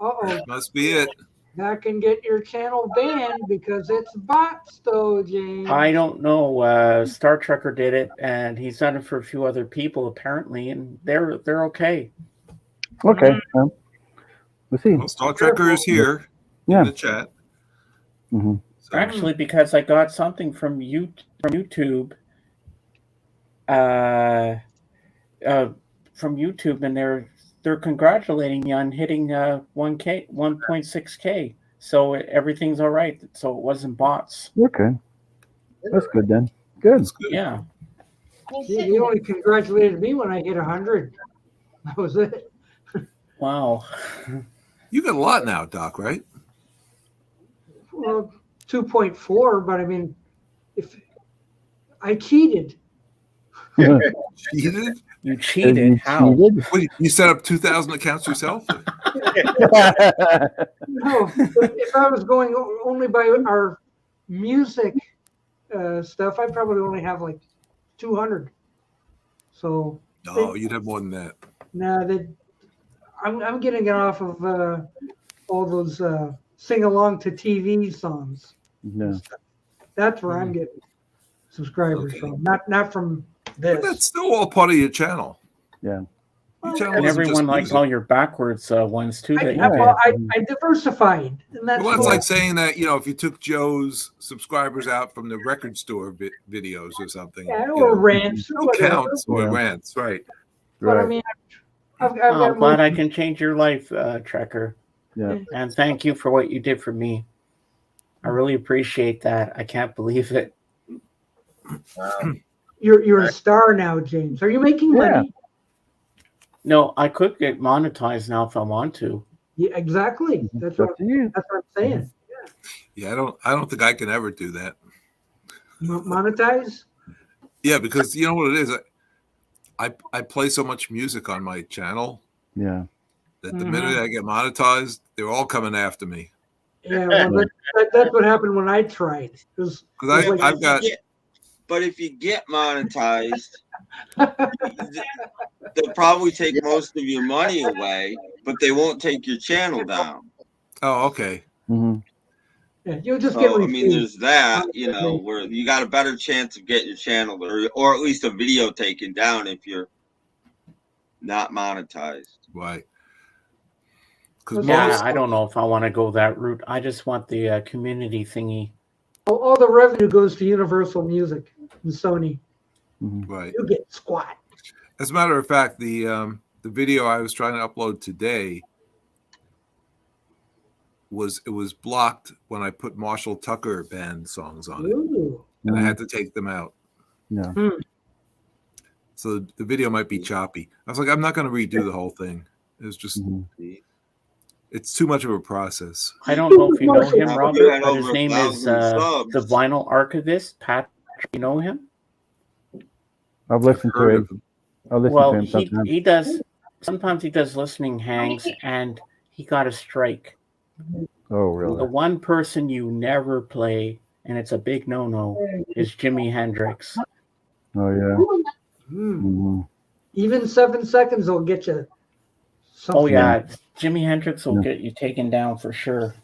Must be it. That can get your channel banned because it's bots, though, James. I don't know. Star Trekker did it, and he's done it for a few other people apparently, and they're okay. Okay. We'll see. Well, Star Trekker is here Yeah. in the chat. So, Actually, because I got something from YouTube, and they're congratulating me on hitting 1.6K. So everything's all right. So it wasn't bots. Okay. That's good then. Good. that's good. Yeah. He only congratulated me when I hit 100. That was it. Wow. You got a lot now, Doc, right? Well, 2.4, but I mean, if I cheated, Cheated? You cheated. You How? cheated? Wait, you set up 2,000 accounts yourself? No, if I was going only by our music stuff, I probably only have like 200. So No, you'd have more than that. nah, I'm getting it off of all those sing along to TV songs. No. That's where I'm getting subscribers Okay. from, not from But this. that's still all part of your channel. Yeah. Your channel And isn't just everyone likes music. all your backwards ones too. That you I diversified, and that's Well, that's what- like saying that, if you took Joe's subscribers out from the record store videos or something. yeah, you or know, rants, or no whatever. counts or Yeah. rants, right? But I Right. mean, I've Oh, got I'm glad more- I can change your life, Trekker. Yeah. And thank you for what you did for me. I really appreciate that. I can't believe it. You're a star now, James. Are you making Yeah. money? No, I could get monetized now if I want to. Yeah, exactly. That's It's what up to you. I'm saying. Yeah, I don't think I can ever do that. Monetize. Yeah, because you know what it is. I play so much music on my channel Yeah. that the minute I get monetized, they're all coming after me. Yeah, well, that's what happened when I tried. Because like- I've got But if you get monetized, they'll probably take most of your money away, but they won't take your channel down. oh okay. Hmm. Yeah, you'll just get So I mean, refused. there's that, where you got a better chance of getting your channel or at least a video taken down if you're not monetized. Right. Because Yeah, I don't know if I want to go that route. I just want the community thingy. All the revenue goes to Universal Music and Sony. right. You get squat. As a matter of fact, the video I was trying to upload today was blocked when I put Marshall Tucker band songs on it, Ooh. and I had to take them out. Yeah. So the video might be choppy. I was like, I'm not going to redo the whole thing. It's just it's too much of a process. I don't know if you know him, Now, Robert, you had but his over name is 1,000 subs. the Vinyl Archivist. Pat, you know him? I've listened to Heard him. of him. I listen Well, to him sometimes. he does. Sometimes he does listening hangs, and he got a strike. Oh, The really? one person you never play, and it's a big no-no, is Jimi Hendrix. Oh, yeah. Hmm. Mhm. Even 7 seconds will get you. Something. Oh yeah, Jimi Hendrix will get you taken down for sure.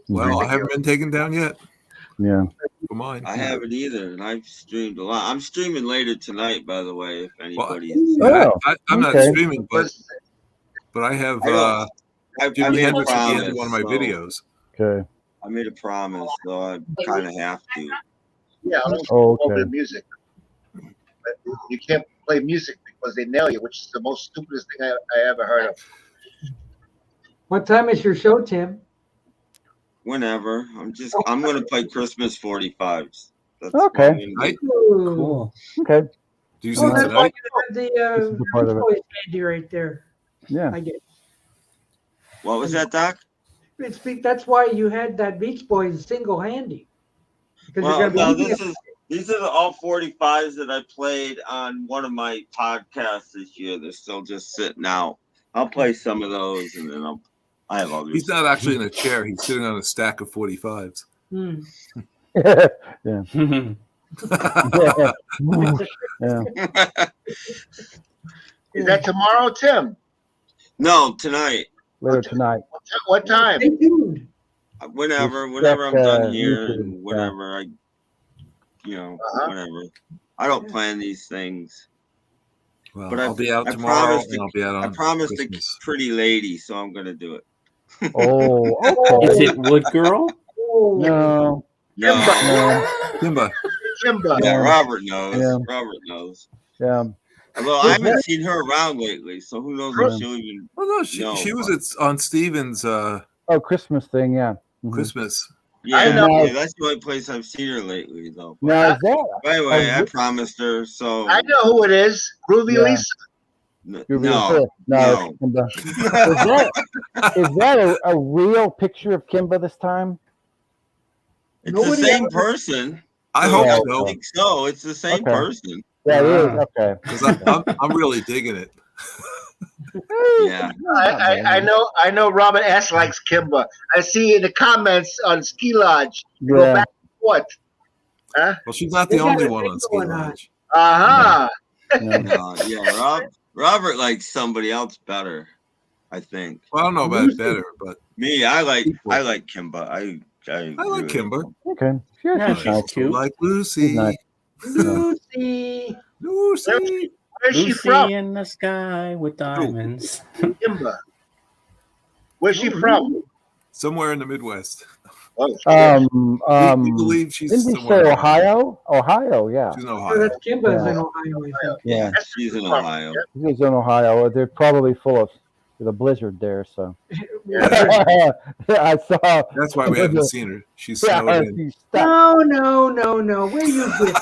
Well, I haven't been taken down yet. Yeah. For mine. I haven't either, and I've streamed a lot. I'm streaming later tonight, by the way, if anybody. Oh, I'm not okay. streaming, but I have I Jimi made a Hendrix at the end of promise, one of my so videos. Okay. I made a promise, so I kind of have to. Yeah, I don't Oh, know okay. good music. But you can't play music because they nail you, which is the most stupidest thing I ever heard of. What time is your show, Tim? Whenever I'm gonna play Christmas 45s. That's what Okay. I'm gonna do. Right? Ooh. Cool. Okay. Do you Oh, see that's why tonight? you have the This is the part of it. Beach Boys handy right there. Yeah. I get it. What was that, Doc? That's why you had that Beach Boys single handy. Because Well, you're no, gonna be these are all 45s that I played on one of my podcasts this year. They're still just sitting out. I'll play some of those, and then I have others. He's not actually in a chair. He's sitting on a stack of 45s. Hmm. Yeah. yeah. Yeah. Is that tomorrow, Tim? No, tonight. Later tonight. What time? Stay tuned. Whenever I'm Check, done here, YouTube, and whenever Uh-huh. whenever. I don't plan these things. Well, But I'll be out I tomorrow, promised and I'll be out I on promised a Christmas. pretty lady, so I'm gonna do it. Oh, Is okay. it Wood Girl? Oh. No. No, No. Kimba, Kimba. yeah, Robert knows. Yeah. Robert knows. Yeah. Although I haven't seen her around lately, so who knows if she'll even. well, no, she No, was on Steven's Oh, Christmas thing. Yeah. Mhm. Christmas. Yeah, know. yeah, that's the only place I've seen her lately, though. Now is that? But anyway, Oh, I promised her, so I know who it is. Ruby Yeah. Lisa. You're being no, fair. no. Kimba. Is that a real picture of Kimba this time? It's Nobody the same ever- person. I So hope Yeah, I so. think so. It's the same Okay. person. Yeah, it is. Okay. because I'm really digging it. Yeah. I know Robert S likes Kimber. I see in the comments on Ski Lodge. You go Yeah. back and forth. Huh? Well, she's not They the got only a one thing on Ski going on. Lodge. Uh-huh. No. No, yeah. Robert likes somebody else better, I think. Well, I don't know about it better, but Me, I like Kimba. I I like really Kimber. Okay. Sure, Yeah, she's she's nice. Also cute. like Lucy. She's nice. Lucy. Lucy. Where's she Lucy from? in the sky with diamonds. Kimber. Where's she from? Somewhere in the Midwest. Oh, shit. We believe she's Didn't we somewhere say in Ohio? Ohio, yeah. She's in Oh, Ohio. that's Kimba's Yeah. in Ohio, I think. Yeah. She's in Ohio. She's in Ohio. They're probably full of the blizzard there, so. Yeah. I saw. That's why we haven't seen her. She's snowed in. She's stuck. No. Where you get this?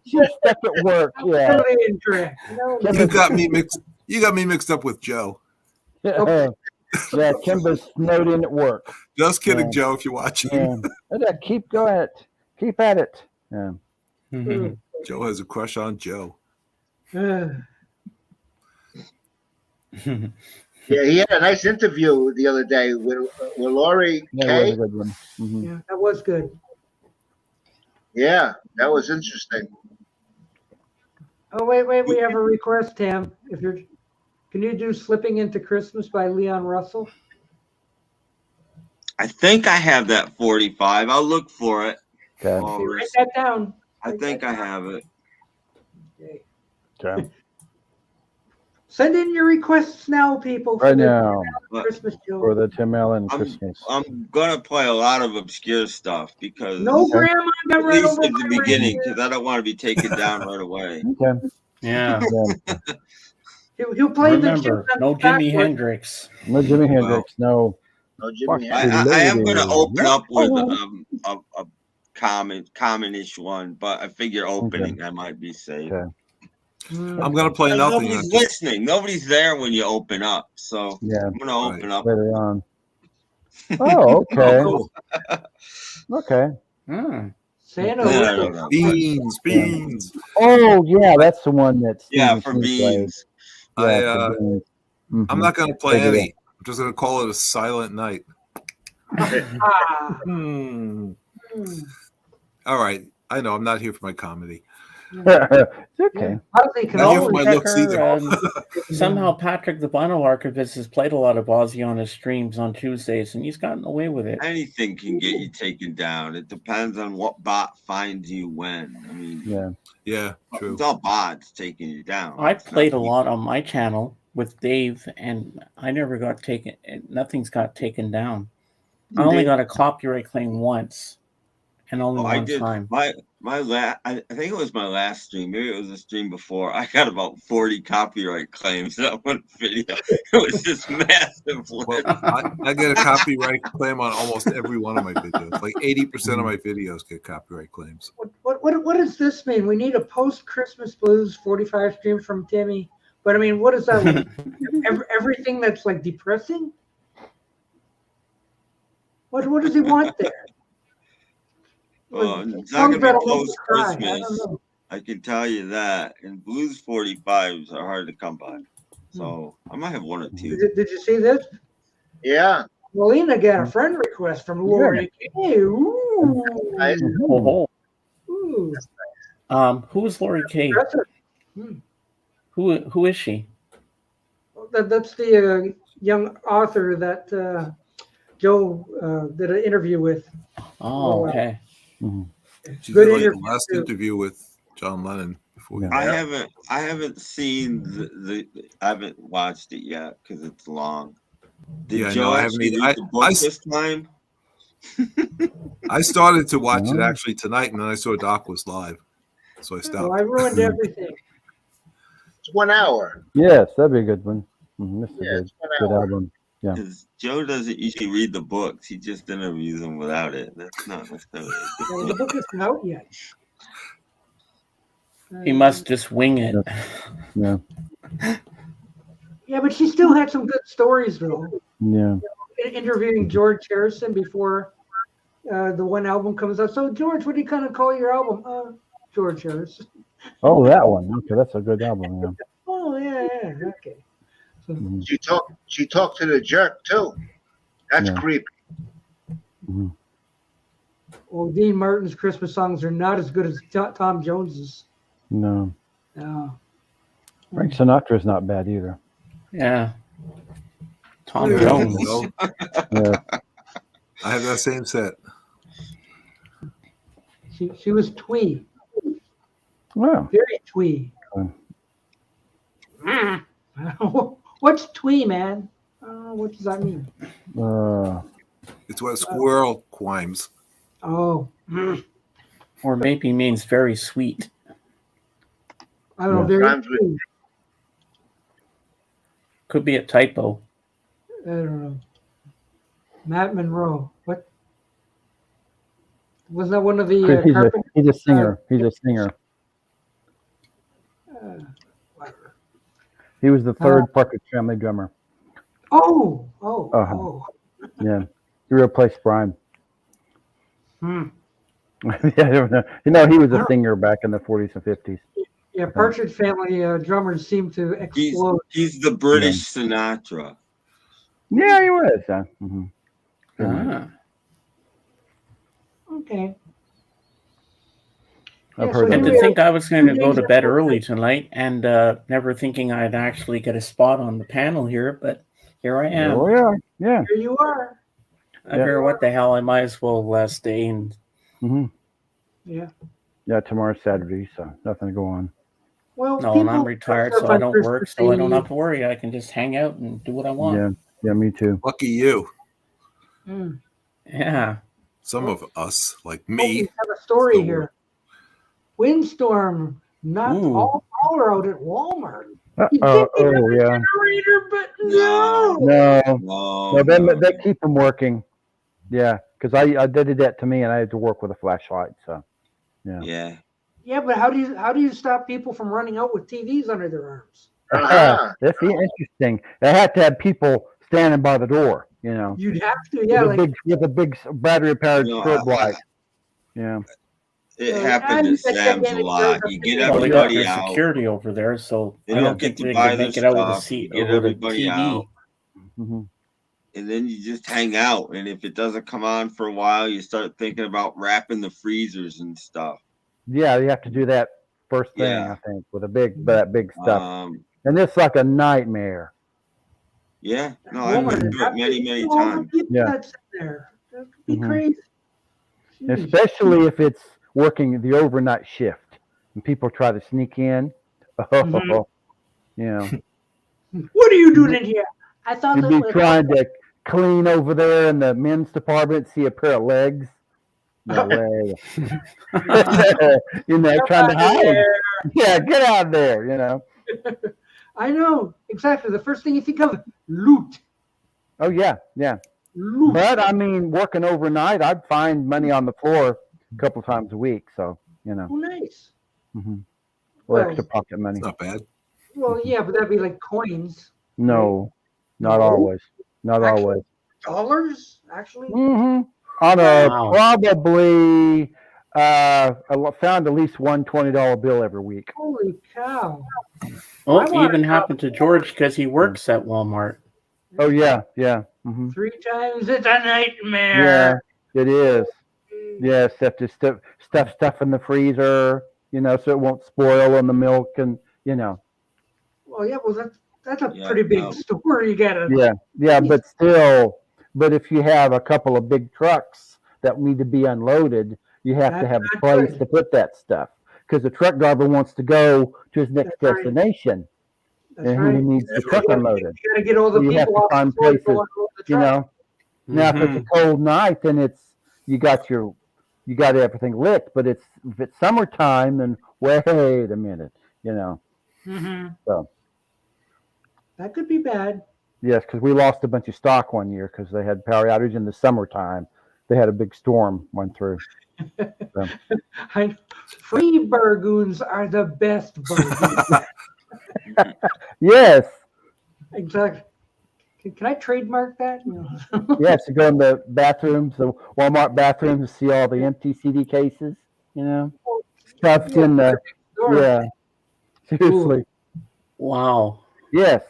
She's stuck at work. Yeah. Totally incorrect. No. You got me mixed up with Joe. Yeah, Kimber's snowed in at work. Just kidding, Yeah. Joe, if you're watching. Yeah. Keep going. Keep at it. Yeah. Mhm. Joe has a crush on Joe. Yeah, he had a nice interview the other day with Lori That was Kay. a good one. Mhm. Yeah, that was good. Yeah, that was interesting. Oh, wait, we have a request, Tam. Can you do Slipping into Christmas by Leon Russell? I think I have that 45. I'll look for it. Okay. Write that down. I think I have it. Okay. Okay. Send in your requests now, people. Right now Christmas for joke. the Tim Allen I'm- Christmas. I'm gonna play a lot of obscure stuff because No grandma got at run least over at the by beginning, reindeer. because I don't want to be taken down right away. Okay. Yeah. He'll play the Remember, kids no on Jimi backwards. Hendrix. No Jimi Hendrix. No. No Jimmy. Fuck. I am gonna open up with Oh. a common-ish one, but I figure opening I might be safe. Okay. I'm going to play nothing. Nobody's listening. Nobody's there when you open up, so Yeah. I'm gonna open up. Later on. Oh, okay. Oh, Okay. Hmm. Santa. I don't know. beans. Oh, yeah, that's the one that's Yeah, for beans. Yeah, for beans. Mhm. I'm not going to play Figure it any. I'm just going to call it a silent night. Ah. Hmm. All right. I know. I'm not here for my comedy. It's okay. Ozzy can Not here for always my looks either. Somehow Patrick, the vinyl archivist, has played a lot of Ozzy on his streams on Tuesdays, and he's gotten away with it. Anything can get you taken down. It depends on what bot finds you when. I mean, Yeah. Yeah, true. it's all bots taking you down. I It's not played a people. lot on my channel with Dave, and I never got taken. Nothing's got taken down. I only got a copyright claim once, and only Oh, I one did. time. My last, I think it was my last stream. Maybe it was a stream before. I got about 40 copyright claims that one video. It was just massive. Well, I get a copyright claim on almost every one of my videos. Like 80% of my videos get copyright claims. What does this mean? We need a post-Christmas blues 45 stream from Timmy. But I mean, what is that? Like? Everything that's like depressing? What does he want there? Well, Like, it's not songs going to that'll be make you post cry. I don't Christmas. know. I can tell you that. And blues 45s are hard to come by. So I might have one or two. Did you see this? Yeah. Melina got a friend request from Lori. Hey, ooh. Nice. Oh, Ooh. who's Lori Kay? That's a- Who is she? that's the young author that Joe did an interview with. Oh, okay. She Good did like the interview, last too. interview with John Lennon before we I haven't seen I haven't watched it yet because it's long. Did Yeah, Joe no, I haven't actually either. read the book I this time? I started to watch it actually tonight, and then I saw Doc was live, so I Well, stopped. I ruined everything. It's 1 hour. Yes, that'd be a good one. This is Yeah, a it's 1 good hour. album. Yeah. Because Joe doesn't usually read the books; he just interviews them without it. That's not necessarily. A Well, good the thing. book isn't out yet. He must just wing it. Yeah. Yeah, but she still had some good stories though. Yeah. Interviewing George Harrison before the one album comes out. So George, what do you kind of call your album? George Harrison. Oh, that one. Okay, that's a good album. Yeah. Oh yeah, okay. So, Mhm. She talked to the jerk too. That's Yeah. creepy. Mhm. well, Dean Martin's Christmas songs are not as good as Tom Jones's. No, No. Frank Sinatra's not bad either. Yeah. Tom Yeah, Jones. you know, Yeah. I have that same set. She was twee, Wow. very twee. What's twee, man? What does that mean? It's what squirrel quimes. Oh, Or maybe means very sweet. I don't know. Yeah. Very Rhymes with- twee. Could be a typo. I don't know. Matt Monroe. What? Wasn't that one of the He's a singer. He's a singer. whatever. He was the third Partridge Family drummer. Oh. Uh-huh. Yeah. He replaced Brian. Hmm. Yeah, I don't know. You know, he was a singer back in the 40s and 50s. Yeah, Partridge Family drummers seem to explode. He's the British Sinatra. Yeah, he was. Mm-hmm. Ah. Okay. I've Yeah, heard so And of to it. think I was going to go days to bed after- early tonight and never thinking I'd actually get a spot on the panel here, but here I am. Oh, yeah. Yeah. Here you are. I figure what the hell, I might as well stay and Mm-hmm. Yeah. Yeah, tomorrow's Saturday, so nothing to go on. Well, no, and people I'm retired, dress so up I on don't work, Christmas so I don't Eve. have to worry. I can just hang out and do what I want. Yeah. Yeah, me too. Lucky you. Mm. Yeah. Some of us, like Oh, we me, have a story Still here. Windstorm knocked Ooh. all power out at Walmart. You Oh, think they have a yeah. generator, but no. No, they keep them working. Yeah, because I did that to me, and I had to work with a flashlight. So, Yeah. Yeah, but how do you stop people from running out with TVs under their arms? That's interesting. They had to have people standing by the door. You know, You'd have to, yeah. with a big battery powered No, strobe light. Yeah. It Yeah, happened you to got Sam's a gigantic lot. doors You up get there. Well, they got everybody their out. security over there, so They I don't don't get think to they buy can their make it out with a stuff. seat You get over the everybody TV. out. Mm-hmm. And then you just hang out. And if it doesn't come on for a while, you start thinking about wrapping the freezers and stuff. Yeah, you have to do that first thing. Yeah. I think with that big stuff, And it's like a nightmare. yeah, no, I've been through it many All the times. people Yeah. that's in there. That could be Mhm. crazy. Jeez. Especially if it's working the overnight shift and people try to sneak in. Mhm. You know, What are you doing in here? I thought you'd that be was trying to clean over there in the men's department, see a pair of legs. No way. You know, trying to hide. Yeah, get out of there, you know. I know exactly. The first thing you think of, loot. Oh, yeah, yeah. Loot. But, I mean, working overnight, I'd find money on the floor a couple times a week. So, you know, Oh, nice. Well, extra pocket money. it's not bad. Well, yeah, but that'd be like coins. No, not No? always. Not Actually- always. Dollars, actually? Mm-hmm. On a Wow. probably, I found at least one $20 bill every week. Holy cow. Oh, I it wanna even go- happened to George because he works at Walmart. Oh, yeah, yeah. Mm-hmm. 3 times, it's a nightmare. Yeah, it is. Yes, have to stuff in the freezer, you know, so it won't spoil in the milk, and you know. Well, yeah, well, that's a Yeah, pretty big no. store. You gotta. Yeah, but still, if you have a couple of big trucks that need to be unloaded, you have to That's have a not place good. to put that stuff because the truck driver wants to go to his next That's right. destination, That's and right. he needs the truck unloaded. You gotta get all the You have people to off the find floor to places, go unload the You truck. know. Now, if Mhm. it's a cold night, then you got everything licked. But if it's summertime, then wait a minute, you know. Mhm. So That could be bad. yes, because we lost a bunch of stock one year because they had power outage in the summertime. They had a big storm went through. Free burgoons are the best burgoons. Yes, Exactly. Can I trademark that? yes. To go in the bathrooms, the Walmart bathrooms, to see all the empty CD cases. You know. stuffed in the Sure. yeah. Seriously, Wow. yes.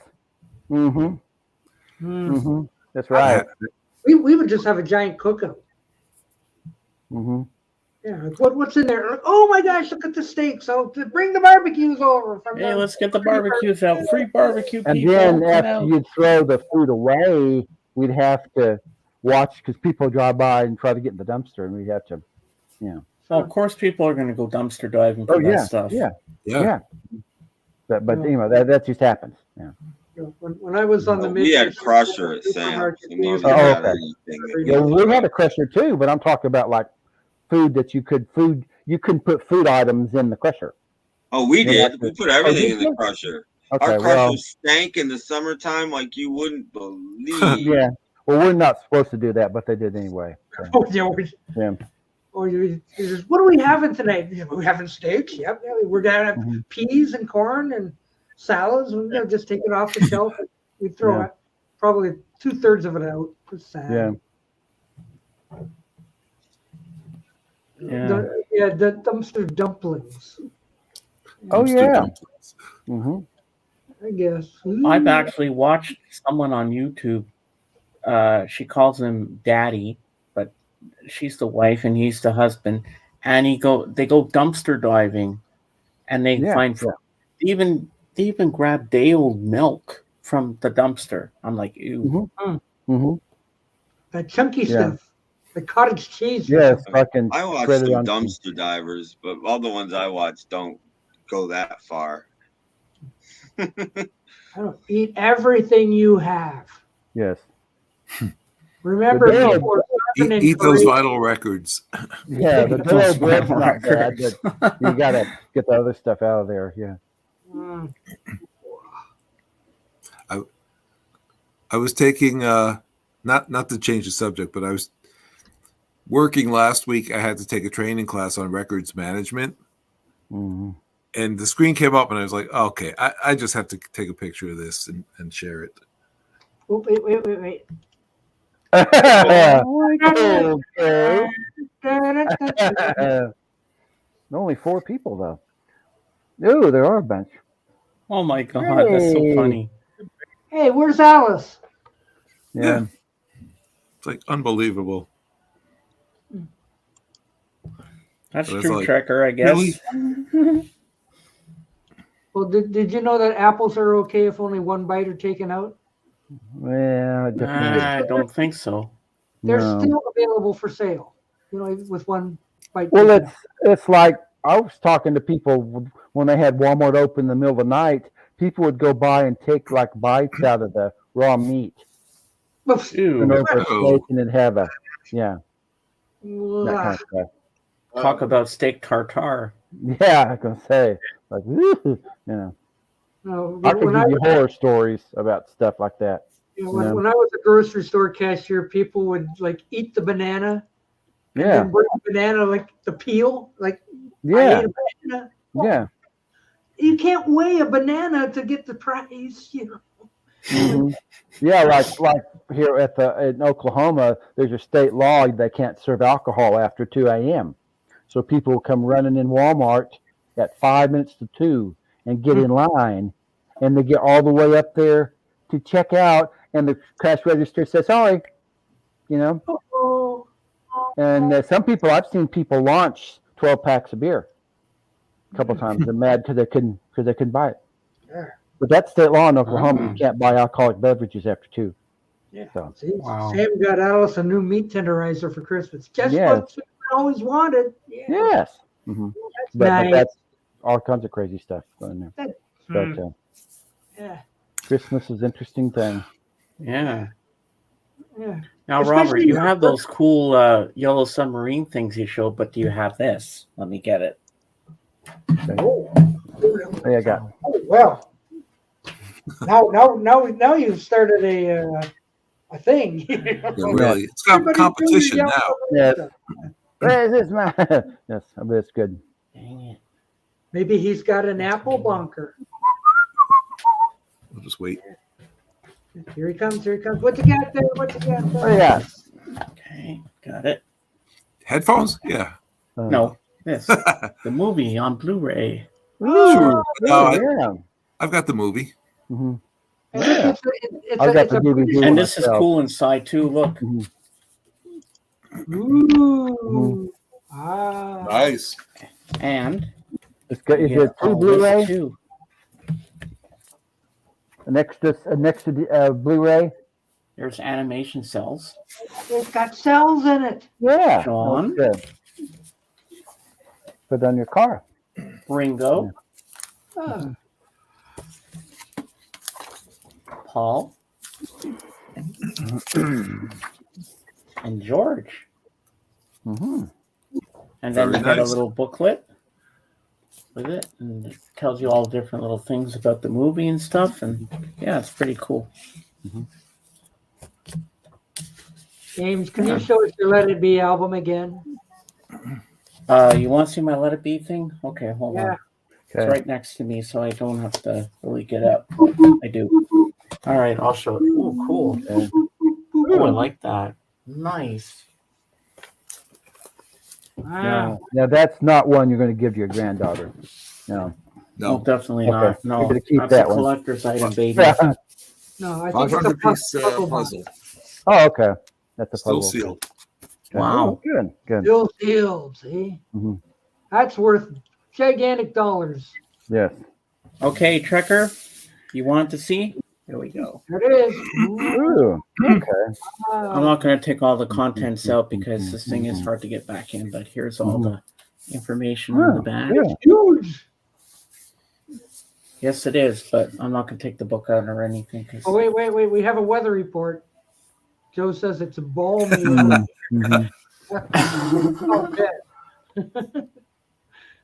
Mm-hmm. Mm. Mm-hmm. That's I right. had- We would just have a giant cookout. Mm-hmm. Yeah, like, what's in there? Like, oh my gosh, look at the steaks! So bring the barbecues over. From Hey, let's get the barbecues out. Free barbecue, And people. then Come after out. you'd throw the food away, we'd have to watch because people drive by and try to get in the dumpster, and we'd have to, Well, of course, people are going to go dumpster diving for Oh that yeah, stuff. yeah, yeah. yeah. But Yeah. you know that just happens. Yeah. When I was on the We had Midwest Crusher at supermarket, Sam's. we used We to Oh, have had okay. anything every that Yeah, day. we had a crusher too, but I'm talking about like food that you couldn't put food items in the crusher. Oh, we You know, did. like We the- put everything did in the you? crusher. Okay, Our crusher well, stank in the summertime like you wouldn't believe. yeah. Well, we're not supposed to do that, but they did anyway. So, Oh, yeah, yeah. you just, what are we having tonight? Yeah, we're having steaks. Yep. Yeah, we're gonna have Mhm. peas and corn and salads. We're gonna just take it off the shelf. We throw Yeah. it probably 2/3 of it out. It's sad. Yeah. Yeah. The dumpster dumplings. Oh Dumpster yeah. dumplings. Mm-hmm. I guess. I've actually watched someone on YouTube. She calls him Daddy, but she's the wife and he's the husband. And they go dumpster diving, and they Yeah, find yeah. they even grab day old milk from the dumpster. I'm like, ew. Mm-hmm. that chunky Yeah. stuff, the cottage cheese. Yes, fucking I watched shredded some on dumpster divers, but all the ones I watch don't go that far. I don't eat everything you have. Yes. Remember, The day people are starving and Eat those crazy. vital records. Yeah, the Those little bread's vinyl not bad, records. but you gotta get the other stuff out of there. Yeah. Mm. I was taking not to change the subject, but I was working last week. I had to take a training class on records management, Mm-hmm. and the screen came up, and I was like, oh, okay, I just have to take a picture of this and share it. Oh, wait. Okay. Only 4 people though. Ooh, there are a bunch. Oh my god, that's so Hey. funny. Hey, where's Alice? Yeah. It's like unbelievable. That's So it's true, like, Trekker, I guess. really? Well, did you know that apples are okay if only one bite are taken out? Well, it depends. I don't think so. They're No. still available for sale. You know, with one bite. Well, taken it's like I was talking to people when they had Walmart open in the middle of the night. People would go by and take like bites out of the raw meat out. Ew. and over a Oh. steak and it'd have that kind of stuff. Talk about steak tartare. Yeah, I was gonna say like, woo, No, I could when give you horror stories about stuff like that. when I was a grocery store cashier, people would like eat the banana. And Yeah, then bring the banana, like the peel, like I yeah, ate a banana. yeah. You can't weigh a banana to get the price, you know. Mhm. Yeah, like here in Oklahoma, there's a state law they can't serve alcohol after 2 a.m. So people come running in Walmart at 5 minutes to 2 and get in line, and they get all the way up there to check out, and the cash register says sorry, Oh, And some people I've seen people launch 12 packs of beer a couple times. They're mad because they couldn't buy it. Yeah. But that's state law in Oklahoma. You can't buy alcoholic beverages after 2. yeah. So See, Wow. Sam got Alice a new meat tenderizer for Christmas. Just Yeah. what she always wanted. Yeah. yes, hmm That's but nice. that's all kinds of crazy stuff going there. Hmm. But Yeah. Christmas is an interesting thing. Yeah. Yeah. Now, Especially Robert, you now. have those cool yellow submarine things you showed, but do you have this? Let me get it. Oh. Hey, I got. Oh, well. Now you've started a thing. Yeah, really. It's got Everybody's competition doing now. Yes. stuff. Where is this man? Yes, I bet it's good. Dang it. Maybe he's got an apple bunker. We'll just wait. Here he comes. What you got there? What do you got? Okay, got it. Headphones? Yeah. No. This the movie on Blu-ray. Ooh, No, yeah. I've got the movie. Mhm. And I've got it's the a DVD. British- And this is myself. cool inside too. Look, Mhm. Ooh. Ah. Nice. and It's got, you is get it two all Blu-ray this too. next to Blu-ray? There's animation cells. It's got cells in it. Yeah. Sean. That's good. Put it on your car. Ringo, Ah. Paul, and George. Mm-hmm. And then Very you get a nice. little booklet with it, and it tells you all different little things about the movie and stuff. And yeah, it's pretty cool. James, can you show us your Let It Be album again? You want to see my Let It Be thing? Okay, hold on. Yeah. It's Okay. right next to me, so I don't have to really get up. I do. All right, I'll show it. Oh, cool. Okay. Oh, I like that. Nice. Ah. Now that's not one you're going to give to your granddaughter. No. No, No. definitely Okay. not. No, You're gonna keep that's that a one. collector's item, baby. No, I think it's a 500-piece puzzle puzzle. Oh, okay. That's a Still puzzle. sealed. Okay. Wow. Oh, good. Good. Still sealed, see? Mhm. That's worth gigantic dollars. Yes. Okay, Trekker, you want to see? Here we go. There it is. Ooh. Okay. I'm not going to take all the contents out because this thing is hard to get back in, but here's all the information on the back. Yeah. Huge. Yes, it is, but I'm not going to take the book out or anything. 'Cause Oh, wait. We have a weather report. Joe says it's balmy. Mhm. Oh, yeah.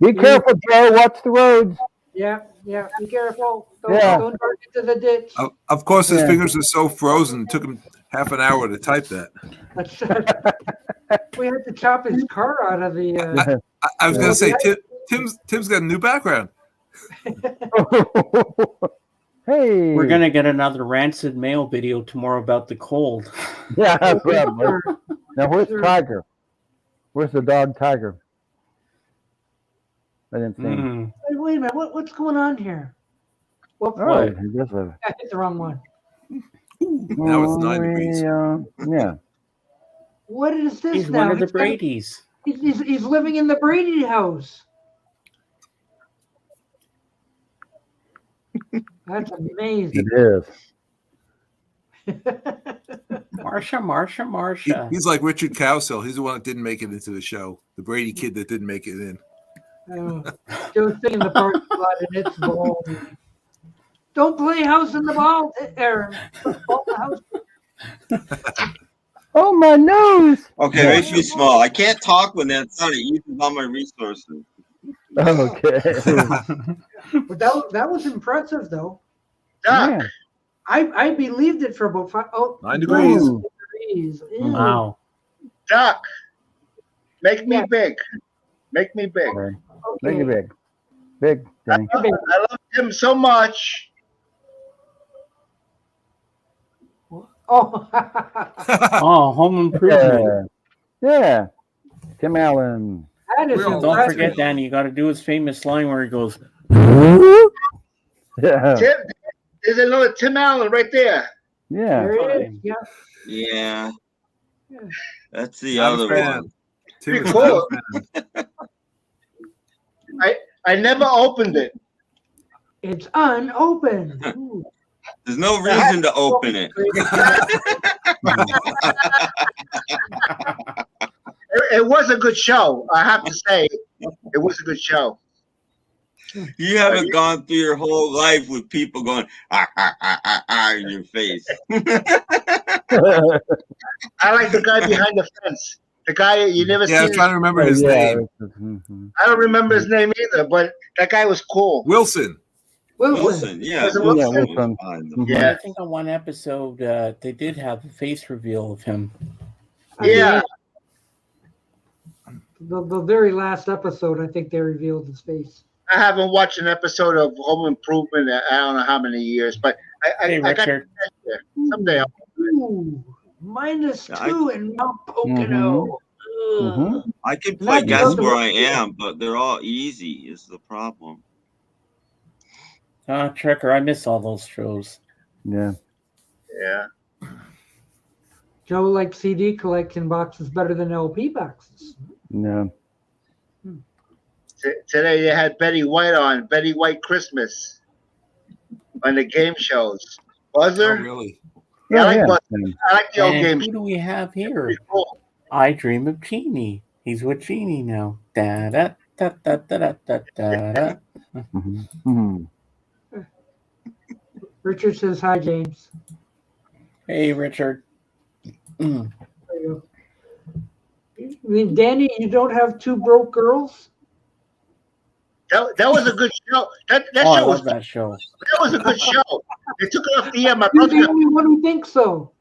Be careful, Joe. Watch the roads. Yeah. Be careful. Yeah. Don't drive into the ditch. Of course, his Yeah. fingers are so frozen. It took him half an hour to type that. We had to chop his car out of the. I was going to say, Tim's got a new background. Hey. we're going to get another Rancid Mail video tomorrow about the cold. Yeah, probably. Now where's Tiger? Where's the dog Tiger? I didn't see him. Wait a minute. What's going on here? Well, Oh, he does live. I hit the wrong one. Now it's 9 degrees. Yeah. What is this He's now? one of the Brady's. He's living in the Brady house. That's amazing. It is. Marsha. He's like Richard Cowsill. He's the one that didn't make it into the show. The Brady kid that didn't make it in. Joe's sitting in the parking lot and it's ball. Don't play house in the ball, Aaron. Ball the house. Oh, my nose. Okay, makes me small. I can't talk when that's on. It uses all my resources. Okay. But that was impressive, though. Doc, Yeah. I believed it for about 9 degrees. Ooh. degrees. Ew. Wow. Doc, make me big. Make me big. Okay. Okay. Make it big. Big thing. I love him so much. Oh, Oh, Home Improvement. Yeah. Tim Allen. that is We're all- Don't impressive. forget, Danny, you got to do his famous line where he goes, Yeah. Tim, there's another Tim Allen right there. Yeah. There it is. Fine. Yeah. Yeah. That's the Not a other fan. one. Tim is Cool. not a fan. I never opened it. It's unopened. Ooh. There's no reason to open it. It was a good show. I have to say, it was a good show. You haven't gone through your whole life with people going in your face. I like the guy behind the fence. The guy you never Yeah, I was seen. trying to remember his name. Mhm. I don't remember his name either, but that guy was cool. Wilson. Wilson, yeah. Was it Wilson Wilson? was Wilson. fine. Mhm. Yeah. I think on one episode, they did have a face reveal of him. Yeah. The very last episode, I think they revealed his face. I haven't watched an episode of Home Improvement in I don't know how many years, but Hey, I got Richard. there. Someday I'll Ooh, -2 in Mount Pocono. Ugh. Mhm. I can And play that Guess doesn't Where work I either. Am, but they're all easy. Is the problem? Trekker, I miss all those shows. Yeah. Yeah. Joe likes CD collection boxes better than LP boxes. No. Today they had Betty White on, Betty White Christmas on the game shows. Was Oh, there? really? Yeah, I like yeah. Buzzer. Yeah. I like the old And games. who do we have here? Pretty cool. I Dream of Jeannie. He's with Jeannie now. Da da da da da da da da. Mhm. Mhm. Richard says hi, James. Hey, Richard. Mm. There you go. I mean, Danny, you don't have two broke girls? That was a good show. That Oh, I show was love that show. that was a good show. They took it off the air. You're the only one who thinks so.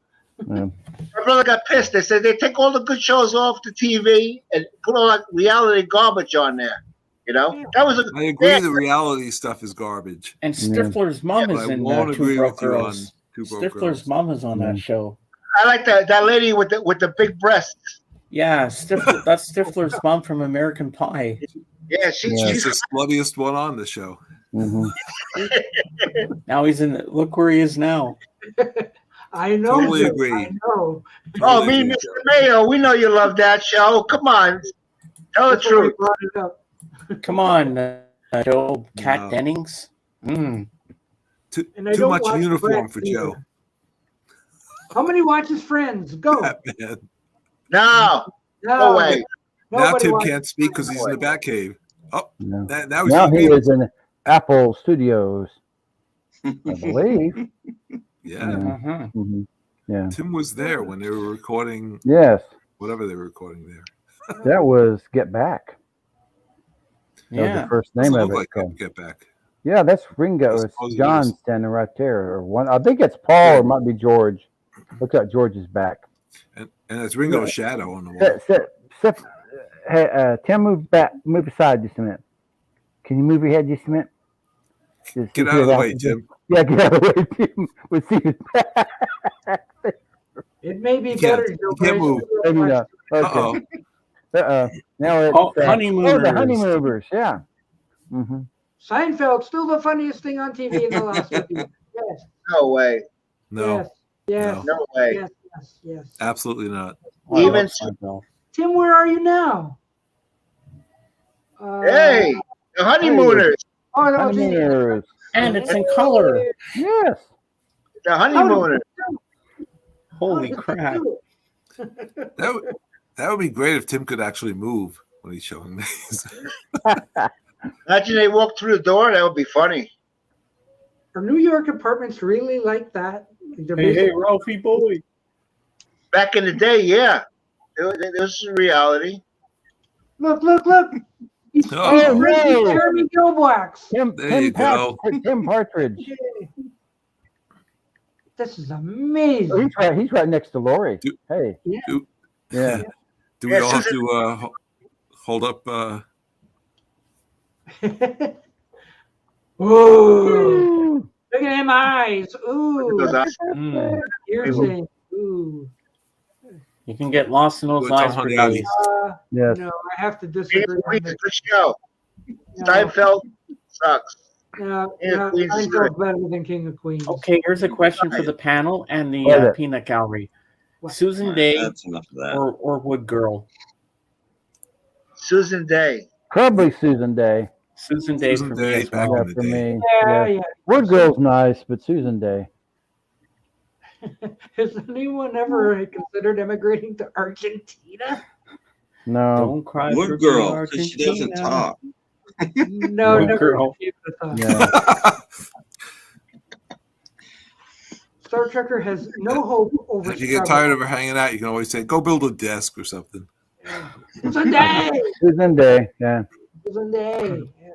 Yeah. My brother got pissed. They said they take all the good shows off the TV and put all that reality garbage on there. You know, that was a I agree. yeah. The reality stuff is garbage. And Stifler's mom But is I in won't Two agree Broke with you on Girls. Two Broke Stifler's Girls. mom is on Yeah. that show. I like that lady with the big breasts. Yeah, Stifler. That's Stifler's mom from American Pie. Yeah, Yeah. She's the sluttiest one on the show. Mhm. Now he's in. Look where he is now. I know. Totally Joe, agree. I know. Oh, Totally me, agree, Mr. Joe. Mayo, we know you love that show. Come on, tell the That's why I truth. brought it up. Come on, Joe. Kat No. Dennings. Mm. And I Too don't much watch uniform Friends for either. Joe. How many watches Friends? Go. Batman. No way. Now Nobody Tim watches can't speak because he's in the Batcave. Oh, No. now he's Now in he the is in Apple Studios, I believe. Yeah. Uh-huh. Mhm. Yeah. Tim was there when they were recording Yes, whatever they were recording there. that was Get Back. That was Yeah. the first name Doesn't of look it. like so- Get Back. Yeah, that's Ringo. I It's suppose it John is. standing right there, or one. I think it's Paul, or it might be George. Look at George's back. And it's Ringo's shadow on the wall. Hey, Tim, move aside just a minute. Can you move your head just a minute? Just Get see out of the that- way, Tim. Yeah, get out of the way, Tim. We'll see his back. It may be You better, can't- Joe. you but can't I move. still Maybe watch- not. Uh-oh. Okay. Now it's Oh, the Honeymooners. Honeymooners. Yeah. Mm-hmm. Seinfeld, still the funniest thing on TV in the last week. Yes, No way. No, yes, yes, No way. yes, yes, yes. absolutely not. I Even- love Seinfeld. Tim, where are you now? Hey, the honeymooners. Oh, no, it's- Honeymooners. And it's in color. Yes. The honeymooners. Holy crap. That would be great if Tim could actually move when he's showing these. Imagine they walk through the door. That would be funny. Are New York apartments really like that? They're Hey, basically- Ralphie boy. Back in the day, yeah. There was some reality. Look, look, look. He's Oh, no. Jeremy Gilblax. There you go. Tim Partridge. This is Oh, amazing. he's right next to Lori. Do- Hey. do- Yeah. Do we Yeah, all have Susan- to hold up? Ooh, look at them eyes. Ooh, Those eyes. Mm. piercing. Ooh. You can get lost in those Good eyes time, for honey. days. Yes. No, I have to King disagree. of on Queens is this. a good show. No, Seinfeld sucks. no, King of no, Queens is Seinfeld's better than King of Queens. Okay, here's a question for the panel and the What is it? peanut gallery. What? Susan Day That's enough of that. or Wood Girl? Susan Day. Probably Susan Day. Susan Day Susan for Day, me as back well. in Yeah, the for day. me. Yeah, yeah. Wood Girl's nice, but Susan Day. Has anyone ever considered emigrating to Argentina? No. Don't cry for Wood me, girl, because she doesn't Argentina. talk. No, Wood never Girl. gave it a thought. Yeah. Star Trekker has no hope over If you get tired of her hanging out, you can always say, "Go build a desk or something." Susan Day! Susan Day. Yeah. Susan Day. Yes,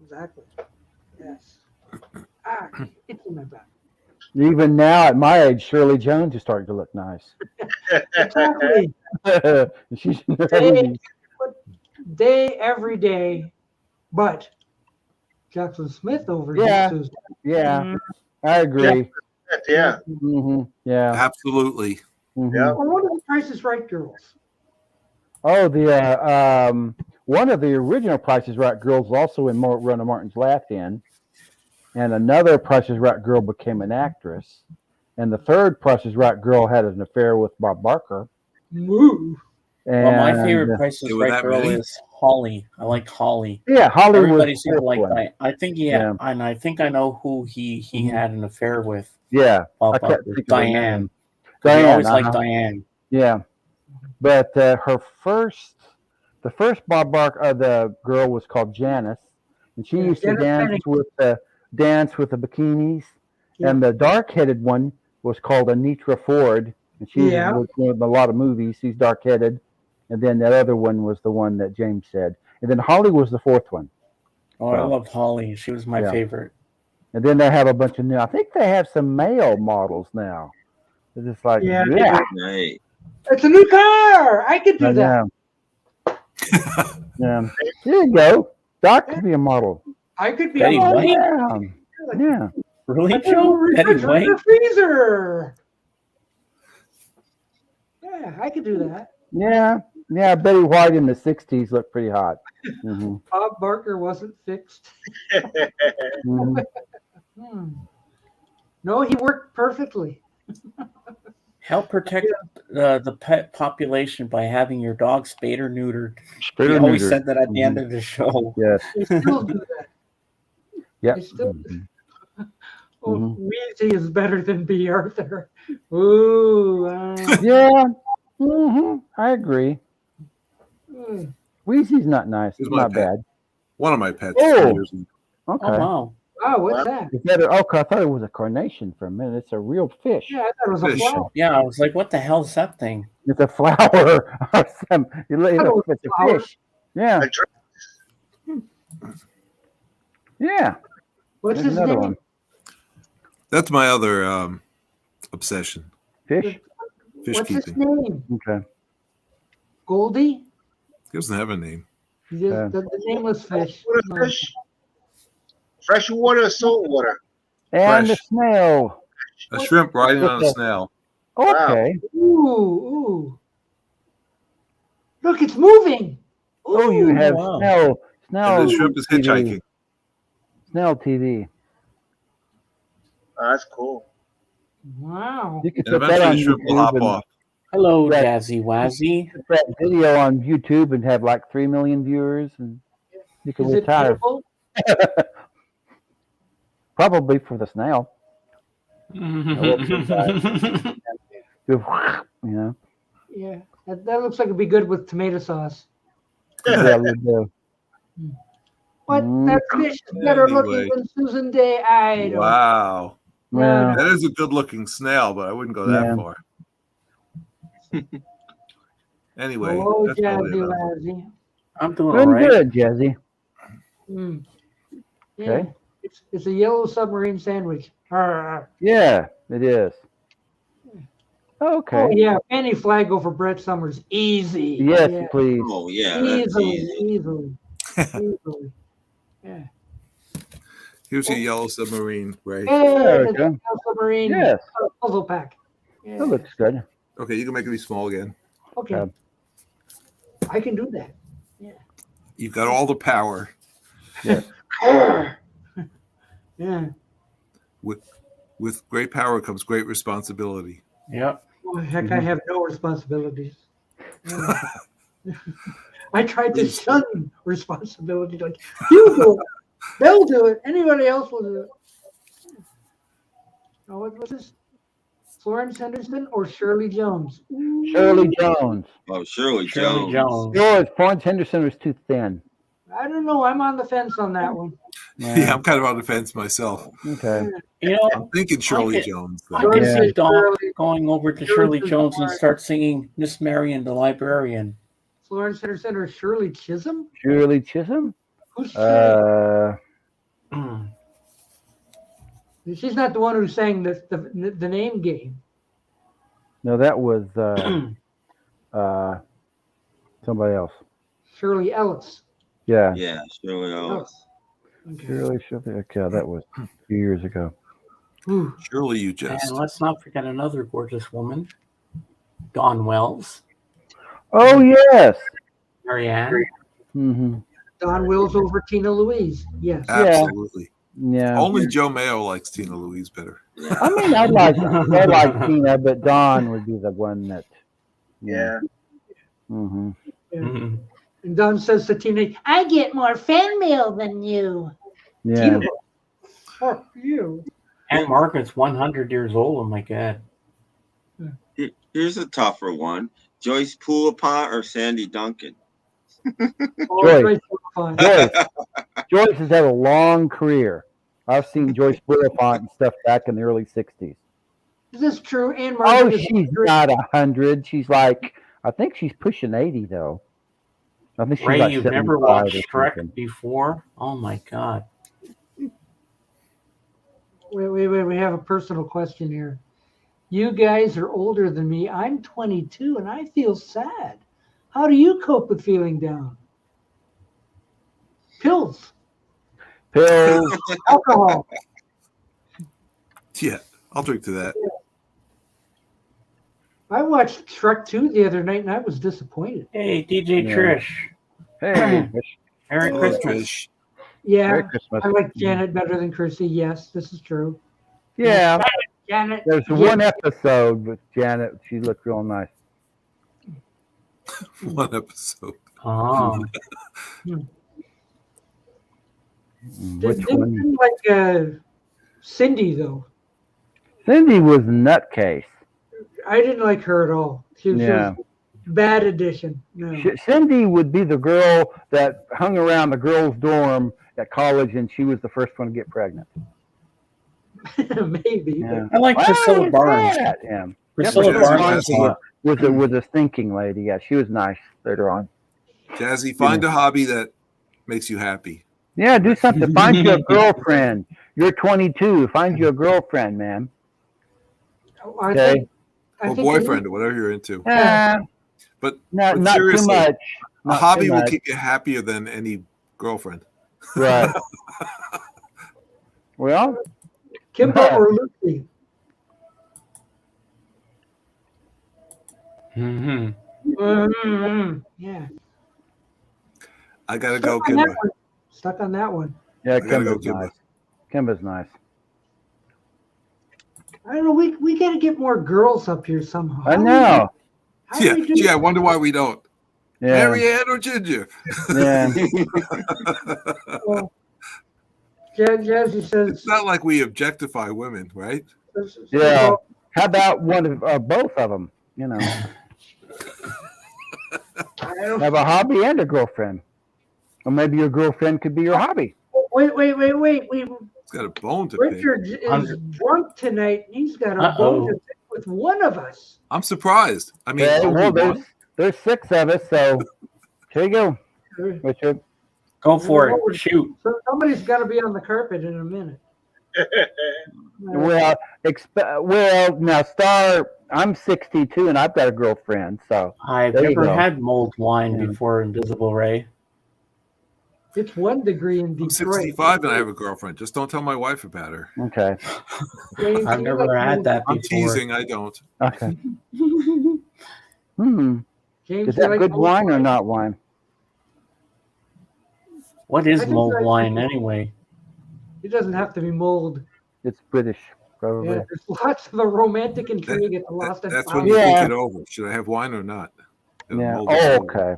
exactly. Yes. Ah, it's in my back. Even now, at my age, Shirley Jones is starting to look nice. Exactly. She's in her Day, 80s. day every day, but Jackson Smith over Yeah. Susan. Yeah, I agree. Yeah. Hmm. Yeah. Absolutely. Mhm. Yeah. Or one of the Price is Right girls. Oh, one of the original Price is Right girls also in Rona Martin's Laugh-In, and another Price is Right girl became an actress, and the third Price is Right girl had an affair with Bob Barker. Moo. Well, my And favorite Price There is were Right that girl many? is Holly. I like Holly. yeah, Holly Everybody was seems the to fourth like one. that. I think Yeah. and I think I know who he Mhm. had an affair with. Yeah, Bob I can't Barker. think of her Diane. name. 'Cause we Diane, always liked uh-huh. Diane. Yeah, but the first Bob Barker, the girl was called Janice, and she Yeah, used to Janice dance with the bikinis, Yeah. and the dark-headed one was called Anitra Ford, and she Yeah. was in a lot of movies. She's dark-headed, and then that other one was the one that James said, and then Holly was the fourth one. Oh, I So, loved Holly. She was my yeah. favorite. And then they have a bunch of new. I think they have some Mayo models now. It's just like, Yeah. yeah, Right. It's a new car. I could do that. yeah. There you go. Doc could be a model. I could be Betty a White? Yeah. Really, Joe? Betty White? refrigerator freezer. Yeah, I could do that. Yeah. Betty White in the '60s looked pretty hot. Mm-hmm. Bob Barker wasn't fixed. Mm-hmm. No, he worked perfectly. Help protect the pet population by having your dog spayed or neutered. Spayed We or always neutered. said that at the end of the show. Yes. They still do that. Yeah. They still Mm-hmm. Oh, Mhm. Weezy is better than B. Arthur. Ooh. Yeah. Mm-hmm. I agree. mm. Wheezy's not nice. He's It's my not pet. bad. One of my pets. Oh. Years ago. Okay. Oh, wow. Oh, what's that? Is that okay, I thought it was a carnation for a minute. It's a real fish. Yeah, I thought it was a Fish. flower. Yeah, I was like, what the hell's that thing? It's a flower or some. It's a flower. fish. Yeah. A dr- Yeah. What's There's his another name? one. That's my other obsession. Fish. Fish What's his keeping. name? Okay. Goldie? He doesn't have a name. The nameless fish. What a fish? Fresh water or salt water? And the Fresh. snail. A shrimp riding on a Okay. snail. Okay. Ooh. Look, it's moving. Oh, you have wow. snail. And the shrimp is TV. hitchhiking. Snail TV. Oh, that's cool. Wow. You can And put that on eventually the shrimp will YouTube hop and off. Hello, Right. Jazzy Wazzy. put that video on YouTube and have like 3 million viewers, and you can Is it retire. edible? Probably for the snail. You know. Yeah. That looks like it'd be good with tomato sauce. Yeah, we'll do. What? Mm. That fish is better Anyway. looking than Susan Day. I don't. Wow. Yeah. That is a good looking snail, but I wouldn't go that Yeah. far. Anyway, Oh, that's probably Jazzy enough. Wazzy. I'm doing all Doing right. good, Jazzy. Mm. Yeah. Okay. It's a yellow submarine sandwich. Arr. Yeah, it is. Okay. Oh yeah, Fanny Flaggo for Brett Summers. Easy. Yes, Yeah. please. Oh yeah, that's easy. Easily. Yeah. Here's your yellow submarine, Ray. Hey, There we it's go. a submarine Yes. puzzle pack. Yeah. That looks good. Okay, you can make me small again. Okay. I can do that. You've got all the power. Arr. Yeah. With great power comes great responsibility. Yep. Oh, heck, I have no responsibilities. Yeah. I tried to shun responsibility. Like, you do it. They'll do it. Anybody else will do it. Oh, what was this? Florence Henderson or Shirley Jones? Shirley Jones. Oh, Shirley Shirley Jones. Jones. Florence Henderson was too thin. I don't know. I'm on the fence on that one. Yeah, I'm kind of on the fence myself. Okay. You know, I'm thinking Shirley get- Jones. I Though. can Yeah. see Doc Shirley- going over to Shirley Jones and start singing Miss Marion the Librarian. Florence Henderson or Shirley Chisholm? Shirley Chisholm. Who's Shirley? Mm. She's not the one who sang the name game. No, that was somebody else. Shirley Ellis. Yeah. Yeah, Shirley Ellis. Okay. Shirley. Okay, that was a few years ago. Ooh. Surely you And just. let's not forget another gorgeous woman, Dawn Wells. Oh yes. Marianne. Mm-hmm. Don Wills over Tina Louise. Yes. Absolutely. Yeah. Only Joe Mayo likes Tina Louise better. I mean, I like Tina, but Dawn would be the one that. Yeah. Mm-hmm. Yeah. And Don says to Tina, "I get more fan mail than you." Yeah. Tina, fuck you. And Margaret's 100 years old. Oh my God. Here's a tougher one: Joyce Pulapont or Sandy Duncan. Joyce. Joyce has had a long career. I've seen Joyce Bulifant and stuff back in the early '60s. Is this true? And Oh, Margaret is she's not 100. She's like, I think she's pushing 80 though. I think she's Ray, like you've 75 never watched or Shrek something. before? Oh my God. Wait. We have a personal question here. You guys are older than me. I'm 22 and I feel sad. How do you cope with feeling down? Pills, Pills. alcohol. Yeah, I'll drink to that. I watched Shrek 2 the other night and I was disappointed. Hey, DJ Yeah. Trish. Hey, Merry Oh, Christmas. Trish. Yeah, Merry Christmas. I like Janet better than Chrissy. Yes, this is true. Yeah, Janet. there's one episode with Janet. She looked real nice. One episode. Oh. Which one? Didn't like Cindy though. Cindy was a nutcase. I didn't like her at all. She was Yeah. a bad addition. No. Cindy would be the girl that hung around the girls' dorm at college, and she was the first one to get pregnant. Maybe. Yeah. I like Priscilla Barnes. Yeah. Priscilla Priscilla Barnes. Barnes. Was a thinking lady. Yeah, she was nice later on. Jazzy, find a hobby that makes you happy. Yeah, do something. Find you a girlfriend. You're 22. Find you a girlfriend, man. I Okay. think, Or boyfriend or whatever you're into. But not too seriously, much. A Not hobby too will much. keep you happier than any girlfriend. Right. Well, Kimbo or Lucy. Mm-hmm. Yeah. I gotta go, Stuck on that Kimber. one. Stuck on that one. yeah, gotta go, Kimba's Kimba. nice. Kimba's nice. I don't know. We got to get more girls up here somehow. I know. How do Yeah, we do gee, I wonder why we don't. Yeah. Marianne or Ginger? Yeah. Well, Jazzy says. It's not like we objectify women, right? Yeah. How about one of both of them? You know, have a hobby and a girlfriend, or maybe your girlfriend could be your hobby. Wait. It's got a bone to pick. Richard is drunk tonight. He's got a bone to pick with one of us. I'm surprised. I mean, Okay, only well, one. there's 6 of us, so here you go, Richard. Go for it. Shoot. So somebody's got to be on the carpet in a minute. Well, now, Star, I'm 62 and I've got a girlfriend, so I've there you never go. had mulled wine Yeah. before, Invisible Ray. It's 1 degree in I'm Detroit. 65 and I have a girlfriend. Just don't tell my wife about her. Okay. James, I've you never like had mulled- that I'm before. teasing. I don't. Okay. James, Is you that like good mulled wine or not wine? What I is think mulled I- wine anyway? It doesn't have to be mold. It's British, probably. Yeah, there's lots of a romantic intrigue at the Lost and That's Found. when you Yeah. think it over. Should I have wine or not? And Yeah. mold is Oh, over. okay.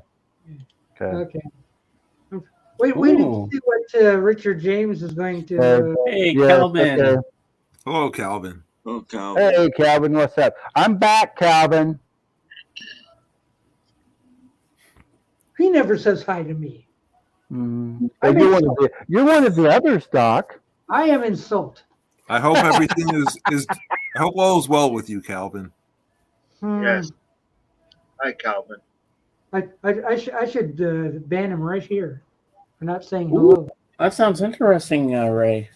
Okay. Wait to Ooh. see what Richard James is going to. Hey, Yeah, Calvin. okay. Hello, Calvin. Oh, Cal. Hey, Calvin, what's up? I'm back, Calvin. He never says hi to me. But you're one of the others, Doc. I am insult. I hope everything is. I hope all is well with you, Calvin. Yes. Hi, Calvin. I should ban him right here for not saying hello. That sounds interesting, Ray.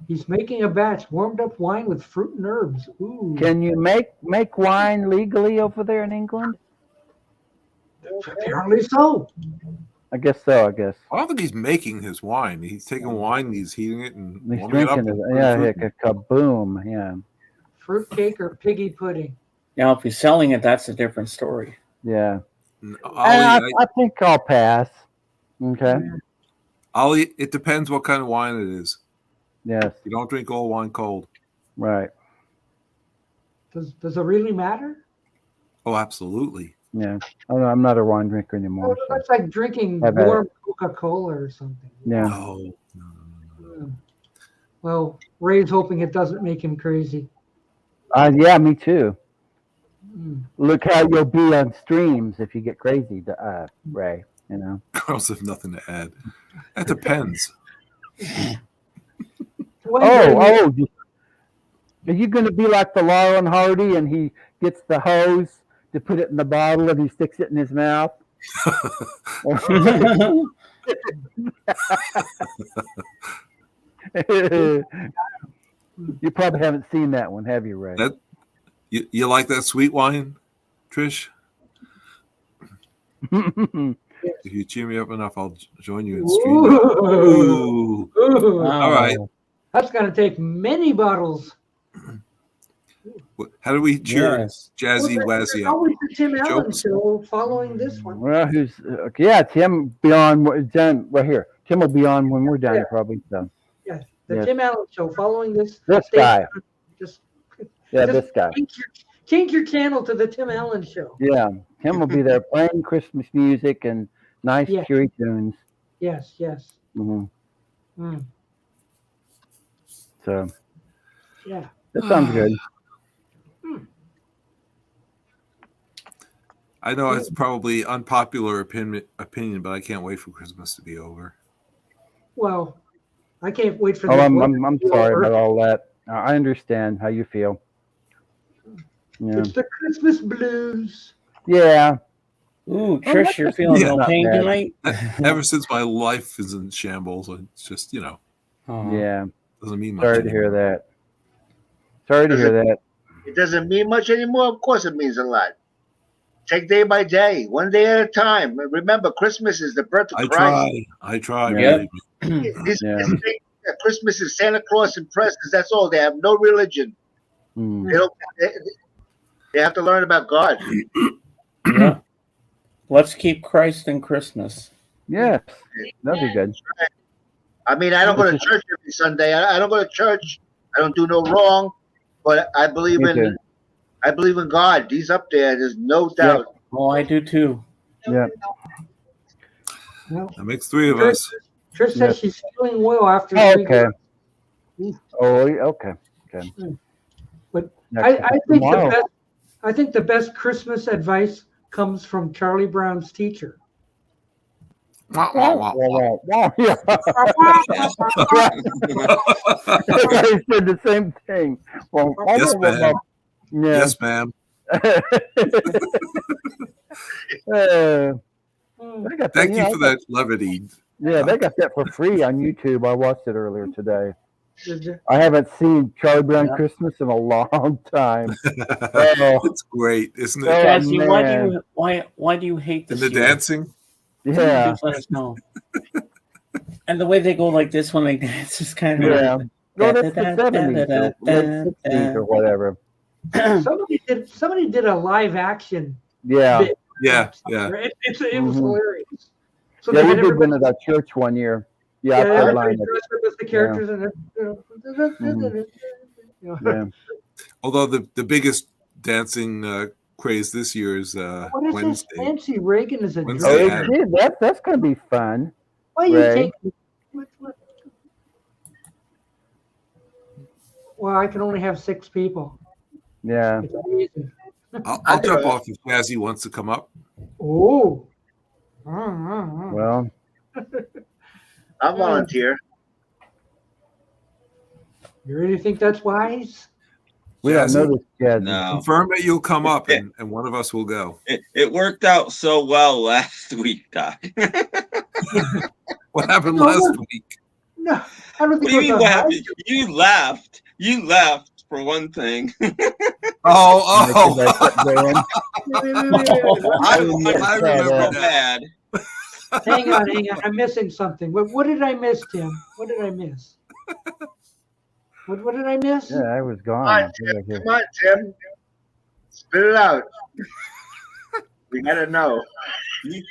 He's making a batch warmed up wine with fruit and herbs. Ooh. Can you make wine legally over there in England? Apparently so. I guess so. I guess I don't think he's making his wine. He's taking wine, he's heating it, and he's warming it up. drinking it. Yeah, kaboom. Yeah. Fruit cake or piggy pudding. Now, if he's selling it, that's a different story. Yeah. Ollie, I think I'll pass. Okay. Ollie, it depends what kind of wine it is. Yes. You don't drink all wine cold. Right. Does it really matter? Oh, absolutely. Yeah. I'm not a wine drinker anymore. Well, So. that's like drinking Have at it. warm Coca-Cola or something. Yeah. No. Well, Ray's hoping it doesn't make him crazy. Yeah, me too. Mm. Look how you'll be on streams if you get crazy, Ray. You know. Girls have nothing to add. That depends. Are you going to be like the Laurel and Hardy and he gets the hose to put it in the bottle and he sticks it in his mouth? You probably haven't seen that one, have you, Ray? You like that sweet wine, Trish? If you cheer me up enough, I'll join you in streaming. Ooh. All right. That's going to take many bottles. How do we cheer Yes. Jazzy Wazzy up? Always the Tim Allen Jokes? show following this one. Well, Tim be on done right here. Tim will be on when we're done, probably. So. Yeah, the Yes. Tim Allen show following this. This guy. Just This guy. change your channel to the Tim Allen show. Yeah, Tim will be there playing Christmas music and nice, cheery tunes. Yes. Mm-hmm. Mm. So. Yeah. That sounds good. I know it's probably unpopular opinion, but I can't wait for Christmas to be over. Well, I can't wait for Oh, this. I'm sorry about all that. I understand how you feel. Yeah. It's the Christmas blues. Yeah. Ooh, Trish, you're feeling no pain tonight? Ever since my life is in shambles, it's just, Oh. Yeah. doesn't mean much. Sorry to hear that. Sorry to hear that. It doesn't mean much anymore. Of course, it means a lot. Take day by day, one day at a time. Remember, Christmas is the birth of Christ. I try. Yeah. This thing, Christmas is Santa Claus and presents. That's all. They have no religion. Mm. They have to learn about God. Yeah. Let's keep Christ in Christmas. Yes. That'd be good. I mean, I don't go to church every Sunday. I don't go to church. I don't do no wrong, but I believe in God. He's up there. There's no doubt. Yep. Oh, I do too. Yeah. Well, That makes three of us. Trish says she's feeling well after. Oh, 3 okay. weeks. Oh, okay. Okay. But Next I think tomorrow. the best Christmas advice comes from Charlie Brown's teacher. Wah, wah, wah, wah. Yeah. I said the same thing. Yes, ma'am. Yeah. Yes, ma'am. Thank you for that levity. Yeah, they got that for free on YouTube. I watched it earlier today. Did you? I haven't seen Charlie Brown Christmas in a long time. It's great, isn't it? Jazzy, man. why do you hate And this? the dancing. Yeah. Please let us know. And the way they go like this when they dance is kind of Yeah. No, that's the 70s or late 60s or whatever. Somebody did a live action. Yeah. bit. Yeah. It was Mhm. hilarious. So Yeah, they we had did everybody, one at our church one year. Yeah, I everybody headlined it. dressed up as the characters and Yeah. Although the biggest dancing craze this year is What is Wednesday. this? Nancy Reagan is a Wednesday. Oh, drag. it did. That's going to be fun. Why you Ray. take? What? Well, I can only have 6 people. Yeah. It's amazing. I'll jump off if Jazzy wants to come up. Oh. Well, I'll volunteer. You really think that's wise? we don't Jazzy, know this yet. No, confirm that you'll come up and one of us will go. it worked out so well last week, Doc. What happened No, last no. week? No, I don't What think do you mean it was what a happened? hike. You left. You left for one thing. Oh, Wait, I So remember that. bad. hang on. I'm missing something. What did I miss, Tim? What did I miss? What did I miss? Yeah, I was Come on, gone. Tim. Come on, Tim. Spit it out. We gotta know. You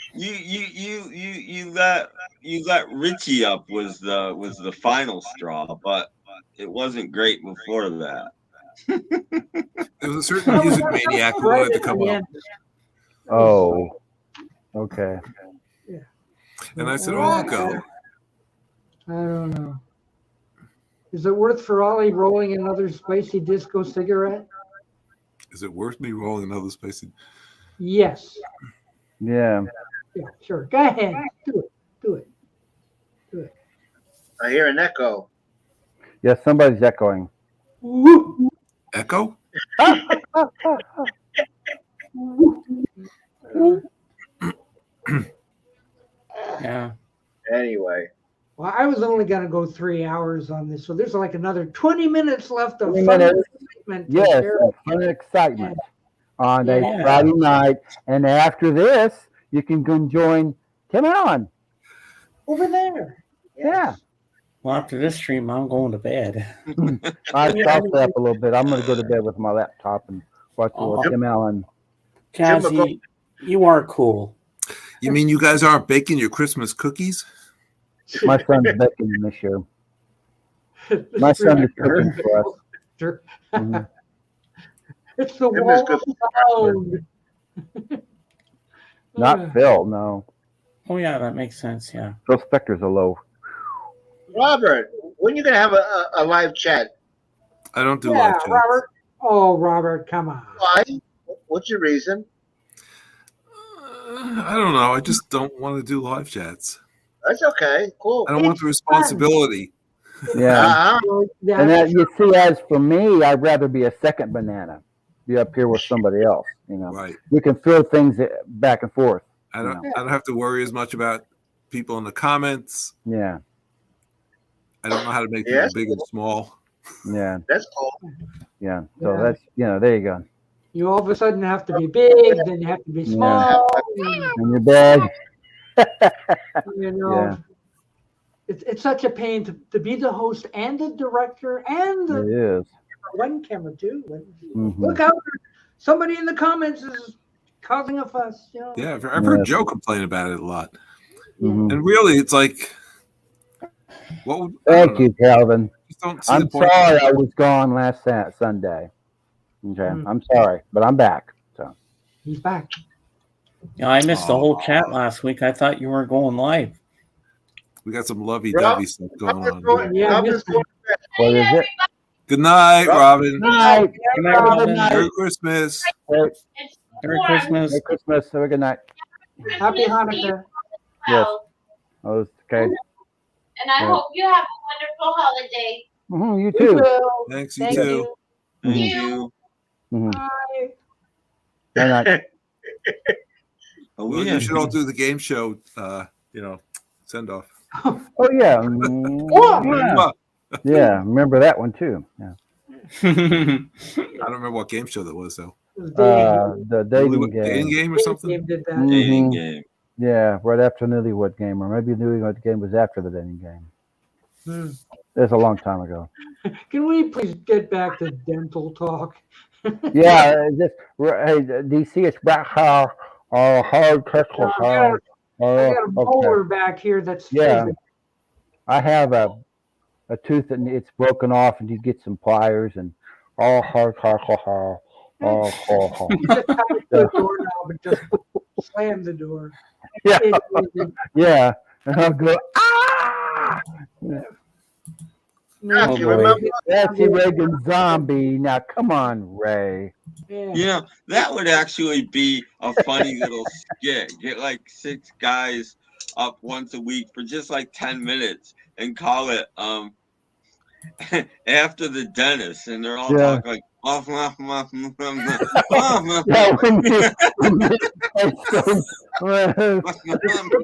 let Richie up was the final straw, but it wasn't great before that. There was a certain music maniac who wanted to come up, Oh, okay. and I said, "Oh, I'll go." I don't know. Is it worth Ferrari rolling another spicy disco cigarette? Is it worth me rolling another spicy? Yes. Yeah. Yeah, sure. Go ahead. Do it. I hear an echo. Yeah, somebody's echoing. Woo. Echo? Yeah. Anyway. Well, I was only going to go 3 hours on this, so there's like another 20 minutes left of 20 fun minutes. excitement. Yes, Share. and fun and excitement on a Yeah. Friday night. And after this, you can go and join Tim Allen. Over there. Yeah. Well, after this stream, I'm going to bed. I'll stay up a little bit. I'm going to go to bed with my laptop and watch a little Oh. Tim Allen. Jazzy, you are cool. You mean you guys aren't baking your Christmas cookies? My son's baking this year. My son is cooking for us. Sure. Mhm. It's the Tim is wall good sound. Not Phil, no. Oh, yeah, that makes sense. Yeah. Phil Spector's a low. Robert, when are you gonna have a live chat? I don't do Yeah, live chats. Robert. Oh, Robert, come on. Why? What's your reason? I don't know. I just don't want to do live chats. That's okay. Cool. I don't want the responsibility. Yeah. Yeah, And that, you see, as for me, I'd rather be a second banana. Be up here with somebody else. You know, Right. we can throw things back and forth. I don't have to worry as much about people in the comments. Yeah. I don't know how to make Yes. people big and small. Yeah. That's cool. Yeah. So Yeah. that's, there you go. You all of a sudden have to be big, then you have to be Yeah. small. In your bed. You know, Yeah. it's such a pain to be the host and the director and It the is. one camera too. Mhm. Look out! Somebody in the comments is causing a fuss. You know? Yeah, I've heard Yes. Joe complain about it a lot. Mhm. And really, it's like, what would, I Thank don't know. you, Calvin. Just don't see I'm the point. sorry I was gone last Sunday. Okay. Mm. I'm sorry, but I'm back. So He's back. Yeah, I missed the whole Aw. chat last week. I thought you were going live. We got some lovey-dovey stuff going on. Here. Yeah, I'm just going what is it? Good night, Robin. Night. Good night, Robin. Merry Christmas. Merry Merry Christmas. Christmas. Have a good night. Happy Hanukkah. Yes. Oh, okay. And I Yeah. hope you have a wonderful holiday. You You too. will. Thanks, you Thank too. you. Thank Mhm. you. Mhm. Bye. Good night. Oh, Well, you should all do the game show, send off. Oh yeah. Yeah. Yeah. Remember that one too. Yeah. I don't remember what game show that was, though. The dating Dating game. game or something? Game did that. Dating Mhm. game. Yeah, right after Newlywed Game, or maybe Newlywed Game was after the dating game. Hmm. It's a long time ago. Can we please get back to dental talk? Yeah, hey, DC, it's back how hard technical. I got a Okay. molar back here that's Yeah. fizzing. I have a tooth and it's broken off, and you get some pliers and all hard. You just tie it to the doorknob and just slam the door. Yeah, It's fizzing. yeah. And I'll go, ah! No, You boy. remember? That's the Reagan zombie. Now, come on, Ray. yeah. You know, that would actually be a funny little skit. Get like 6 guys up once a week for just like 10 minutes and call it after the dentist, and they're all Yeah. talking like Yeah,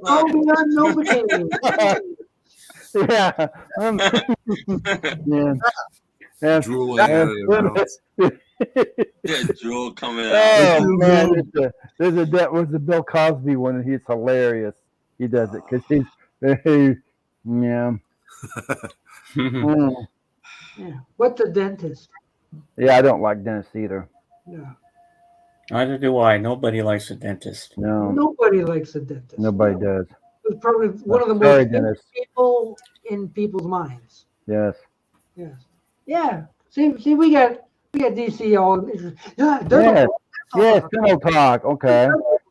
Oh, the Novocaine. yeah. Yeah. Yeah. Drooling out of their mouths. yeah, drool coming out. Oh man, that was the Bill Cosby one, and he's hilarious. He does it because he's yeah. Mm. Yeah. What's a dentist? Yeah, I don't like dentists either. No. Neither do I. Nobody likes a dentist. No, Nobody likes a dentist. nobody does. It's probably one of the Sorry, most Dennis. people in people's minds. Yes. Yes. Yeah. See, we got DC all. Yeah. Yes. Yes. Dental talk. Okay.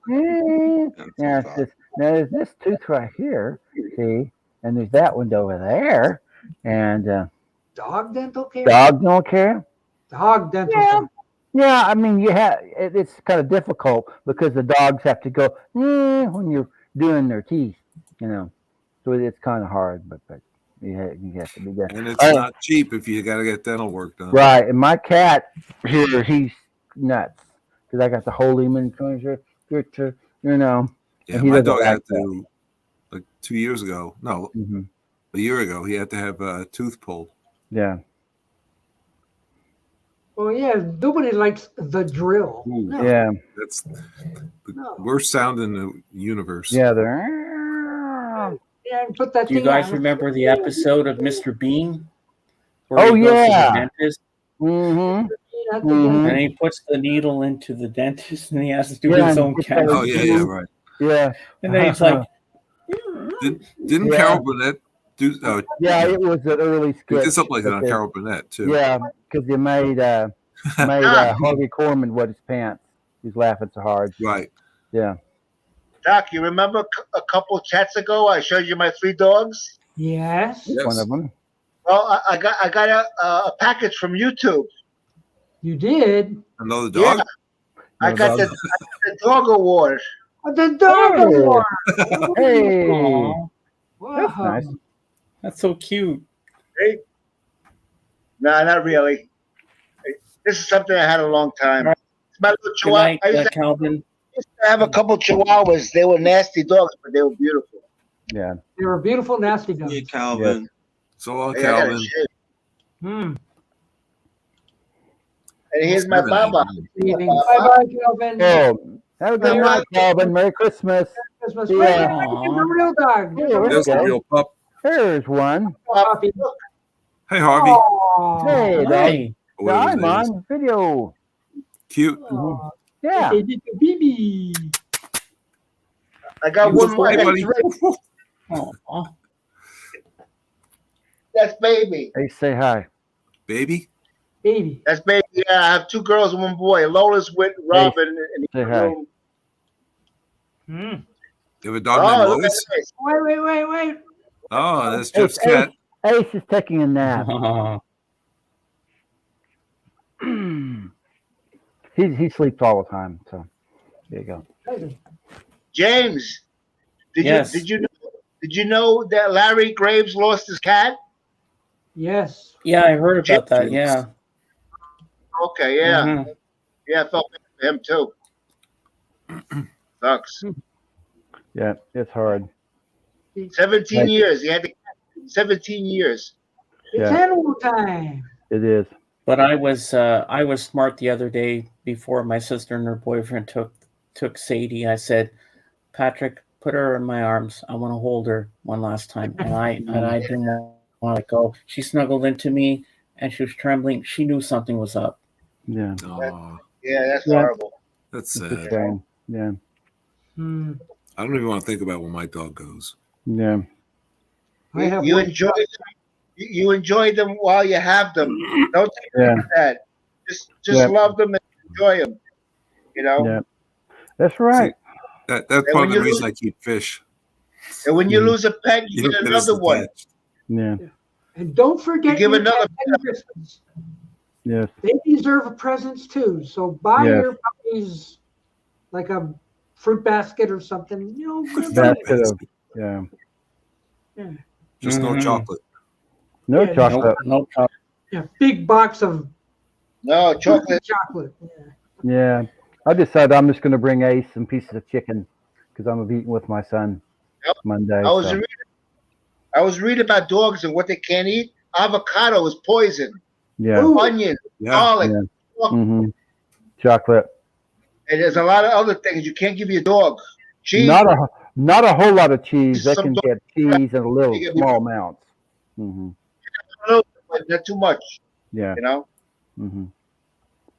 Dental Yeah. talk. Now there's this tooth right here. See, and there's that one over there, and Dog dental care. dog don't care. Dog dental Yeah. care. Yeah, I mean, it's kind of difficult because the dogs have to go when you're doing their teeth, So it's kind of hard, but you have to be there. And it's not cheap if you got to get dental work done. Right, and my cat here, he's nuts because I got to hold him and Yeah, and he my doesn't dog like had that. to, like 2 years ago, no, a year ago, he had to have a tooth pulled. Yeah. Well, yeah. Nobody likes the drill. Ooh. No. Yeah. That's the No. worst sound in the universe. Yeah, they're. Yeah, and put that Do you thing guys on. remember the episode of Mr. Bean? Where Oh, he goes to yeah. the dentist Mm-hmm. and he puts the needle into the dentist and he has to do Yeah, his and own get cavity. Oh yeah, right. Yeah. And then he's like, Didn't Yeah. Carol Burnett do? Yeah, it was an early He sketch. did something like that on Okay. Carol Burnett too. Yeah, because they made Harvey Korman wet his pants. He's laughing so hard. Right. Yeah. Doc, you remember a couple chats ago I showed you my 3 dogs? Yes. Yes. One of them. Well, I got a package from YouTube. You did. Another dog. Yeah. I got the dog award. The dog Hey. award. Hey, "Aw, that's Wow. nice. that's so cute." No, not really. This is something I had a long time. Right. It's my little Good chihuahua. night, I used Calvin. to have a couple chihuahuas. They were nasty dogs, but they were beautiful. Yeah. They were beautiful, nasty dogs. Hey, Calvin. So long, Hey, I gotta Calvin. shave. Hmm. And here's my Baba. Bye bye, Calvin. Oh, have a good Bye-bye. night, Calvin. Merry Christmas. Christmas. Yeah. Wait, the real dog. Hey, there we There's the go. real pup. There's one. Puppy. Hey, Harvey. Aw. Hey, dog. Hey, Or whatever I'm his name is. on video. Cute. Aw. Yeah. Hey, little baby. I got one more. Hey, buddy. aw. That's baby. Hey, say hi. Baby. Baby. That's baby. Yeah, I have 2 girls and 1 boy. Lola's with Robin. And Say hi. room. Hmm. You have a dog Oh, named look at Lois? this. Wait. Oh, that's Hey, Jeff's cat. Ace is taking a nap. Aw. he sleeps all the time. So there you go. James, Yes. did you know that Larry Graves lost his cat? Yes. Yeah, I heard about that. Yeah. Okay, yeah. Mhm. Yeah, I felt bad for him too. Sucks. Yeah, it's hard. 17 Right. years. He had the cat 17 years. It's Yeah. animal time. It is. But I was smart the other day before my sister and her boyfriend took Sadie. I said, Patrick, put her in my arms. I want to hold her one last time. And I didn't want to let go. She snuggled into me and she was trembling. She knew something was up. Yeah. Oh, Yeah, that's Yeah. horrible. that's It's a sad. shame. Yeah. Hmm. I don't even want to think about when my dog goes. Yeah. I have You one. enjoy them while you have them. Don't take Yeah. that. Just Yeah. love them and enjoy them. You know. Yeah. That's right. That's And part when of the you reason lose- I keep fish. And when you lose a pet, you You get don't get as another one. attached. Yeah. And don't forget You give your another- pet at Christmas. Yes. They deserve presents too. So buy Yes. your puppies like a fruit basket or something. Basket of yeah. Just no Mhm. chocolate. No Yeah. chocolate. No chocolate. Yeah, big box of No chocolate. chocolate. Yeah. Yeah. I decided I'm just going to bring Ace some pieces of chicken because I'm eating with my son Yep. Monday. I was so, reading about dogs and what they can't eat. Avocado is poison. yeah. Ooh. Onion, Yeah. garlic, Yeah. hmm Chocolate. and there's a lot of other things you can't give your dog. Cheese. Not a whole lot of cheese. They Some can get cheese in little You get- small amounts. Hmm but not too much. Yeah. You know. hmm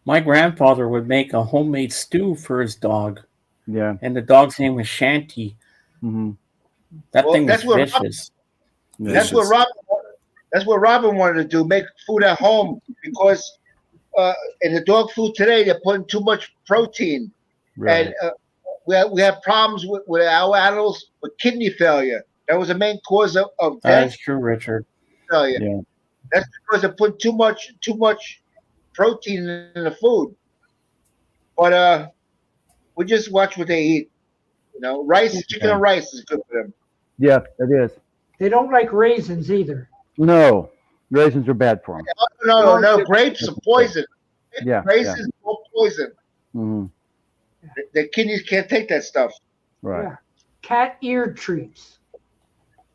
My grandfather would make a homemade stew for his dog, Yeah. and the dog's name was Shanty. Hmm. That Well, thing was that's what vicious. that's what Robin wanted to do, make food at home because in the dog food today they're putting too much protein, Right. and we have problems with our animals with kidney failure. That was the main cause of That death. is true, Richard. Failure. Yeah. That's because they put too much protein in the food. But we just watch what they eat. You know, rice, chicken, and rice is good for them. Yeah, it is. They don't like raisins either. No, raisins are bad for them. No, grapes are poison. Yeah. Raisins are poison. Hmm. The kidneys can't take that stuff. Right. Yeah. Cat ear treats.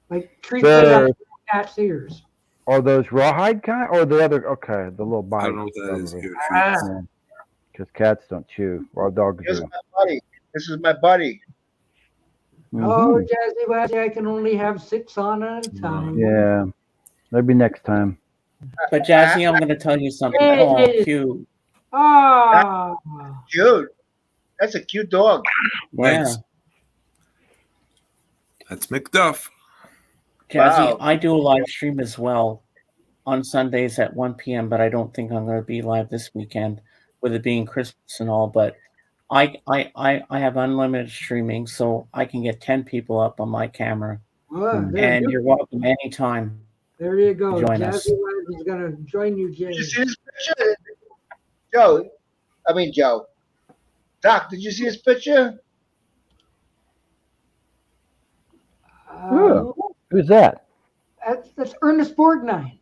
Like treats made out of cat's ears. Are those rawhide kind or the other? Okay, the little bite. I don't know what that is. Because cats don't chew, or dogs Here's do. my buddy. This is my buddy. Oh, Jazzy Wazzy, I can only have 6 on at a time. Yeah, maybe next time. But Jazzy, I'm going to tell you something. Hey, Oh, hey. cute. Ah, Cute. That's a cute dog. Nice. That's McDuff. Jazzy, Wow. I do a live stream as well on Sundays at 1 p.m., but I don't think I'm going to be live this weekend with it being Christmas and all. But I have unlimited streaming, so I can get 10 people up on my camera. well, And you're welcome anytime. there you go. Join us. Jazzy Wazzy's going to join you, Jay. Did you see this picture? Joe. Doc, did you see his picture? Who's that? That's Ernest Borgnine.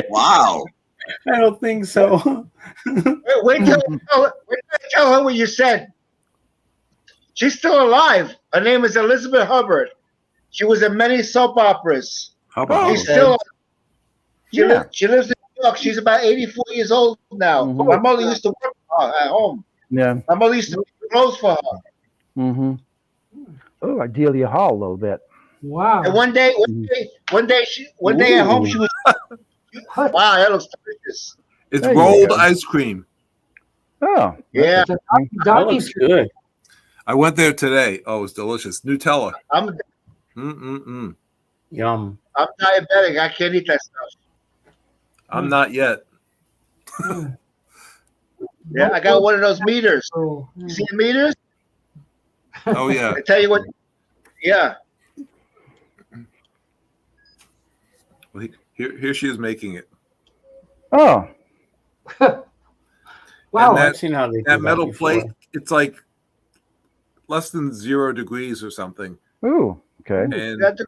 Wow. I don't think so. Wait till I tell her what you said. She's still alive. Her name is Elizabeth Hubbard. She was in many soap operas. How about She's still. She Yeah. lives in New York. She's about 84 years old now. Mhm. My mother used to work for her at home. Yeah. My mother used to make clothes for her. Mm-hmm. Oh, Idelia Hall a little bit. Wow. And one day at home she was. Wow, that looks delicious. It's There you rolled go. ice cream. Oh, Yeah, It's a That doggy looks treat. good. I went there today. Oh, it's delicious. Nutella. I'm Yum. diabetic. I can't eat that stuff. I'm not yet. Yeah, I got one of those meters. Oh, You see the meters? Oh yeah. I tell you what. Yeah. Well, here she is making it. oh, wow. And I've seen how they do That metal before. plate, it's like less than 0 degrees or something. ooh, okay. And That's the-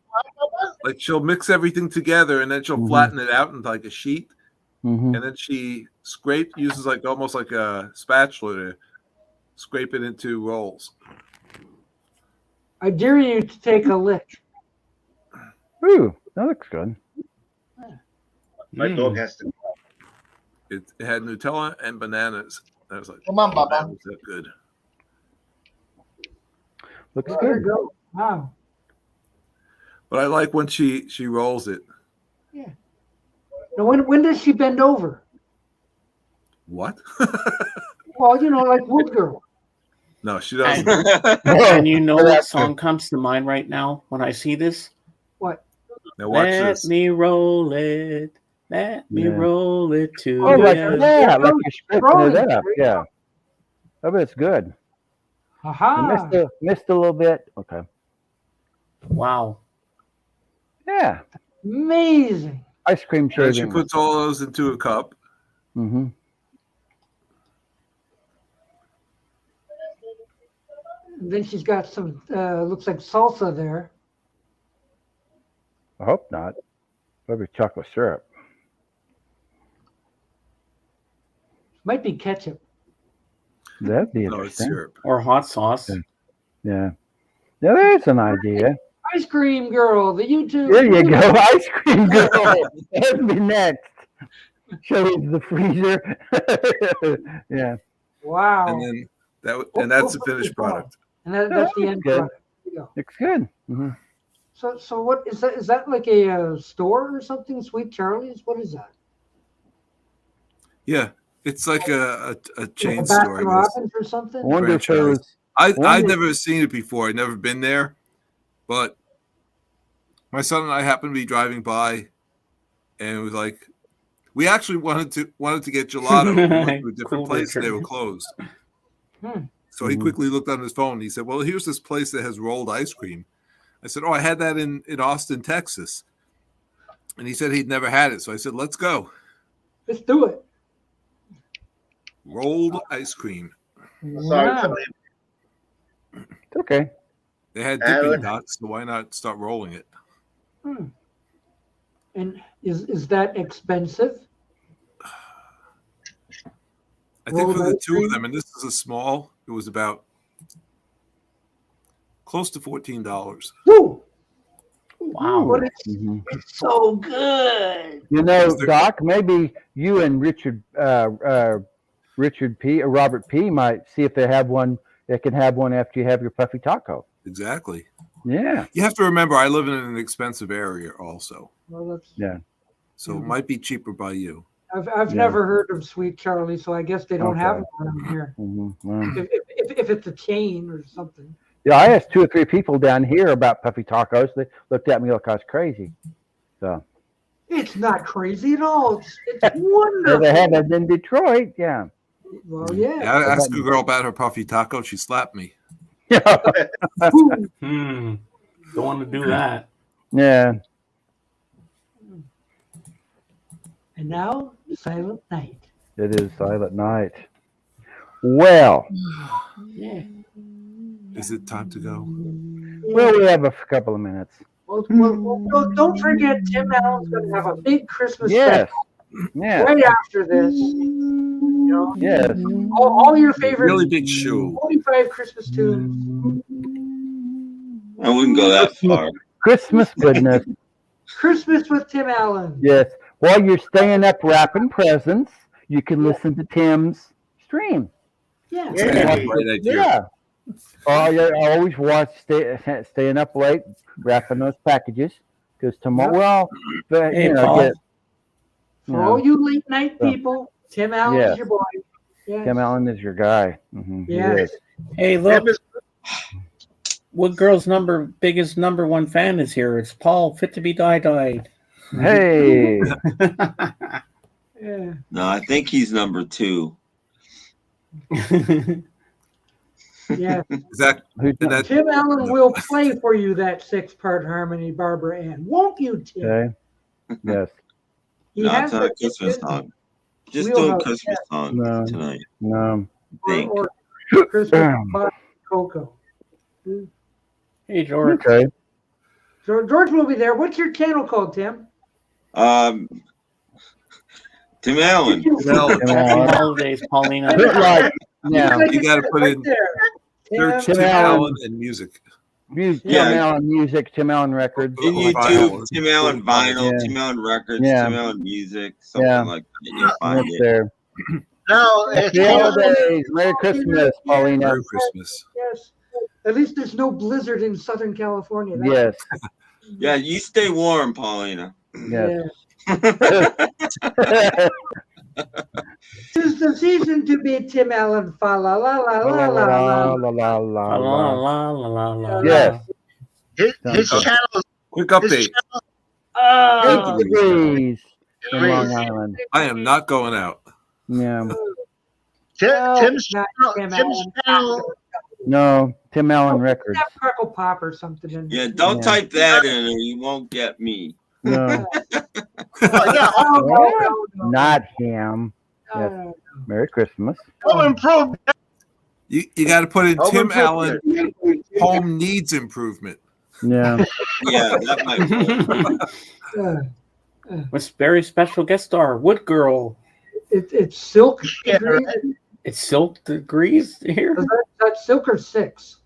like she'll mix everything together and then she'll Mhm. flatten it out into like a sheet. Mm-hmm. And then she uses like almost like a spatula to scrape it into rolls. I dare you to take a lick. Ooh, that looks good. My dog has to. It had Nutella and bananas. I was like, Come on, "Man, Baba. was that good?" Looks There you good. go. Wow. But I like when she rolls it. Now, when does she bend over? What? Well, like Wood Girl. No, she doesn't. And you know what song comes to mind right now when I see this? What? Now watch Let this. me roll it. Let me Yeah. roll it to Oh, like you. that, like you're scraping Rolling. it up. Yeah. I bet it's good. I Aha. missed a little bit. Okay. Wow. Yeah. Amazing. Ice cream And then she shaving. puts all those into a cup. Mm-hmm. And then she's got some, looks like salsa there. I hope not. Probably chocolate syrup. Might be ketchup. That'd be No, it's interesting. syrup. Or hot sauce. Yeah. Yeah, there's an idea. Ice Cream Girl, the YouTube. There you go. Ice cream girl. That'd be next. Show you the freezer. Yeah. Wow. And then that's the finished product. And that's the end Good. product. There you go. Looks good. Mm-hmm. So what is that? Is that like a store or something? Sweet Charlie's? What is that? Yeah, it's like a Like chain a store, I Baskin guess. Robbins or something? I wonder if there Franchise. was. I'd never seen it before. I'd never been there, but my son and I happened to be driving by, and it was like we actually wanted to get gelato. We went to a different Cool, place, and they Richard. were closed. Hmm. So he quickly looked on his phone. He said, "Well, here's this place that has rolled ice cream." I said, "Oh, I had that in Austin, Texas," and he said he'd never had it. So I said, "Let's go." Let's do it. Rolled ice cream. Sorry, Wow. somebody- It's okay. They had I dipping would- dots, so why not start rolling it? Hmm. And is that expensive? I think for Rolled the ice two of cream? them, and this is a small, it was about close to $14. Woo! Wow. But it's, Mhm. it's so good. You know, Is there- Doc, maybe you and Richard P. or Robert P. might see if they have one. They can have one after you have your puffy taco. Exactly. Yeah. You have to remember, I live in an expensive area also, Well, that's, Yeah. so it might be cheaper by you. I've Yeah. never heard of Sweet Charlie, so I guess they don't have Okay. it around here. Mhm. Well, If it's a chain or something. yeah, I asked 2 or 3 people down here about puffy tacos. They looked at me like I was crazy. So It's not crazy at all. It's yeah, wonderful. they had it in Detroit. Yeah. Well, Yeah, yeah. I asked a girl about her puffy taco. She slapped me. Yeah. Ooh, Don't want to do that. Yeah. and now, Silent Night. It is Silent Night. Well, Yeah. Is it time to go? we have a couple of minutes. Well, don't forget, Tim Allen's going to have a big Christmas Yes. special Yeah. right after this. You know, Yes. all your favorite Really big shoe. 45 Christmas tunes. I wouldn't go that far. Christmas goodness. Christmas with Tim Allen. Yes. While you're staying up wrapping presents, you can listen to Tim's stream. Yeah. Yeah. Great idea. Yeah. Oh, yeah. I always watch staying up late wrapping those packages because tomorrow, well, Hey, you know, Paul. get, you For all know, you late night people, Tim Allen's Yes. your boy. Yes. Tim Allen is your guy. Mhm, he Yes. is. Hey, look. What girl's biggest number one fan is here? It's Paul, fit to be dyed. Hey. Yeah. No, I think he's number 2. Yeah. Is that, Who's and that Tim Allen will play for you that 6-part harmony, Barbara Ann. Won't you, Tim? okay? Yes. He No, has it's not a the- Christmas song. Just We'll doing have- Christmas songs No. tonight. No. I think. Or Christmas by Coco. Hey, George. Okay. George will be there. What's your channel called, Tim? Tim Allen. Well, Tim Happy Allen. holidays, Paulina. Put like, yeah. You gotta put in there. search Tim, Tim Allen. Allen and music. Tim Yeah. Allen music, Tim Allen records. In Or YouTube, vinyl. Tim Allen vinyl, Yeah. Tim Allen records, Yeah. Tim Allen music, something Yeah. like that. You'll find It's it. there. No, it's Happy called, holidays. Merry Christmas, Paulina. Merry Christmas. yes. At least there's no blizzard in Southern California. Yes. Yeah, you stay warm, Paulina. Yes. Tis the season to be Tim Allen. Fa la la la La la la la la la la La la la. la la la. Yes. his channel. Quick update. Oh, 8 degrees in Degrees. Long Island. I am not going out. Yeah. Tim's not channel. Tim Tim's Allen. channel. No, Tim Allen records. That Crackle Pop or something. In Yeah, don't Yeah. type that in or you won't get me. No, Yeah, Oh, no. not him. Yes. Uh, Merry Christmas. home improvement. You got to put in Home Tim Allen. improvement. Home needs improvement. Yeah. Yeah, that might work. With very special guest star, Wood Girl. it's Silk. Yeah, Degrees. right. It's Silk Degrees here. That's Silk or 6.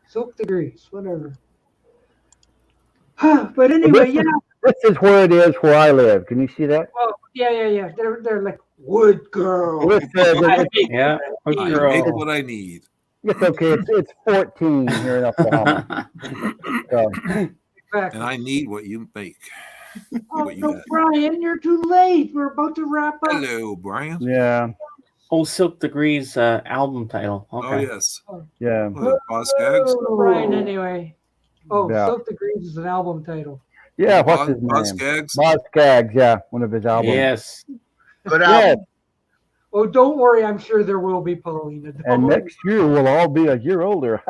Silk Degrees, whatever. But anyway, yeah. This is where it is where I live. Can you see that? Well, yeah. They're like Wood Girl. With, Yeah, Wood I Girl. make what I need. It's okay. It's 14 here in Oklahoma. So, Exactly. And I need what you make. Oh, What you no, got? Brian, you're too late. We're about to wrap up. Hello, Brian. yeah, Oh, Silk Degrees album title. Oh Okay. yes. yeah, Oh, Boss Gags. Brian, anyway. Oh, Yeah. Silk Degrees is an album title. yeah. What's his Boss name? Gags. Boz Skaggs. Yeah, one of his albums. Yes. Good Yes, album. Oh, don't worry. I'm sure there will be, Paulina. Don't and worry. next year we'll all be a year older.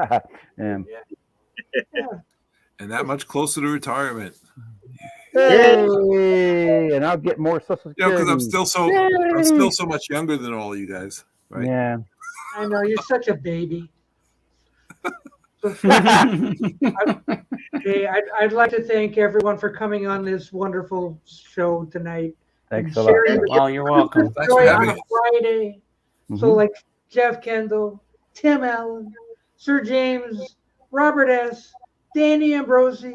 And And that much closer to retirement. hey, and I'll get more Social Yeah, because Security. I'm still so much younger than all you guys. Right. Yeah. I know you're such a baby. Okay, I'd like to thank everyone for coming on this wonderful show tonight. Thanks and a lot. sharing the Well, you're welcome. Thanks joy for on having a us. Friday. So Mhm. like Jeff Kendall, Tim Allen, Sir James, Robert S., Danny Ambrosi,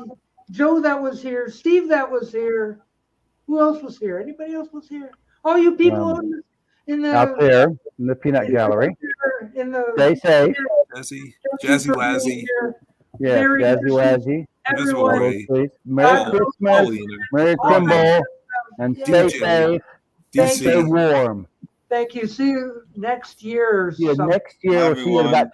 Joe that was here, Steve that was here. Who else was here? Anybody else was here? All you people in the Out there in the peanut gallery. in the Stay safe. Jazzy, thank you Jazzy for being Wazzy, here. Yes, Merry Jazzy Christmas, Wazzy. everyone. Ray, Please. Merry God bless Christmas. Paulina, Merry Kimball. And stay DJ, safe. Thank Stay DC. warm. Thank you. See you next year. or See you something. next year. We'll see you in Everyone. about